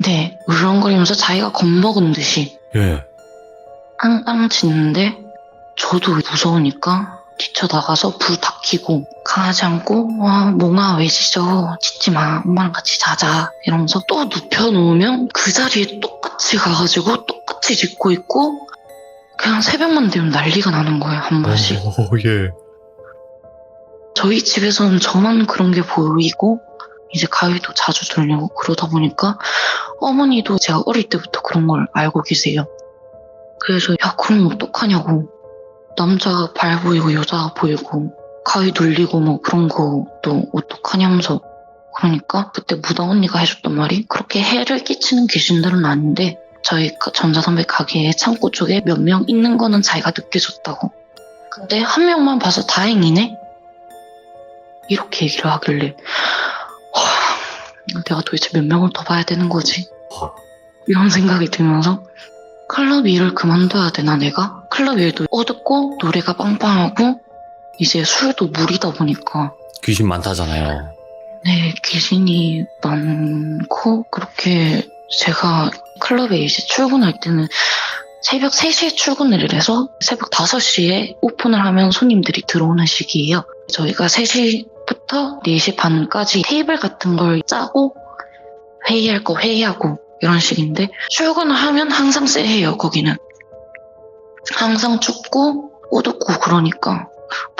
네, 으르렁거리면서 자기가 겁먹은 듯이 앙앙 짖는데 저도 무서우니까 뛰쳐나가서 불 다 켜고 강아지 안고 몽아 왜 짖어? 짖지 마. 엄마랑 같이 자자. 이러면서 또 눕혀놓으면 그 자리에 똑같이 가가지고 똑같이 짖고 있고 그냥 새벽만 되면 난리가 나는 거예요. 한 번씩. 저희 집에서는 저만 그런 게 보이고 이제 가위도 자주 들리고 그러다 보니까 어머니도 제가 어릴 때부터 그런 걸 알고 계세요. 그래서 야 그럼 어떡하냐고. 남자 발 보이고 여자 보이고 가위 눌리고 뭐 그런 것도 어떡하냐면서 그러니까 그때 무당 언니가 해줬던 말이 그렇게 해를 끼치는 귀신들은 아닌데 저희 전자담배 가게에 창고 쪽에 몇 명 있는 거는 자기가 느껴졌다고. 근데 한 명만 봐서 다행이네? 이렇게 얘기를 하길래 내가 도대체 몇 명을 더 봐야 되는 거지? 이런 생각이 들면서 클럽 일을 그만둬야 되나 내가? 클럽 일도 어둡고 노래가 빵빵하고 이제 술도 물이다 보니까 귀신 많다잖아요. 네, 귀신이 많고 그렇게 제가 클럽에 이제 출근할 때는 새벽 3시에 출근을 해서 새벽 5시에 오픈을 하면 손님들이 들어오는 시기예요. 저희가 3시부터 4시 반까지 테이블 같은 걸 짜고 회의할 거 회의하고 이런 식인데 출근을 하면 항상 쎄해요. 거기는 항상 춥고 어둡고 그러니까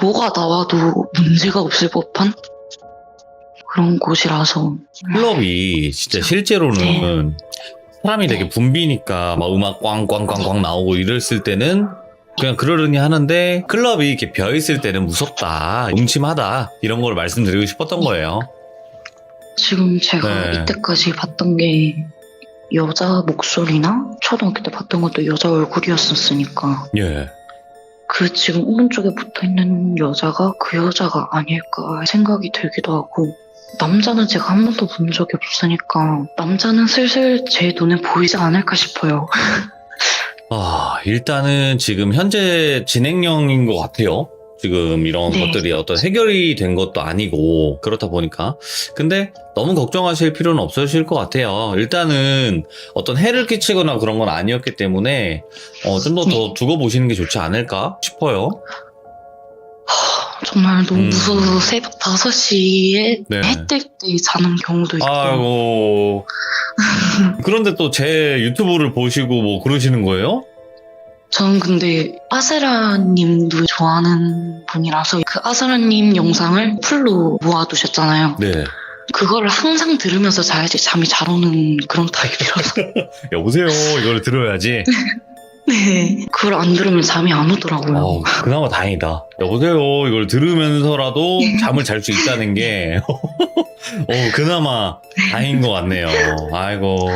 뭐가 나와도 문제가 없을 법한 그런 곳이라서. 클럽이 진짜 실제로는 사람이 되게 붐비니까 막 음악 꽝꽝꽝꽝 나오고 이랬을 때는 그냥 그러려니 하는데 클럽이 이렇게 비어있을 때는 무섭다, 음침하다 이런 걸 말씀드리고 싶었던 거예요. 지금 제가 이때까지 봤던 게 여자 목소리나 초등학교 때 봤던 것도 여자 얼굴이었었으니까 그 지금 오른쪽에 붙어있는 여자가 그 여자가 아닐까 생각이 들기도 하고 남자는 제가 한 번도 본 적이 없으니까 남자는 슬슬 제 눈에 보이지 않을까 싶어요. 일단은 지금 현재 진행형인 것 같아요. 지금 이런 것들이 어떤 해결이 된 것도 아니고 그렇다 보니까 근데 너무 걱정하실 필요는 없으실 것 같아요. 일단은 어떤 해를 끼치거나 그런 건 아니었기 때문에 좀 더 두고 보시는 게 좋지 않을까 싶어요. 정말 너무 음. 무서워서 새벽 5시에 네. 해 뜰 때 자는 경우도 있고. 아이고. 그런데 또 제 유튜브를 보시고 뭐 그러시는 거예요? 저는 근데 아세라님도 좋아하는 분이라서 그 아세라님 영상을 풀로 모아두셨잖아요. 네. 그거를 항상 들으면서 자야지 잠이 잘 오는 그런 타입이라서. 여보세요. 이걸 들어야지. 네. 그걸 안 들으면 잠이 안 오더라고요. 그나마 다행이다. 여보세요. 이걸 들으면서라도 잠을 잘 수 있다는 게, 그나마 다행인 것 같네요. 아이고.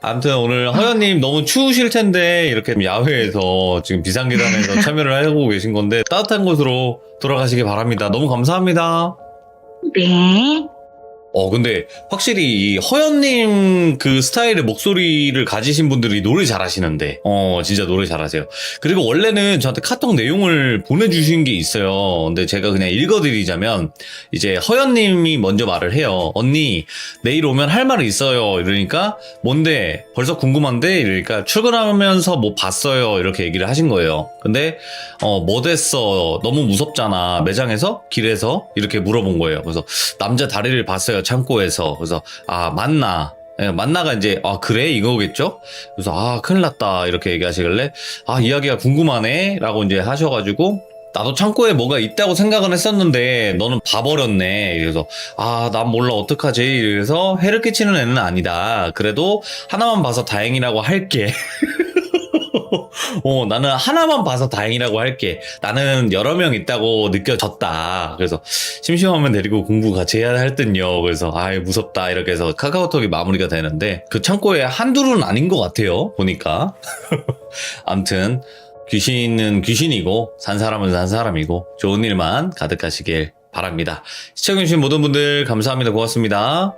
아무튼 오늘 허연님 너무 추우실 텐데, 이렇게 야외에서 지금 비상계단에서 참여를 하고 계신 건데, 따뜻한 곳으로 돌아가시기 바랍니다. 너무 감사합니다. 네. 근데 확실히 이 허연님 그 스타일의 목소리를 가지신 분들이 노래 잘하시는데, 진짜 노래 잘하세요. 그리고 원래는 저한테 카톡 내용을 보내주신 게 있어요. 근데 제가 그냥 읽어드리자면, 이제 허연님이 먼저 말을 해요. 언니, 내일 오면 할 말이 있어요. 이러니까, 뭔데? 벌써 궁금한데? 이러니까, 출근하면서 뭐 봤어요. 이렇게 얘기를 하신 거예요. 근데, 뭐 됐어? 너무 무섭잖아. 매장에서? 길에서? 이렇게 물어본 거예요. 그래서, 남자 다리를 봤어요. 창고에서. 그래서 만나. 만나가 이제 그래 이거겠죠? 그래서 큰일 났다 이렇게 얘기하시길래 이야기가 궁금하네 라고 이제 하셔가지고 나도 창고에 뭐가 있다고 생각은 했었는데 너는 봐버렸네. 그래서 난 몰라 어떡하지. 그래서 해를 끼치는 애는 아니다. 그래도 하나만 봐서 다행이라고 할게. 나는 하나만 봐서 다행이라고 할게. 나는 여러 명 있다고 느껴졌다. 그래서 심심하면 데리고 공부 같이 해야 할 듯요. 그래서 무섭다 이렇게 해서 카카오톡이 마무리가 되는데 그 창고에 한둘은 아닌 것 같아요. 보니까. 암튼 귀신은 귀신이고 산 사람은 산 사람이고 좋은 일만 가득하시길 바랍니다. 시청해주신 모든 분들 감사합니다. 고맙습니다.